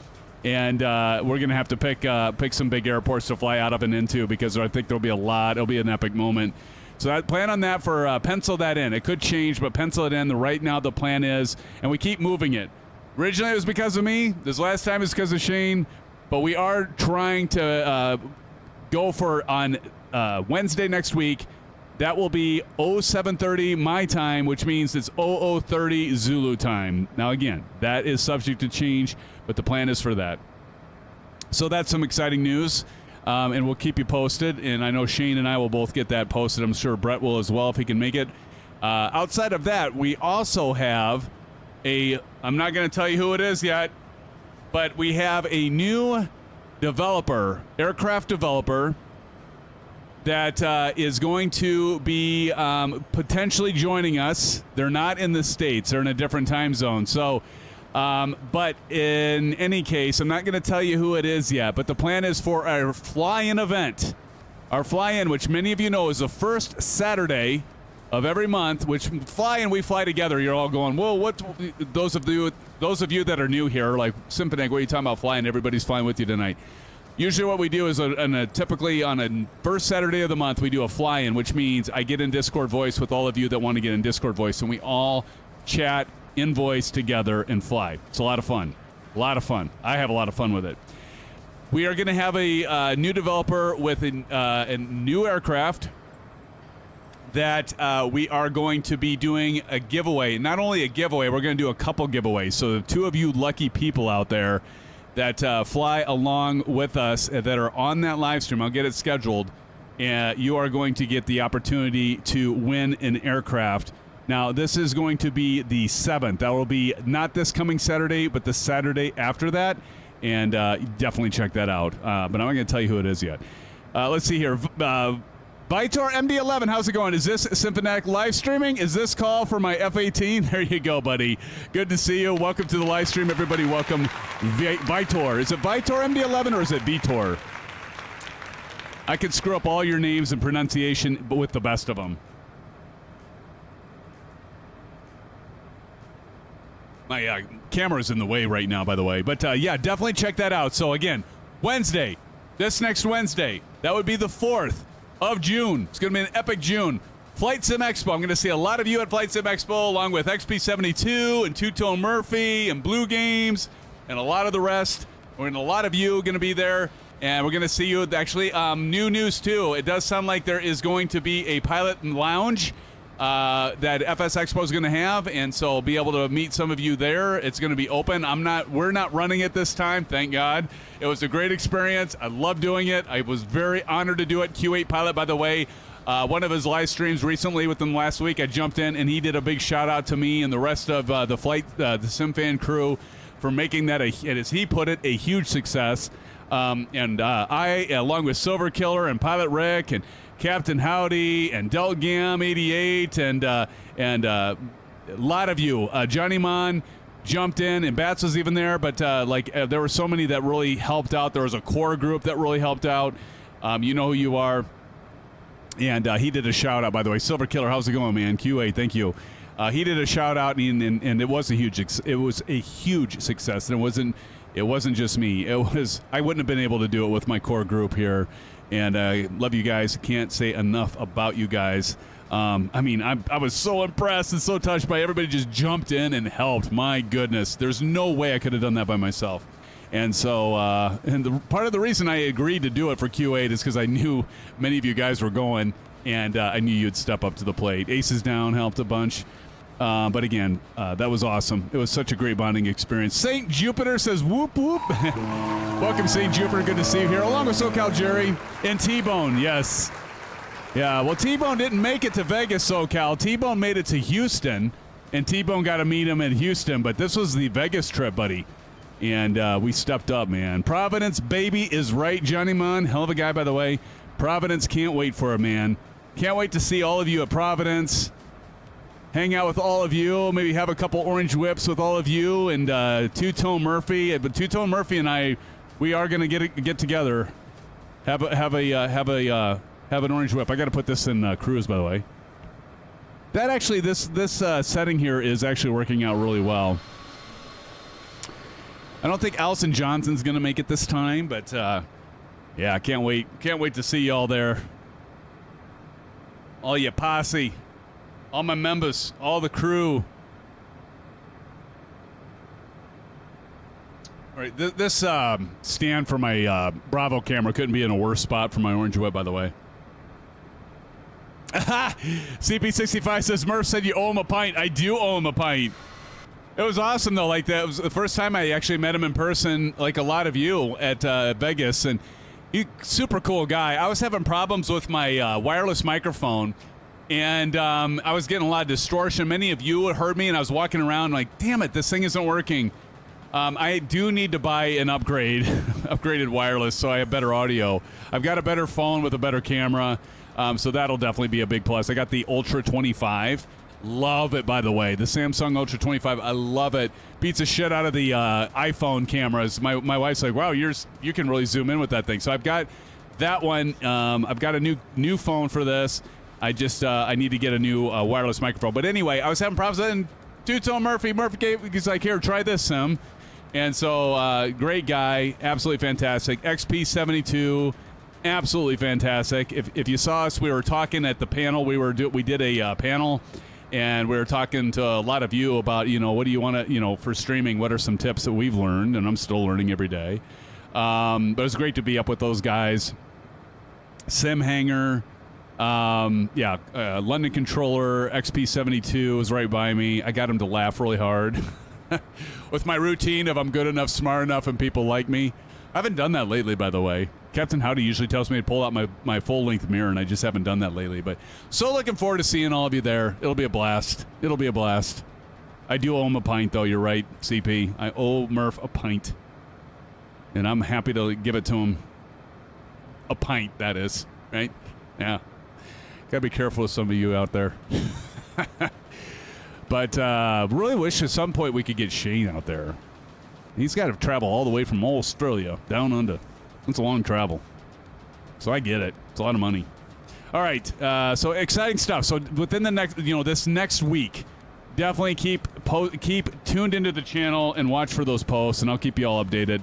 [SPEAKER 2] And we're going to have to pick some big airports to fly out of and into because I think there'll be a lot. It'll be an epic moment. So I plan on that for pencil that in. It could change, but pencil it in. Right now the plan is, and we keep moving it. Originally it was because of me. This last time it's because of Shane. But we are trying to go for on Wednesday next week. That will be 0730 my time, which means it's 0030 Zulu time. Now, again, that is subject to change, but the plan is for that. So that's some exciting news. And we'll keep you posted. And I know Shane and I will both get that posted. I'm sure Brett will as well if he can make it. Outside of that, we also have I'm not going to tell you who it is yet, but we have a new aircraft developer, that is going to be potentially joining us. They're not in the States. They're in a different time zone. So, but in any case, I'm not going to tell you who it is yet, but the plan is for our fly-in event. Our fly-in, which many of you know is the first Saturday of every month, which fly-in, we fly together. You're all going, whoa, what? Those of you that are new here, like Symphonic, what are you talking about flying? Everybody's flying with you tonight. Usually what we do is typically on a first Saturday of the month, we do a fly-in, which means I get in Discord voice with all of you that want to get in Discord voice, and we all chat in voice together and fly. It's a lot of fun. A lot of fun. I have a lot of fun with it. We are going to have a new developer with a new aircraft that we are going to be doing a giveaway. Not only a giveaway, we're going to do a couple giveaways. So the two of you lucky people out there that fly along with us that are on that live stream, I'll get it scheduled, and you are going to get the opportunity to win an aircraft. Now, this is going to be the 7th. That will be not this coming Saturday, but the Saturday after that. and definitely check that out. But I'm not going to tell you who it is yet. Let's see here. Vitor MD11, how's it going? Is this Symphonic live streaming? Is this call for my F-18? There you go, buddy. Good to see you. Welcome to the live stream, everybody. Welcome, Vitor. Is it Vitor MD11 or is it Vitor? I could screw up all your names and pronunciation, but with the best of them. My camera's in the way right now, by the way. But, yeah, definitely check that out. So, again, Wednesday, this next Wednesday, that would be the 4th of June. It's going to be an epic June. Flight Sim Expo. I'm going to see a lot of you at Flight Sim Expo, along with XP72 and Two-Tone Murphy and Blue Games and a lot of the rest. A lot of you going to be there, and we're going to see you. Actually, new news, too. It does sound like there is going to be a pilot lounge that FS Expo is going to have, and so I'll be able to meet some of you there. It's going to be open. We're not running it this time, thank God. It was a great experience. I love doing it. I was very honored to do it. Q8 pilot, by the way, one of his live streams recently within last week, I jumped in and he did a big shout out to me and the rest of the SimFan crew for making that, as he put it, a huge success. And I, along with Silver Killer and Pilot Rick and Captain Howdy and Delgam 88 and a lot of you, Johnny Mon jumped in, and Bats was even there, but there were so many that really helped out. There was a core group that really helped out. You know who you are. And he did a shout out, by the way. Silver Killer, how's it going, man? QA, thank you. He did a shout out, and it was a huge success. And it wasn't just me. I wouldn't have been able to do it with my core group here. And I love you guys. Can't say enough about you guys. I was so impressed and so touched by everybody just jumped in and helped. My goodness. There's no way I could have done that by myself. And so, part of the reason I agreed to do it for Q8 is because I knew many of you guys were going, and I knew you'd step up to the plate. Aces Down helped a bunch. But again, that was awesome. It was such a great bonding experience. St. Jupiter says, whoop, whoop. Welcome, St. Jupiter. Good to see you here. Along with SoCal Jerry and T-Bone, yes. Yeah, well, T-Bone didn't make it to Vegas, SoCal. T-Bone made it to Houston, and T-Bone got to meet him in Houston. But this was the Vegas trip, buddy. And we stepped up, man. Providence, baby, is right, Johnny Mon. Hell of a guy, by the way. Providence, can't wait for it, man. Can't wait to see all of you at Providence. Hang out with all of you, maybe have a couple orange whips with all of you, and Two-Tone Murphy. But Two-Tone Murphy and I, we are going to get together, have an orange whip. I got to put this in cruise, by the way. That actually, this setting here is actually working out really well. I don't think Allison Johnson's going to make it this time, but yeah, I can't wait to see y'all there. All you posse. All my members, all the crew. All right, this stand for my Bravo camera couldn't be in a worse spot for my orange whip, by the way. CP65 says, Murph said you owe him a pint. I do owe him a pint. It was awesome, though. Like, that was the first time I actually met him in person, like a lot of you, at Vegas. And he's super cool guy. I was having problems with my wireless microphone. And I was getting a lot of distortion. Many of you heard me, and I was walking around like, damn it, this thing isn't working. I do need to buy an upgraded wireless, so I have better audio. I've got a better phone with a better camera, so that'll definitely be a big plus. I got the Ultra 25. Love it, by the way. The Samsung Ultra 25, I love it. Beats the shit out of the iPhone cameras. My wife's like, wow, you can really zoom in with that thing. So I've got that one. I've got a new phone for this. I need to get a new wireless microphone. But anyway, I was having problems, and Two-Tone Murphy he's like, here, try this, Sim. And so, great guy, absolutely fantastic. XP72, absolutely fantastic. If you saw us, we were talking at the panel. We did a panel, and we were talking to a lot of you about, what do you want to, for streaming, what are some tips that we've learned, and I'm still learning every day. But it was great to be up with those guys. Sim Hanger. London Controller, XP72 was right by me. I got him to laugh really hard with my routine of I'm good enough, smart enough, and people like me. I haven't done that lately, by the way. Captain Howdy usually tells me to pull out my full-length mirror, and I just haven't done that lately. But so looking forward to seeing all of you there. It'll be a blast. I do owe him a pint, though. You're right, CP. I owe Murph a pint. And I'm happy to give it to him. A pint, that is, right? Yeah. Gotta be careful with some of you out there. But really wish at some point we could get Shane out there. He's got to travel all the way from Australia down under. It's a long travel. So I get it. It's a lot of money. All right. So exciting stuff. So within the next, this next week, definitely keep tuned into the channel and watch for those posts, and I'll keep you all updated.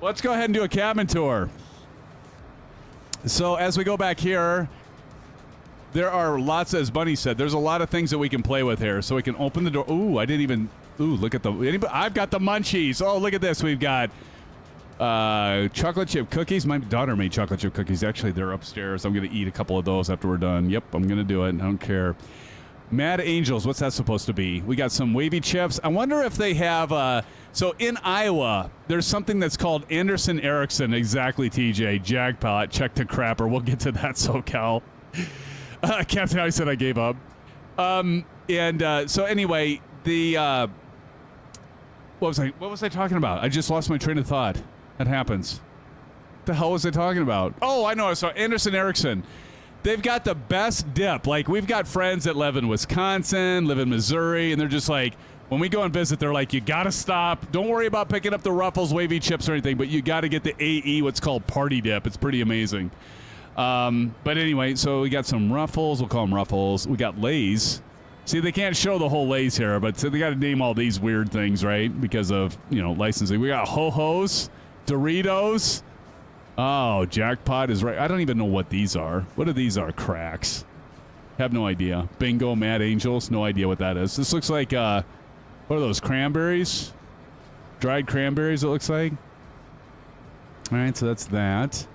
[SPEAKER 2] Let's go ahead and do a cabin tour. So as we go back here, there are lots, as Bunny said, there's a lot of things that we can play with here. So we can open the door. Ooh, I didn't even... Ooh, look at I've got the munchies. Oh, look at this. We've got chocolate chip cookies. My daughter made chocolate chip cookies. Actually, they're upstairs. I'm going to eat a couple of those after we're done. Yep, I'm going to do it. I don't care. Mad Angels. What's that supposed to be? We got some wavy chips. I wonder if they have... So in Iowa, there's something that's called Anderson Erickson. Exactly, TJ. Jackpot. Check the crapper. We'll get to that, SoCal. Captain I said I gave up. So anyway, the what was I talking about? I just lost my train of thought. That happens. What the hell was I talking about? Oh, I know. So Anderson Erickson. They've got the best dip. Like, we've got friends that live in Wisconsin, live in Missouri, and they're just like, when we go and visit, they're like, you got to stop. Don't worry about picking up the Ruffles wavy chips or anything, but you got to get the AE, what's called party dip. It's pretty amazing. But anyway, so we got some Ruffles. We'll call them Ruffles. We got Lay's. See, they can't show the whole Lay's here, but so they got to name all these weird things, right? Because of, licensing. We got Ho-Hos, Doritos. Oh, Jackpot is right. I don't even know what these are. What are these? Are cracks? Have no idea. Bingo, Mad Angels. No idea what that is. This looks like, what are those, cranberries? Dried cranberries, it looks like. All right, so that's that.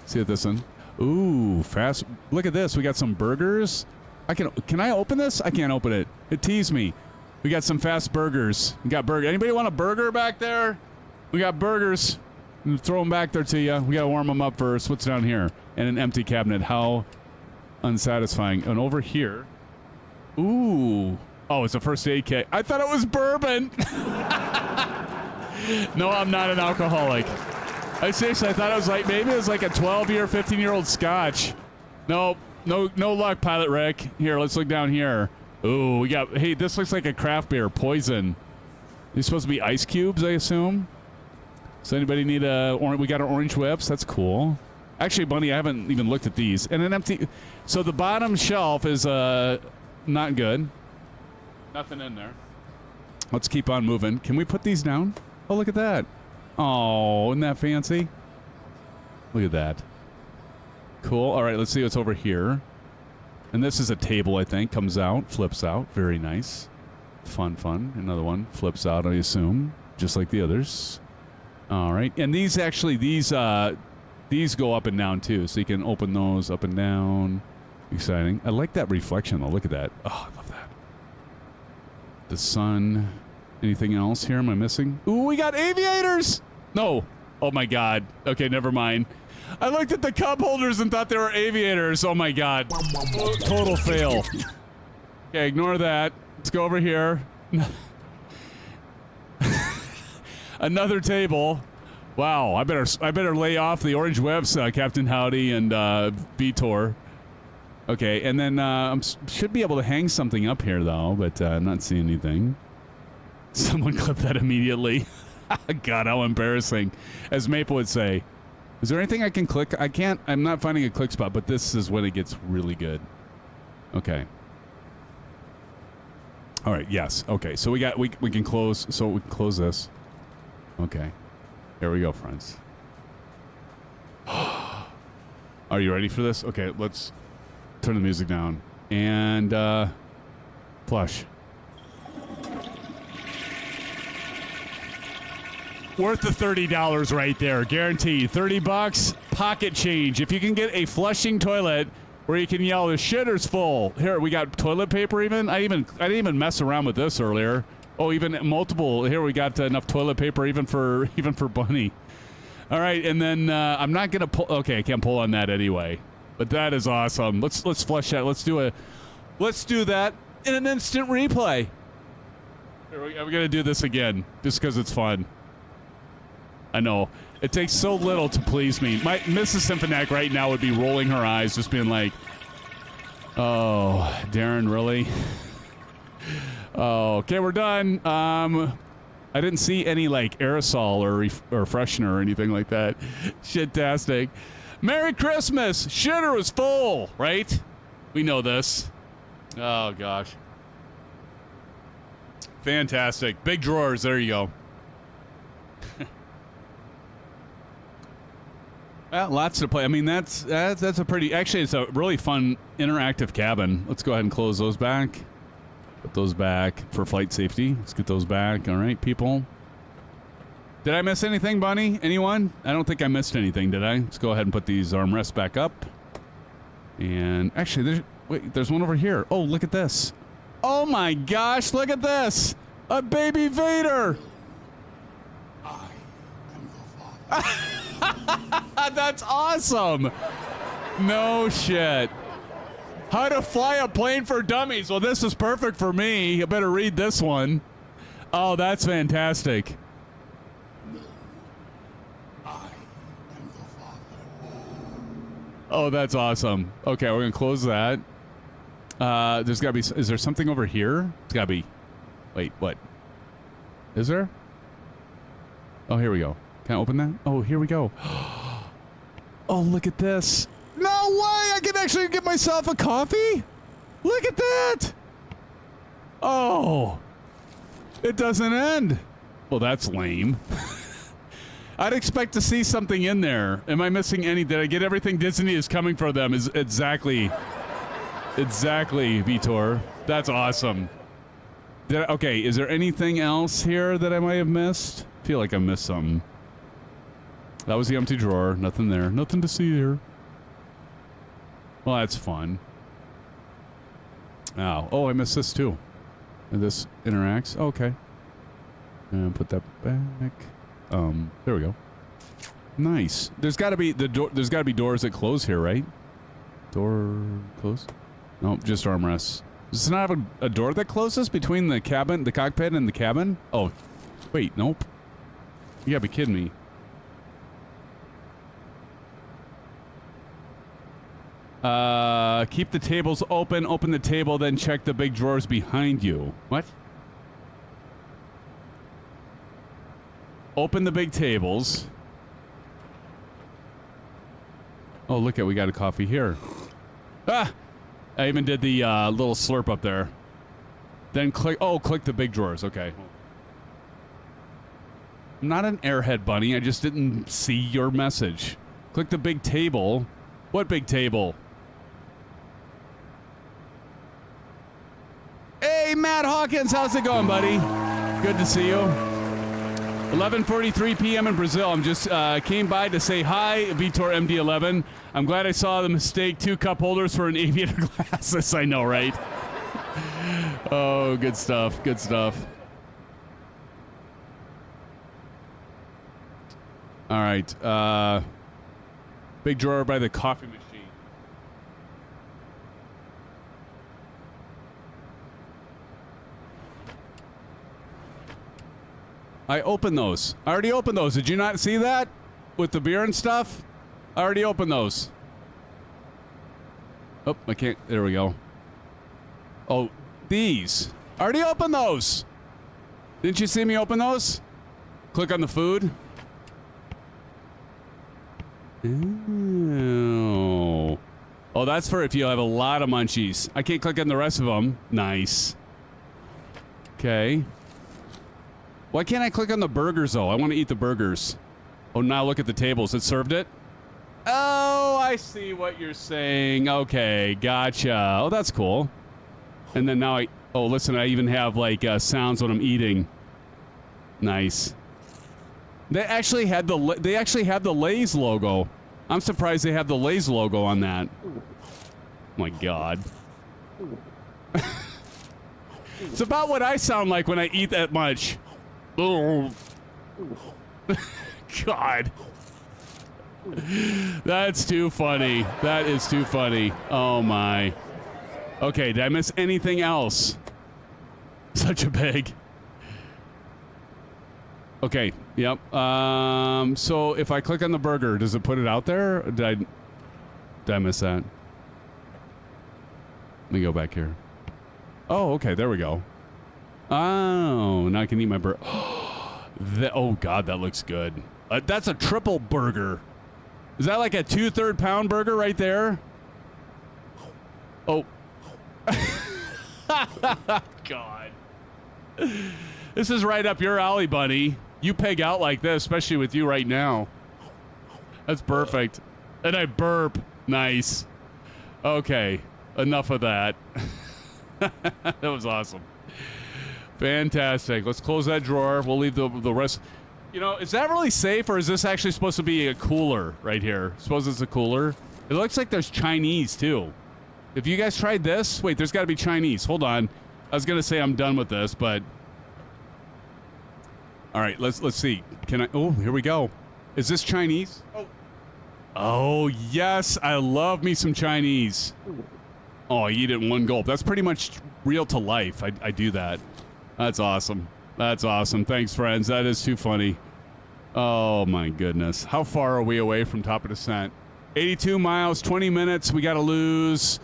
[SPEAKER 2] See what this one. Ooh, fast. Look at this. We got some burgers. Can I open this? I can't open it. It teased me. We got some fast burgers. We got burger. Anybody want a burger back there? We got burgers. Throw them back there to you. We got to warm them up first. What's down here? And an empty cabinet. How unsatisfying. And over here. Ooh. Oh, it's a first aid kit. I thought it was bourbon. No, I'm not an alcoholic. I seriously, I thought it was like, maybe it was like a 12-year, 15-year-old scotch. No luck, Pilot Rick. Here, let's look down here. Ooh, we got, hey, this looks like a craft beer, Poison. These supposed to be ice cubes, I assume. Does anybody need we got our orange whips. That's cool. Actually, Bunny, I haven't even looked at these. And an empty, so the bottom shelf is not good. Nothing in there. Let's keep on moving. Can we put these down? Oh, look at that. Oh, isn't that fancy? Look at that. Cool. All right, let's see what's over here. And this is a table, I think. Comes out, flips out. Very nice. Fun. Another one flips out, I assume, just like the others. All right. And these go up and down, too. So you can open those up and down. Exciting. I like that reflection, though. Look at that. Oh, I love that. The sun. Anything else here? Am I missing? Ooh, we got aviators! No. Oh, my God. Okay, never mind. I looked at the cup holders and thought they were aviators. Oh, my God. Total fail. Okay, ignore that. Let's go over here. Another table. Wow, I better lay off the orange webs, Captain Howdy and Vitor. Okay, and then I should be able to hang something up here, though, but I'm not seeing anything. Someone clip that immediately. God, how embarrassing. As Maple would say. Is there anything I can click? I can't. I'm not finding a click spot, but this is when it gets really good. Okay. All right, yes. Okay, so we can close. So we can close this. Okay. Here we go, friends. Are you ready for this? Okay, let's turn the music down. And plush. Worth the $30 right there, guaranteed. $30, pocket change. If you can get a flushing toilet where you can yell, "The shitter's full." Here, we got toilet paper. Even I didn't even mess around with this earlier. Oh, even multiple. Here we got enough toilet paper even for Bunny. All right, and then I'm not gonna pull. Okay, I can't pull on that anyway. But that is awesome. Let's flush that. Let's do that in an instant replay. Here, we're gonna do this again just because it's fun. I know. It takes so little to please me. My Mrs. Symphoniac right now would be rolling her eyes, just being like, oh, Darren, really? Oh, okay, we're done. I didn't see any, like, aerosol or freshener or anything like that. Shit-tastic. Merry Christmas! Shitter was full, right? We know this. Oh, gosh. Fantastic. Big drawers. There you go. Well, lots to play. I mean, that's a pretty... Actually, it's a really fun interactive cabin. Let's go ahead and close those back. Put those back for flight safety. Let's get those back. All right, people. Did I miss anything, Bunny? Anyone? I don't think I missed anything, did I? Let's go ahead and put these armrests back up. And actually, there's one over here. Oh, look at this. Oh my gosh, look at this. A baby Vader.
[SPEAKER 4] I am your father.
[SPEAKER 2] That's awesome. No shit. How to fly a plane for dummies. Well, this is perfect for me. I better read this one. Oh, that's fantastic. Oh, that's awesome. Okay, we're gonna close that. There's gotta be. Is there something over here? It's gotta be. Wait, what? Is there? Oh, here we go. Can I open that? Oh, here we go. Oh, look at this. No way! I can actually get myself a coffee? Look at that! Oh. It doesn't end. Well, that's lame. I'd expect to see something in there. Am I missing any? Did I get everything Disney is coming for them? Is exactly, Vitor. That's awesome. Okay, is there anything else here that I might have missed? I feel like I missed something. That was the empty drawer. Nothing there. Nothing to see here. Well, that's fun. Oh, I missed this too. And this interacts. Oh, okay. And put that back. There we go. Nice. There's got to be there's got to be doors that close here, right? Door close? Nope, just armrests. Does it not have a door that closes between the cabin, the cockpit, and the cabin? Oh, wait, nope. You gotta be kidding me. Keep the tables open. Open the table, then check the big drawers behind you. What? Open the big tables. Oh, look at, we got a coffee here. Ah! I even did the little slurp up there. Then click the big drawers. Okay. I'm not an airhead bunny. I just didn't see your message. Click the big table. What big table? Hey, Matt Hawkins. How's it going, buddy? Good to see you. 11:43 p.m. in Brazil. I'm just came by to say hi, Vitor MD11. I'm glad I saw the mistake. 2 cup holders for an aviator glasses. I know, right? Oh, good stuff. Good stuff. All right. Big drawer by the coffee machine. I opened those. I already opened those. Did you not see that? With the beer and stuff? I already opened those. Oh, I can't. There we go. Oh, these. I already opened those. Didn't you see me open those? Click on the food. Oh. Oh, that's for if you have a lot of munchies. I can't click on the rest of them. Nice. Okay. Why can't I click on the burgers, though? I want to eat the burgers. Oh, now look at the tables. It served it? Oh, I see what you're saying. Okay, gotcha. Oh, that's cool. And then now oh, listen, I even have, like, sounds when I'm eating. Nice. They actually had the Lay's logo. I'm surprised they have the Lay's logo on that. Oh my God. It's about what I sound like when I eat that much. Oh. God. That's too funny. That is too funny. Oh my. Okay, did I miss anything else? Such a big. Okay. Yep. So if I click on the burger, does it put it out there? Or did I miss that? Let me go back here. Oh, okay. There we go. Oh, now I can eat my burger. Oh, God, that looks good. That's a triple burger. Is that like a 2/3 pound burger right there? Oh. God. This is right up your alley, buddy. You peg out like this, especially with you right now. That's perfect. And I burp. Nice. Okay. Enough of that. That was awesome. Fantastic. Let's close that drawer. We'll leave the rest. You know, is that really safe, or is this actually supposed to be a cooler right here? Suppose it's a cooler. It looks like there's Chinese, too. Have you guys tried this? Wait, there's got to be Chinese. Hold on. I was going to say I'm done with this, but... All right, let's see. Can I... Oh, here we go. Is this Chinese? Oh, yes. I love me some Chinese. Oh, I eat it in one gulp. That's pretty much real to life. I do that. That's awesome. That's awesome. Thanks, friends. That is too funny. Oh, my goodness. How far are we away from top of descent? 82 miles, 20 minutes. We got to lose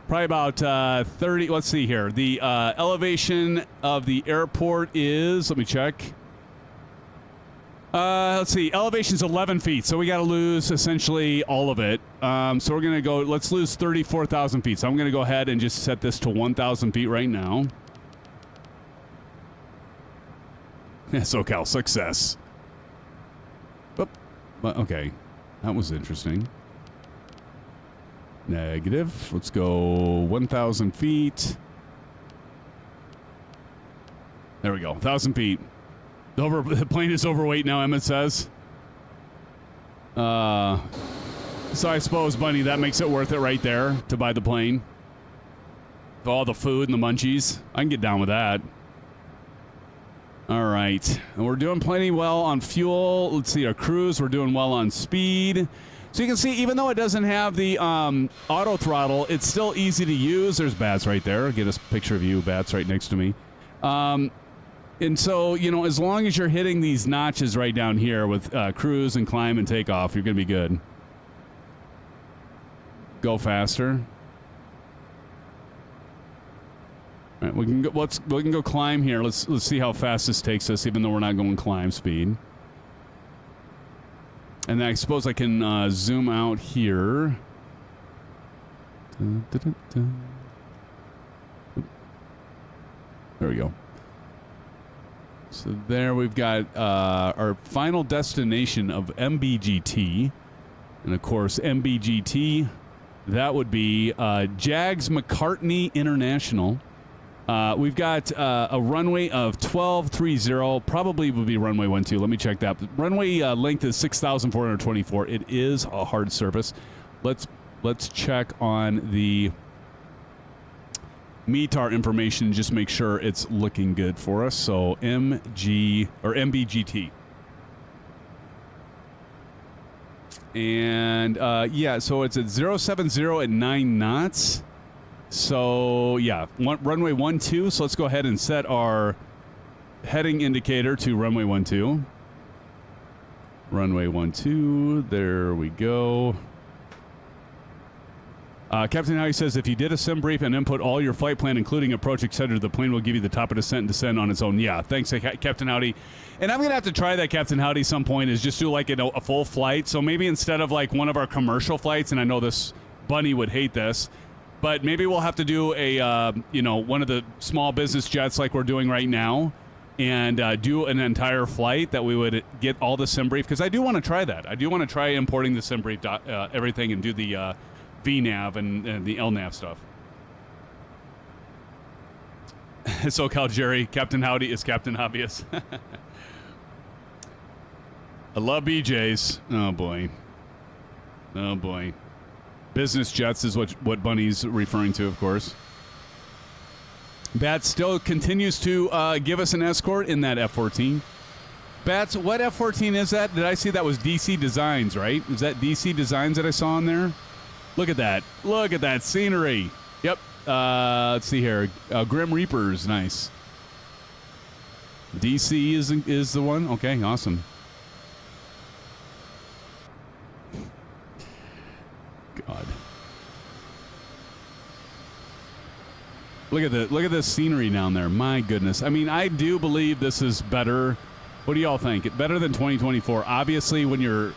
[SPEAKER 2] probably about 30. Let's see here. The elevation of the airport is, let me check. Let's see. Elevation's 11 feet, so we got to lose essentially all of it. So we're going to go, let's lose 34,000 feet. So I'm going to go ahead and just set this to 1,000 feet right now. SoCal success. Oop. Well, okay. That was interesting. Negative. Let's go 1,000 feet. There we go. 1,000 feet. The plane is overweight now, Emmett says. So I suppose, Bunny, that makes it worth it right there to buy the plane. All the food and the munchies. I can get down with that. All right. And we're doing plenty well on fuel. Let's see, our cruise, we're doing well on speed. So you can see, even though it doesn't have the auto throttle, it's still easy to use. There's Bats right there. I'll get a picture of you, Bats, right next to me. And so, you know, as long as you're hitting these notches right down here with cruise and climb and takeoff, you're going to be good. Go faster. All right, we can go climb here. Let's see how fast this takes us, even though we're not going climb speed. And then I suppose I can zoom out here. Dun, dun, dun, dun. There we go. So there we've got our final destination of MBGT. And, of course, MBGT, that would be Jags McCartney International. We've got a runway of 1230. Probably would be runway 12. Let me check that. Runway length is 6,424. It is a hard surface. Let's check on the METAR information and just make sure it's looking good for us. So MBGT. And yeah, so it's at 070 at 9 knots. So yeah, runway 12. So let's go ahead and set our heading indicator to runway 12. Runway 12. There we go. Captain Howdy says, if you did a sim brief and input all your flight plan, including approach, etc., the plane will give you the top of descent and descend on its own. Yeah, thanks, Captain Howdy. And I'm going to have to try that, Captain Howdy, some point, is just do like a full flight. So maybe instead of like one of our commercial flights, and I know this Bunny would hate this, but maybe we'll have to do a, one of the small business jets like we're doing right now and do an entire flight that we would get all the sim brief. Because I do want to try that. I do want to try importing the sim brief, everything, and do the VNAV and the LNAV stuff. SoCal Jerry, Captain Howdy is Captain Obvious. I love BJs. Oh boy. Oh boy. Business jets is what Bunny's referring to, of course. Bats still continues to give us an escort in that F-14. Bats, what F-14 is that? Did I see that was DC Designs, right? Is that DC Designs that I saw in there? Look at that. Look at that scenery. Yep. Let's see here. Grim Reapers. Nice. DC is the one? Okay, awesome. God. Look at this scenery down there. My goodness. I mean, I do believe this is better. What do y'all think? Better than 2024. Obviously, when you're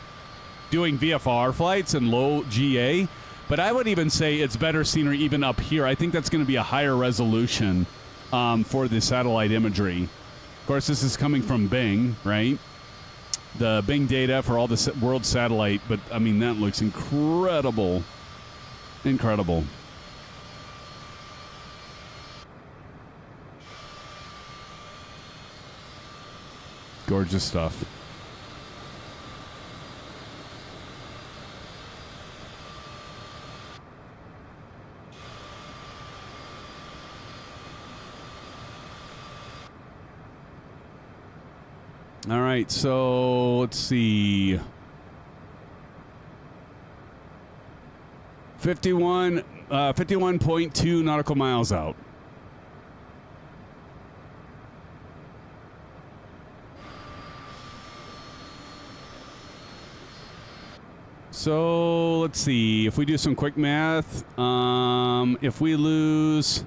[SPEAKER 2] doing VFR flights and low GA, but I would even say it's better scenery even up here. I think that's going to be a higher resolution for the satellite imagery. Of course, this is coming from Bing, right? The Bing data for all the world satellite, but I mean, that looks incredible. Incredible. Gorgeous stuff. All right, so let's see. 51.2 nautical miles out. So let's see. If we do some quick math, if we lose,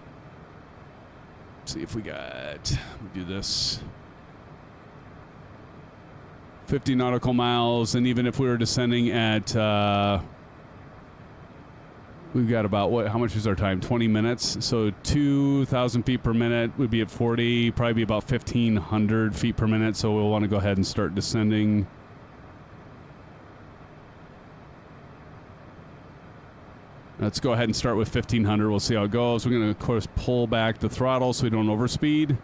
[SPEAKER 2] let's see if we got, we do this. 50 nautical miles, and even if we were descending at, we've got about, what? How much is our time? 20 minutes. So 2,000 feet per minute would be at 40, probably be about 1,500 feet per minute. So we'll want to go ahead and start descending. Let's go ahead and start with 1,500. We'll see how it goes. We're going to, of course, pull back the throttle so we don't overspeed.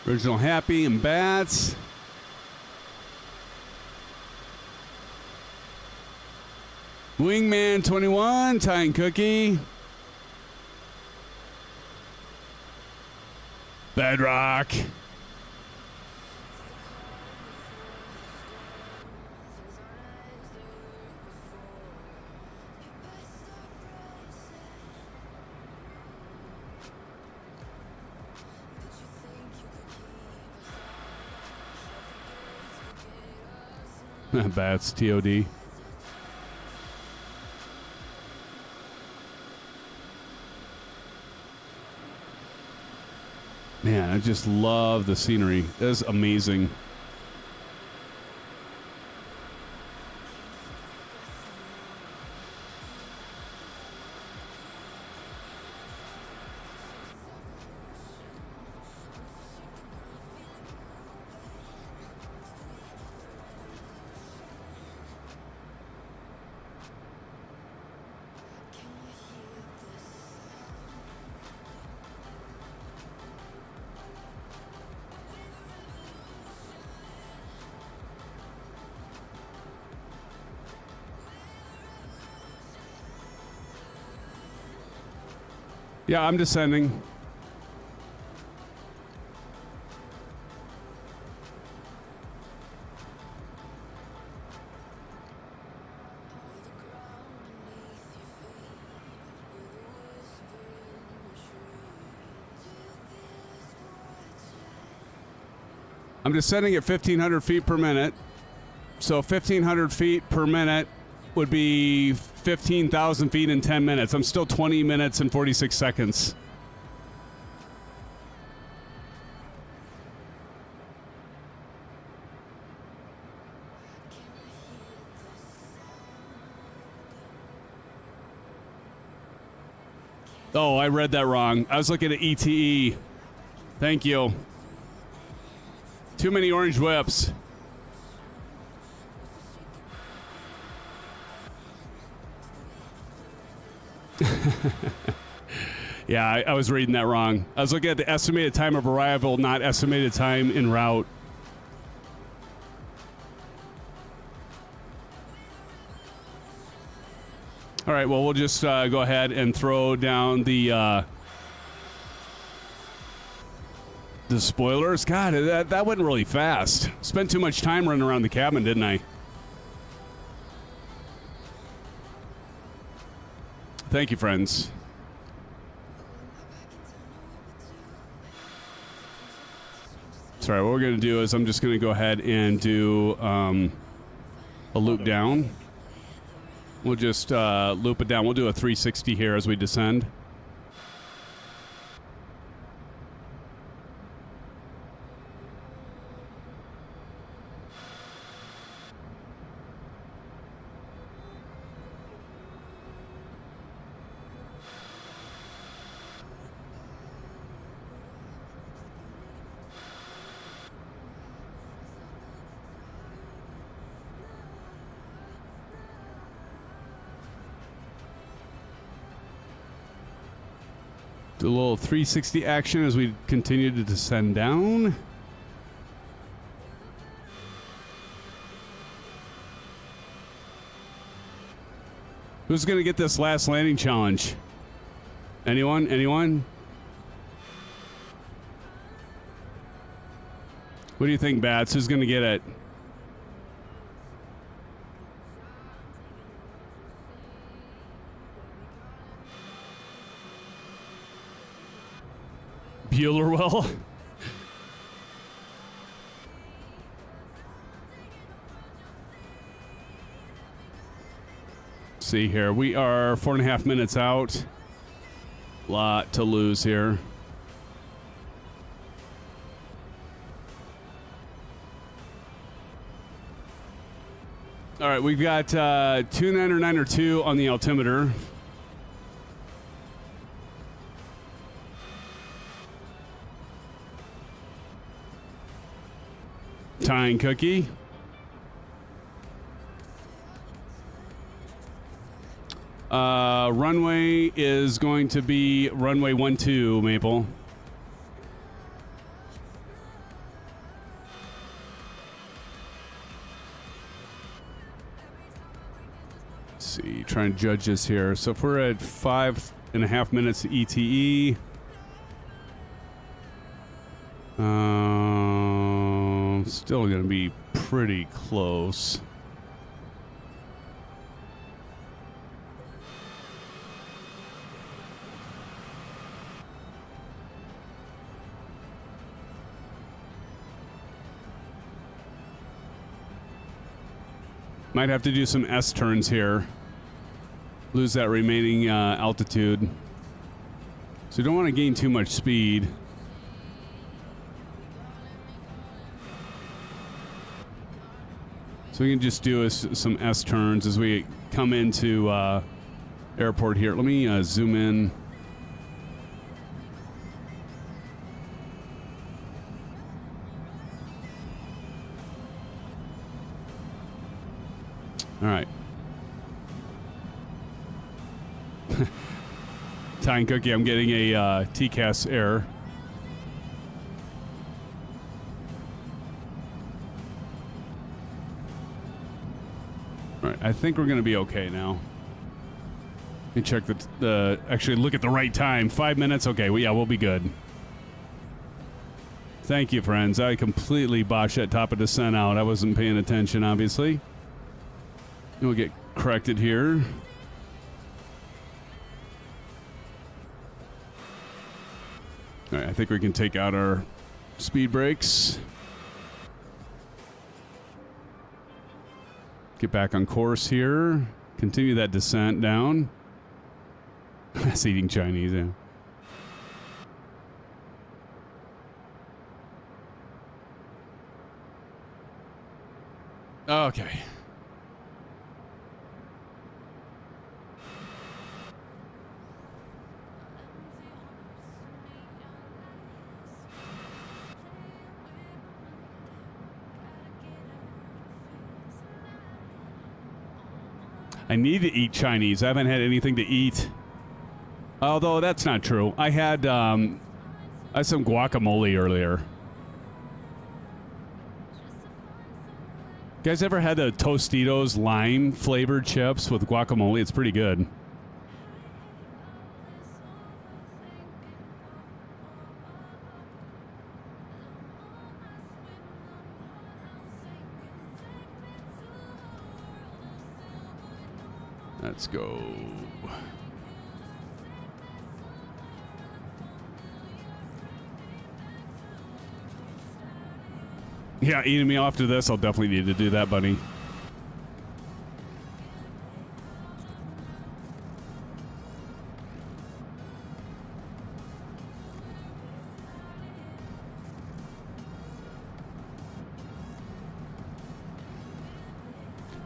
[SPEAKER 2] Original Happy and Bats. Wingman 21, Ty and Cookie. Bedrock. Bats, TOD. Man, I just love the scenery. That's amazing. Yeah, I'm descending. I'm descending at 1,500 feet per minute. So 1,500 feet per minute would be 15,000 feet in 10 minutes. I'm still 20 minutes and 46 seconds. Oh, I read that wrong. I was looking at ETE. Thank you. Too many orange whips. Yeah, I was reading that wrong. I was looking at the estimated time of arrival, not estimated time en route. All right, well, we'll just go ahead and throw down the spoilers. God, that went really fast. Spent too much time running around the cabin, didn't I? Thank you, friends. Sorry, what we're going to do is I'm just going to go ahead and do a loop down. We'll just loop it down. We'll do a 360 here as we descend. Do a little 360 action as we continue to descend down. Who's going to get this last landing challenge? Anyone? Anyone? What do you think, Bats? Who's going to get it? Bueller will. See here, we are 4.5 minutes out. Lot to lose here. All right, we've got 2992 on the altimeter. Tying cookie. Runway is going to be runway 12, Maple. Let's see, trying to judge this here. So if we're at 5.5 minutes ETE. Still going to be pretty close. Might have to do some S turns here. Lose that remaining altitude. So you don't want to gain too much speed. So we can just do some S turns as we come into airport here. Let me zoom in. All right. Tying cookie, I'm getting a TCAS error. All right, I think we're going to be okay now. Let me check actually look at the right time. 5 minutes? Okay, well, yeah, we'll be good. Thank you, friends. I completely botched that top of descent out. I wasn't paying attention, obviously. We'll get corrected here. All right, I think we can take out our speed brakes. Get back on course here. Continue that descent down. That's eating Chinese, yeah. Okay. I need to eat Chinese. I haven't had anything to eat. Although that's not true. I had some guacamole earlier. You guys ever had the Tostitos lime flavored chips with guacamole? It's pretty good. Let's go. Yeah, eating me after this, I'll definitely need to do that, buddy.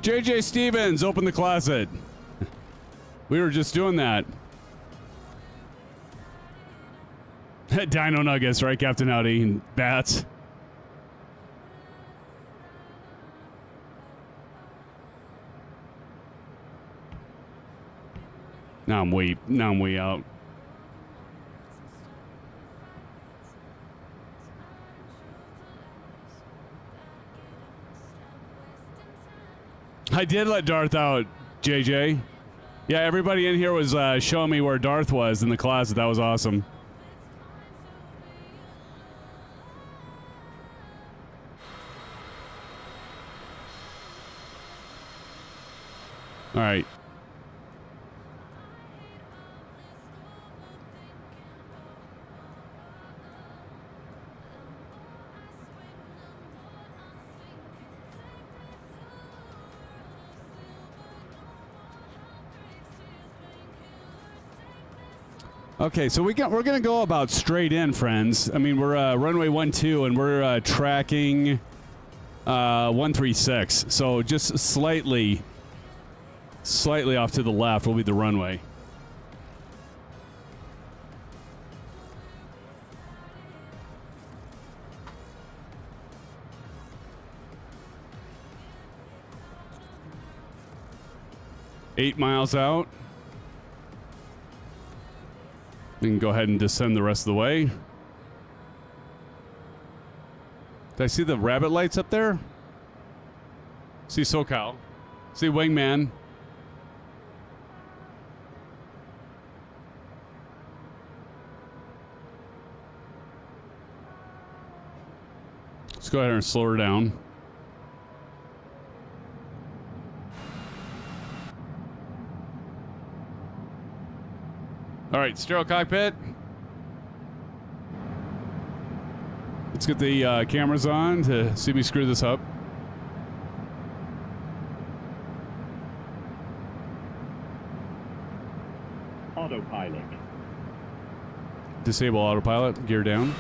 [SPEAKER 2] JJ Stevens, open the closet. We were just doing that. Dino Nuggets, right, Captain Howdy? And bats. Now I'm way out. I did let Darth out, JJ. Yeah, everybody in here was showing me where Darth was in the closet. That was awesome. All right. Okay, so we're gonna go about straight in, friends. I mean, we're runway 12, and we're tracking 136. So just slightly off to the left will be the runway. Eight miles out. We can go ahead and descend the rest of the way. Did I see the rabbit lights up there? See SoCal. See Wingman. Let's go ahead and slow her down. All right, stereo cockpit. Let's get the cameras on to see me screw this up.
[SPEAKER 5] Autopilot.
[SPEAKER 2] Disable autopilot, gear down.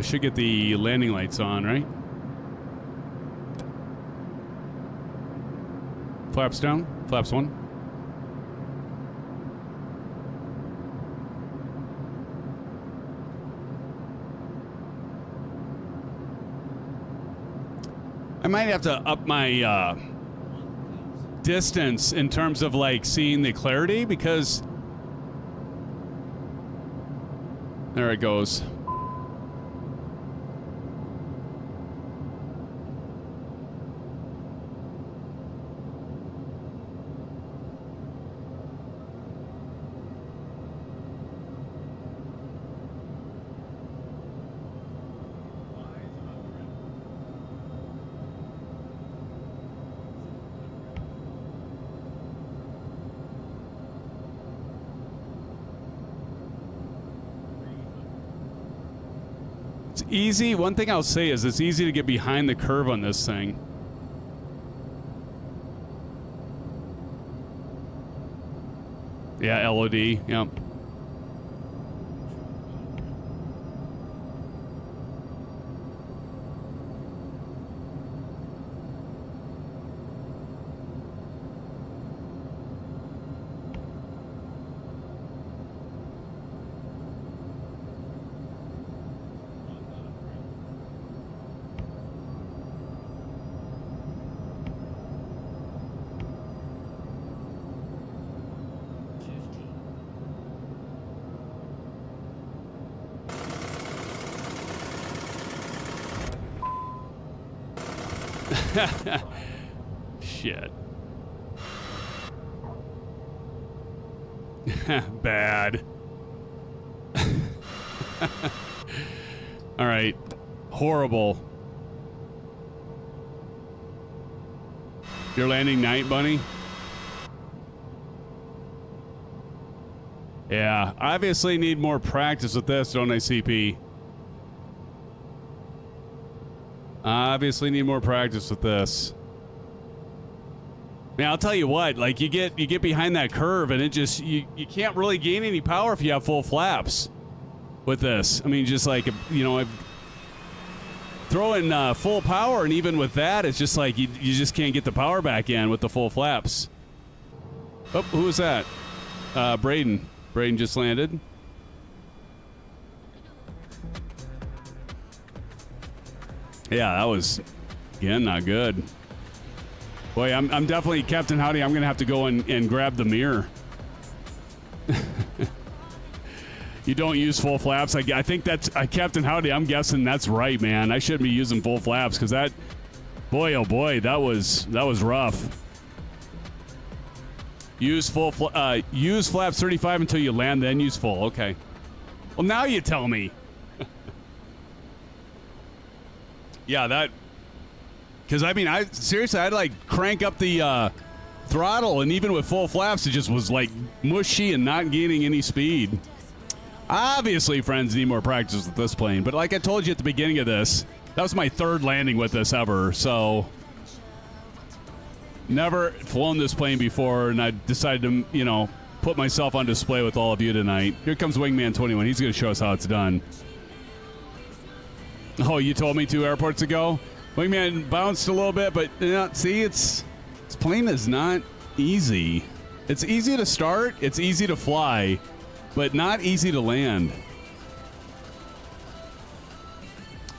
[SPEAKER 2] Should get the landing lights on, right? Flaps down. Flaps one. I might have to up my distance in terms of like seeing the clarity because there it goes. Easy. One thing I'll say is it's easy to get behind the curve on this thing. Yeah, LOD. Yep. Shit. Bad. All right. Horrible. You're landing night, Bunny? Yeah, obviously need more practice with this, don't I, CP? Obviously need more practice with this. Man, I'll tell you what, like you get behind that curve and it just you can't really gain any power if you have full flaps with this. I mean, just like, you know, throw in full power, and even with that, it's just like you just can't get the power back in with the full flaps. Oh, who was that? Braden. Braden just landed. Yeah, that was, again, not good. Boy, I'm definitely, Captain Howdy, I'm going to have to go and grab the mirror. You don't use full flaps. I think that's, Captain Howdy, I'm guessing that's right, man. I shouldn't be using full flaps because that, boy, oh boy, that was rough. Use flaps 35 until you land, then use full. Okay. Well, now you tell me. Yeah, that... Because, I mean, seriously, I'd, like, crank up the throttle, and even with full flaps, it just was, like, mushy and not gaining any speed. Obviously, friends, need more practice with this plane. But like I told you at the beginning of this, that was my third landing with this ever, so... Never flown this plane before, and I decided to, you know, put myself on display with all of you tonight. Here comes Wingman 21. He's going to show us how it's done. Oh, you told me 2 airports ago? Wingman bounced a little bit, but see, this plane is not easy. It's easy to start, it's easy to fly, but not easy to land.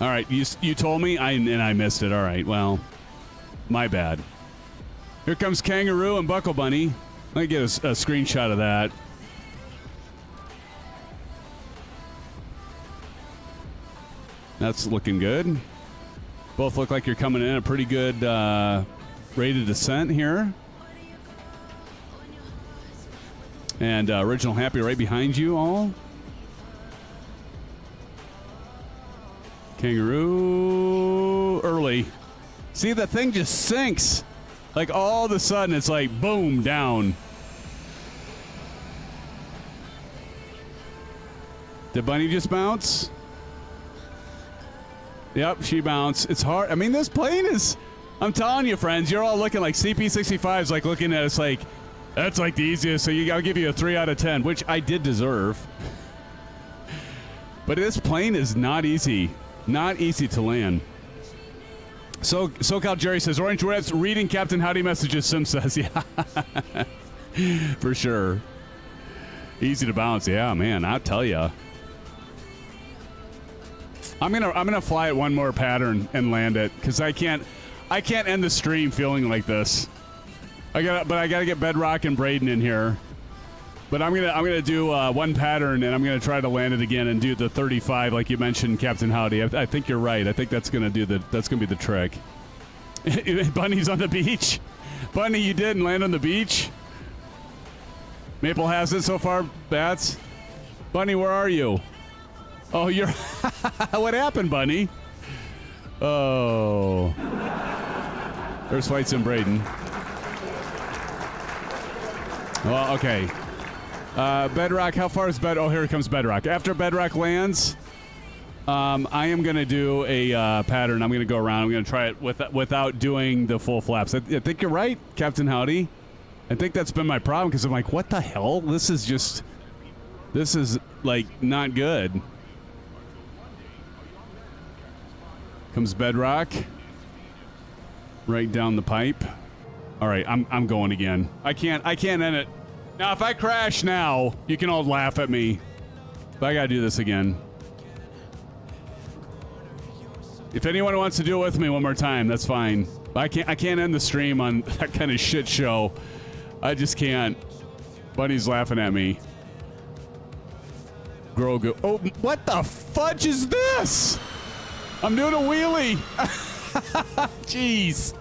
[SPEAKER 2] All right, you told me, and I missed it. All right, well, my bad. Here comes Kangaroo and Buckle Bunny. Let me get a screenshot of that. That's looking good. Both look like you're coming in a pretty good rate of descent here. And Original Happy right behind you all. Kangaroo early. See, the thing just sinks. Like, all of a sudden, it's like, boom, down. Did Bunny just bounce? Yep, she bounced. It's hard. I mean, this plane is... I'm telling you, friends, you're all looking like CP65's like looking at us like, that's like the easiest, so I'll give you a 3 out of 10, which I did deserve. But this plane is not easy. Not easy to land. So SoCal Jerry says, Orange Reps reading Captain Howdy messages, Sim says. Yeah. For sure. Easy to bounce. Yeah, man, I'll tell you. I'm gonna fly it one more pattern and land it, because I can't end the stream feeling like this. I gotta get Bedrock and Braden in here. But I'm gonna do one pattern, and I'm gonna try to land it again and do the 35 like you mentioned, Captain Howdy. I think you're right. I think that's gonna be the trick. Bunny's on the beach. Bunny, you didn't land on the beach. Maple has it so far, Bats. Bunny, where are you? Oh, you're... What happened, Bunny? Oh. There's Flight Sim Braden. Well, okay. Bedrock, how far is Oh, here comes Bedrock. After Bedrock lands, I am going to do a pattern. I'm going to go around. I'm going to try it without doing the full flaps. I think you're right, Captain Howdy. I think that's been my problem, because I'm like, what the hell? This is, like, not good. Comes Bedrock. Right down the pipe. All right, I'm going again. I can't end it. Now, if I crash now, you can all laugh at me. But I gotta do this again. If anyone wants to do it with me one more time, that's fine. But I can't end the stream on that kind of shit show. I just can't. Bunny's laughing at me. Grogu. Oh, what the fudge is this? I'm doing a wheelie. Jeez.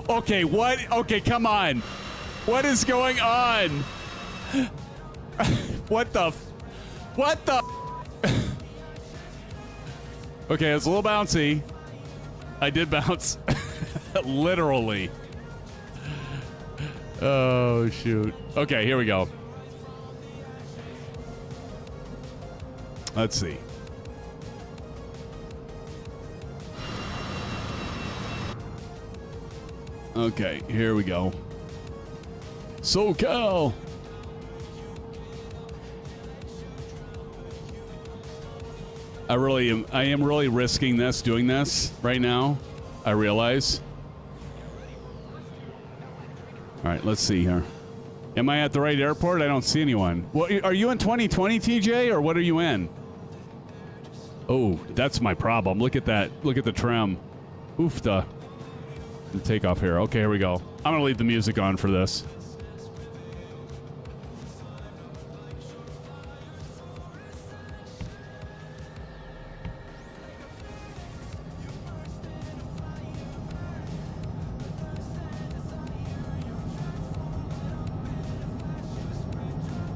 [SPEAKER 2] Okay, what? Okay, come on. What is going on? What the? What the? Okay, it's a little bouncy. I did bounce. Literally. Oh, shoot. Okay, here we go. Let's see. Okay, here we go. SoCal. I am really risking this, doing this right now. I realize. All right, let's see here. Am I at the right airport? I don't see anyone. Well, are you in 2020, TJ, or what are you in? Oh, that's my problem. Look at that. Look at the trim. Oofta. The takeoff here. Okay, here we go. I'm going to leave the music on for this.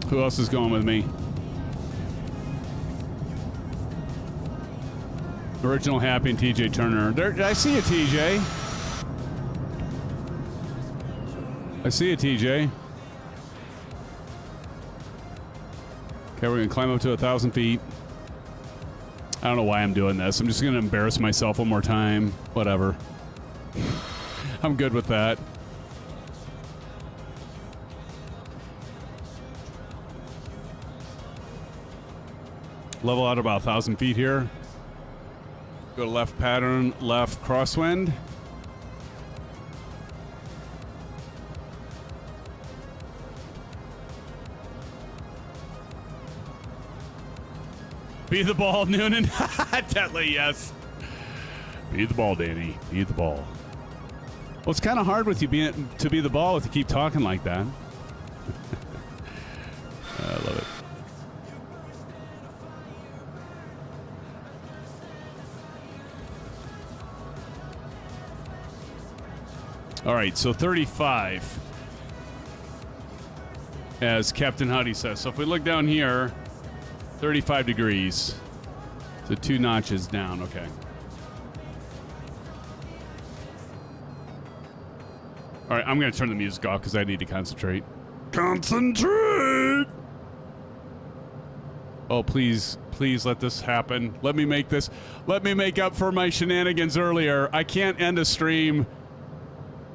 [SPEAKER 2] Who else is going with me? Original Happy and TJ Turner. There, I see you, TJ. I see you, TJ. Okay, we're going to climb up to 1,000 feet. I don't know why I'm doing this. I'm just going to embarrass myself one more time. Whatever. I'm good with that. Level out about 1,000 feet here. Go to left pattern, left crosswind. Be the ball, Noonan. Definitely, yes. Be the ball, Danny. Be the ball. Well, it's kind of hard with you being to be the ball if you keep talking like that. I love it. All right, so 35, as Captain Howdy says. So if we look down here, 35 degrees. So 2 notches down, okay. All right, I'm going to turn the music off because I need to concentrate. Concentrate! Oh, please, please let this happen. Let me make this. Let me make up for my shenanigans earlier. I can't end a stream.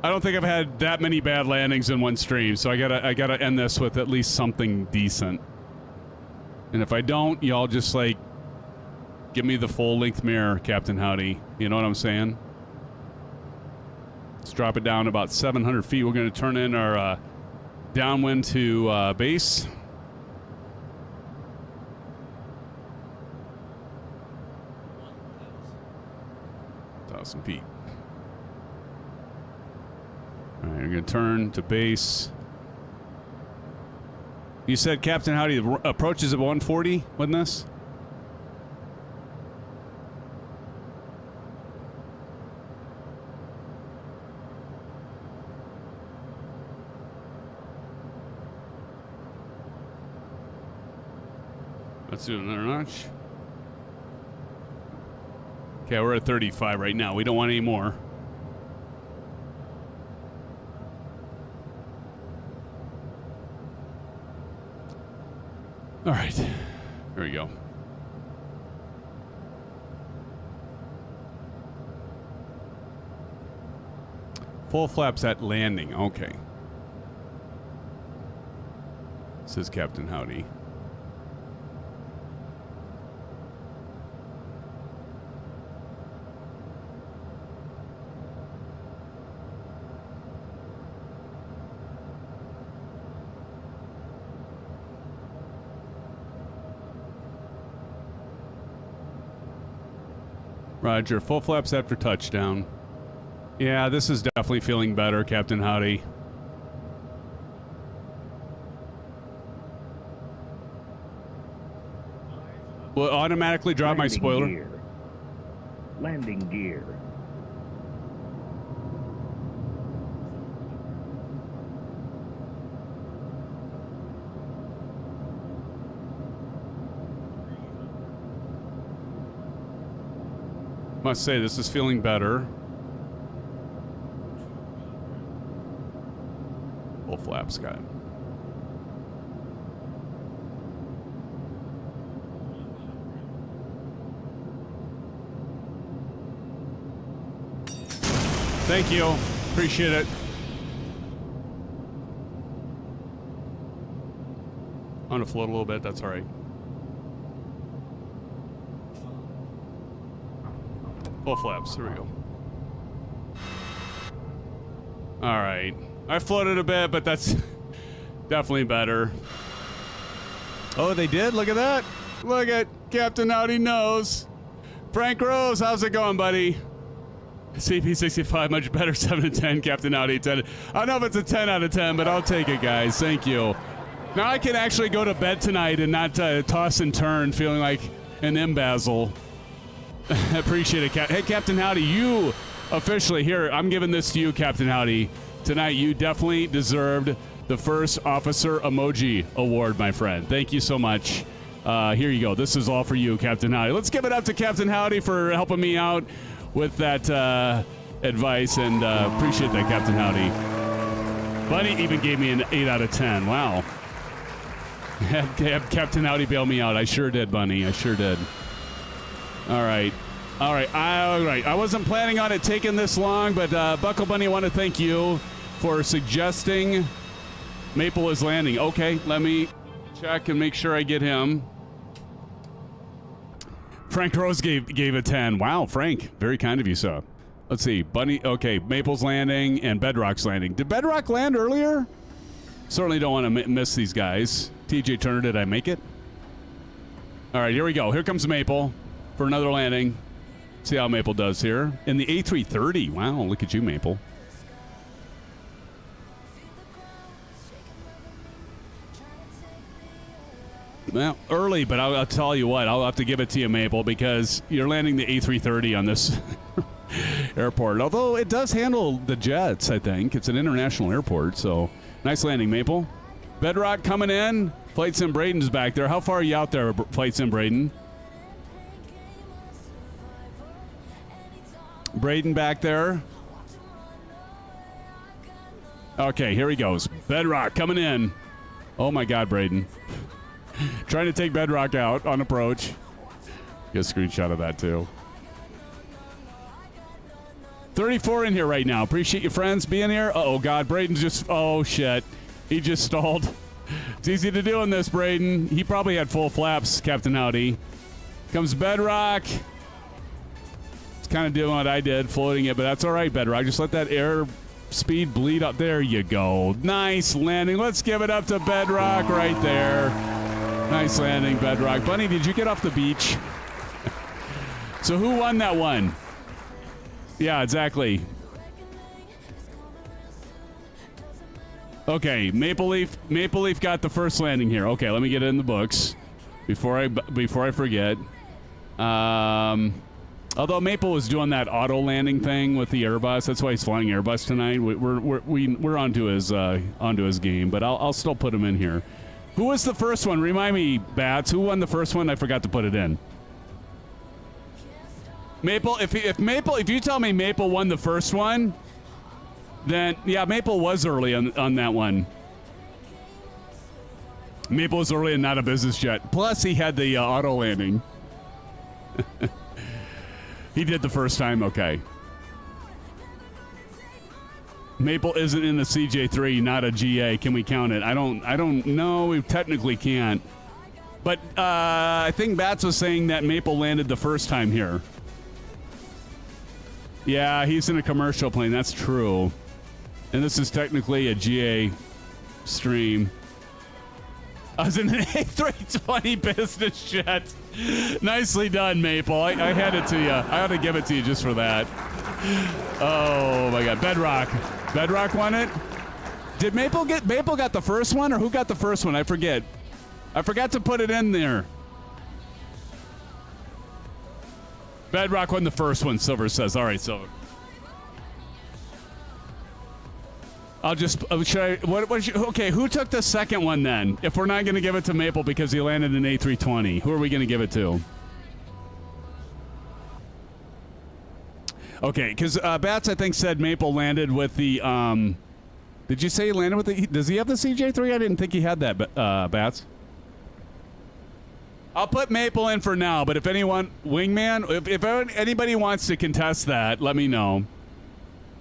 [SPEAKER 2] I don't think I've had that many bad landings in one stream, so I gotta end this with at least something decent. And if I don't, y'all just like give me the full length mirror, Captain Howdy. You know what I'm saying? Let's drop it down about 700 feet. We're gonna turn in our downwind to base. Thousand feet. All right, we're going to turn to base. You said Captain Howdy approaches at 140, wasn't this? Let's do another notch. Okay, we're at 35 right now. We don't want any more. All right, here we go. Full flaps at landing, okay. Says Captain Howdy. Roger, full flaps after touchdown. Yeah, this is definitely feeling better, Captain Howdy. Will it automatically drop my spoiler?
[SPEAKER 5] Gear. Landing gear.
[SPEAKER 2] Must say, this is feeling better. Full flap, Scott. Thank you. Appreciate it. I'm gonna float a little bit. That's all right. Full flaps. There we go. All right. I floated a bit, but that's definitely better. Oh, they did? Look at that. Look at Captain Howdy knows. Frank Rose, how's it going, buddy? CP65, much better, 7 to 10. Captain Howdy, 10. I don't know if it's a 10 out of 10, but I'll take it, guys. Thank you. Now I can actually go to bed tonight and not toss and turn, feeling like an embezzle. I appreciate it, Hey, Captain Howdy, you officially, here, I'm giving this to you, Captain Howdy. Tonight, you definitely deserved the first Officer Emoji Award, my friend. Thank you so much. Here you go. This is all for you, Captain Howdy. Let's give it up to Captain Howdy for helping me out with that advice, and appreciate that, Captain Howdy. Bunny even gave me an 8 out of 10. Wow. Had Captain Howdy bail me out. I sure did, Bunny. I sure did. All right. All right. I wasn't planning on it taking this long, but Buckle Bunny, I want to thank you for suggesting Maple is landing. Okay, let me check and make sure I get him. Frank Rose gave a 10. Wow, Frank. Very kind of you, sir. Let's see. Bunny. Okay, Maple's landing and Bedrock's landing. Did Bedrock land earlier? Certainly don't want to miss these guys. TJ Turner, did I make it? All right, here we go. Here comes Maple for another landing. See how Maple does here. In the A330. Wow, look at you, Maple. Well, early, but I'll tell you what. I'll have to give it to you, Maple, because you're landing the A330 on this airport. Although it does handle the jets, I think. It's an international airport, so nice landing, Maple. Bedrock coming in. Flight Sim Braden's back there. How far are you out there, Flight Sim Braden? Braden back there. Okay, here he goes. Bedrock coming in. Oh, my God, Braden. Trying to take Bedrock out on approach. Get a screenshot of that, too. 34 in here right now. Appreciate you, friends, being here. Uh-oh, God. Braden's just... Oh, shit. He just stalled. It's easy to do in this, Braden. He probably had full flaps, Captain Howdy. Comes Bedrock. It's kind of doing what I did, floating it, but that's all right, Bedrock. Just let that air speed bleed up. There you go. Nice landing. Let's give it up to Bedrock right there. Nice landing, Bedrock. Bunny, did you get off the beach? So who won that one? Yeah, exactly. Okay, Maple Leaf got the first landing here. Okay, let me get it in the books before I forget. Although Maple was doing that auto landing thing with the Airbus, that's why he's flying Airbus tonight. We're onto his game, but I'll still put him in here. Who was the first one? Remind me, Bats. Who won the first one? I forgot to put it in. Maple. If you tell me Maple won the first one, then yeah, Maple was early on that one. Maple was early and not a business jet. Plus, he had the auto landing. He did the first time. Okay. Maple isn't in the CJ3, not a GA. Can we count it? I don't know. We technically can't. But I think Bats was saying that Maple landed the first time here. Yeah, he's in a commercial plane. That's true. And this is technically a GA stream. I was in an A320 business jet. Nicely done, Maple. I had it to you. I had to give it to you just for that. Oh, my God. Bedrock. Bedrock won it? Did Maple got the first one, or who got the first one? I forget. I forgot to put it in there. Bedrock won the first one, Silver says. All right, Silver. I'll just... okay, who took the second one then? If we're not going to give it to Maple because he landed an A320, who are we going to give it to? Okay, because Bats, I think, said Maple landed with the. Did you say he landed with the? Does he have the CJ3? I didn't think he had that, Bats. I'll put Maple in for now, but if anyone, Wingman, if anybody wants to contest that, let me know.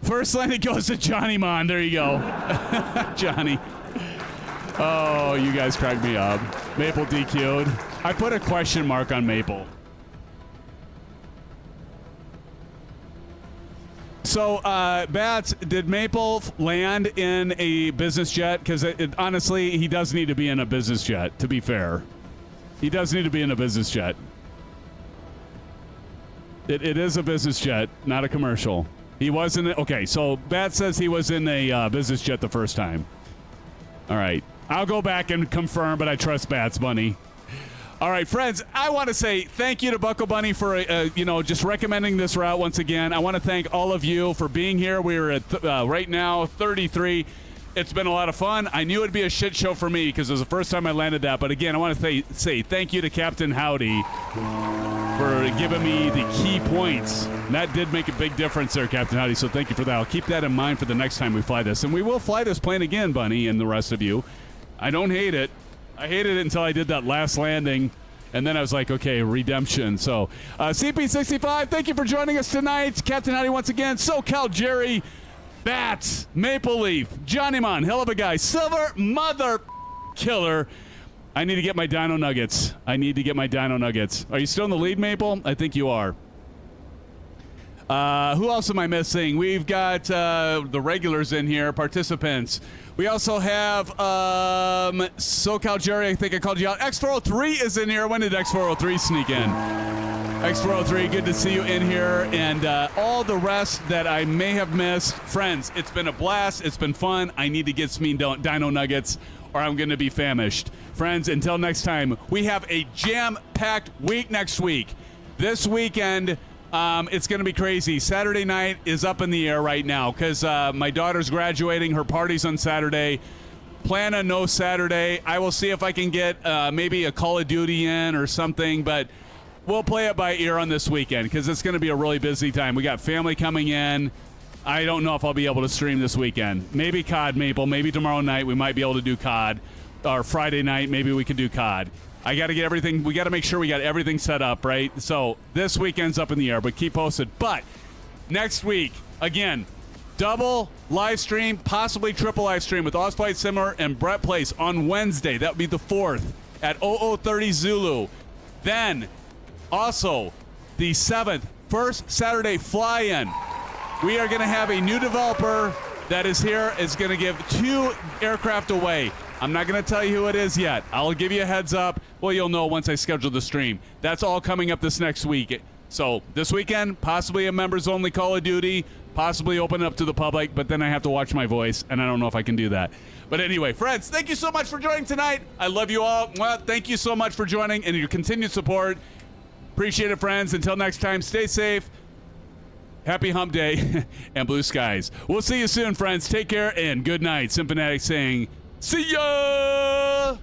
[SPEAKER 2] First landing goes to Johnny Mon. There you go. Johnny. Oh, you guys cracked me up. Maple DQ'd. I put a question mark on Maple. So, Bats, did Maple land in a business jet? Because honestly, he does need to be in a business jet, to be fair. He does need to be in a business jet. It is a business jet, not a commercial. He was in okay, so Bats says he was in a business jet the first time. All right. I'll go back and confirm, but I trust Bats Bunny. All right, friends, I want to say thank you to Buckle Bunny for, just recommending this route once again. I want to thank all of you for being here. We're at, right now, 33. It's been a lot of fun. I knew it would be a shit show for me because it was the first time I landed that. But again, I want to say thank you to Captain Howdy for giving me the key points. And that did make a big difference there, Captain Howdy, so thank you for that. I'll keep that in mind for the next time we fly this. And we will fly this plane again, Bunny, and the rest of you. I don't hate it. I hated it until I did that last landing, and then I was like, okay, redemption. So, CP65, thank you for joining us tonight. Captain Howdy once again, SoCal Jerry, Bats, Maple Leaf, Johnny Mon, hell of a guy, Silver, Mother Killer. I need to get my Dino Nuggets. Are you still in the lead, Maple? I think you are. Who else am I missing? We've got the regulars in here, participants. We also have SoCal Jerry, I think I called you out. X403 is in here. When did X403 sneak in? X403, good to see you in here. And all the rest that I may have missed. Friends, it's been a blast. It's been fun. I need to get some Dino Nuggets or I'm going to be famished. Friends, until next time, we have a jam-packed week next week. This weekend, it's going to be crazy. Saturday night is up in the air right now because my daughter's graduating. Her party's on Saturday. Plan a no Saturday. I will see if I can get maybe a Call of Duty in or something, but we'll play it by ear on this weekend because it's going to be a really busy time. We got family coming in. I don't know if I'll be able to stream this weekend. Maybe COD, Maple. Maybe tomorrow night we might be able to do COD. Or Friday night, maybe we could do COD. I got to get everything. We got to make sure we got everything set up, right? So this weekend's up in the air, but keep posted. But next week, again, double live stream, possibly triple live stream with Ozflight Simmer and Brett Place on Wednesday. That would be the 4th at 0030 Zulu. Then also the 7th, first Saturday fly-in. We are going to have a new developer that is here. Is going to give 2 aircraft away. I'm not going to tell you who it is yet. I'll give you a heads up. Well, you'll know once I schedule the stream. That's all coming up this next week. So this weekend, possibly a members-only Call of Duty, possibly open it up to the public, but then I have to watch my voice, and I don't know if I can do that. But anyway, friends, thank you so much for joining tonight. I love you all. Well, thank you so much for joining and your continued support. Appreciate it, friends. Until next time, stay safe. Happy hump day and blue skies. We'll see you soon, friends. Take care and good night. SimFanatic saying, see ya!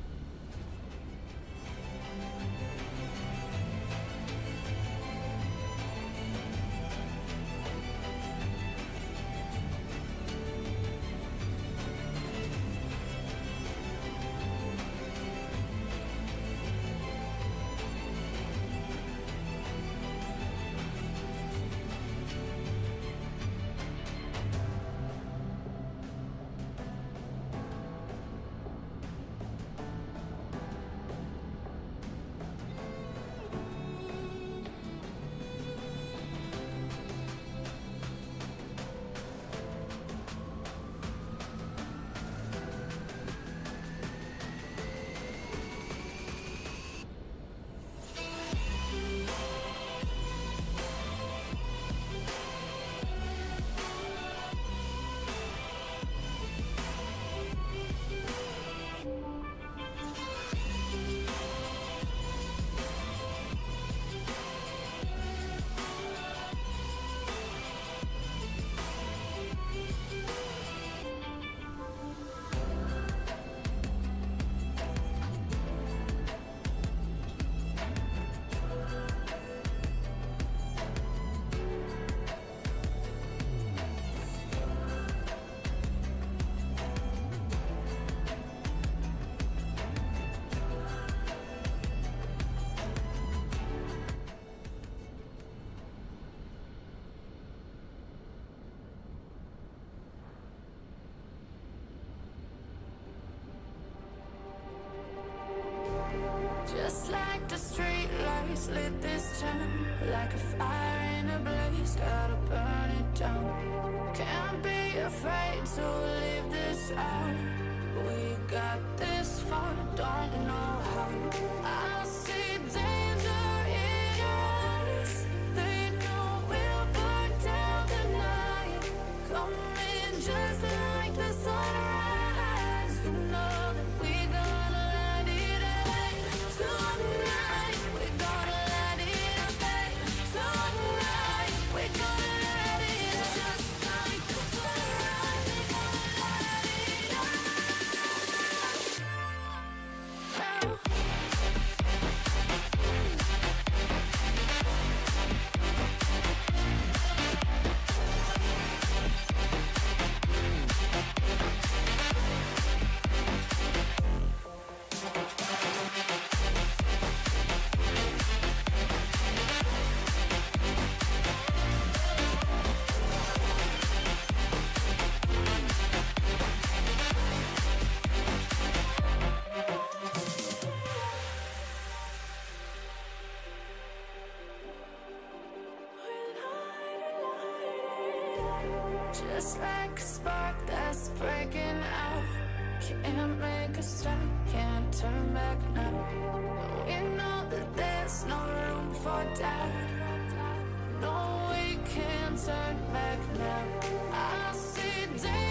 [SPEAKER 1] Just like the street lights lit this town, like a fire in a blaze, gotta burn it down. Can't be afraid to leave this out. We got this far, don't know how. I see danger in your eyes. They know we'll burn down the night. Coming just like the sunrise. You know that we gonna let it rain. Tonight, we gonna let it rain. Tonight, we gonna let it rain. Just like the sunrise, we gonna let it rain. Just like a spark that's breaking out. Can't make a stop, can't turn back now. We know that there's no room for doubt. No, we can't turn back now. I see danger.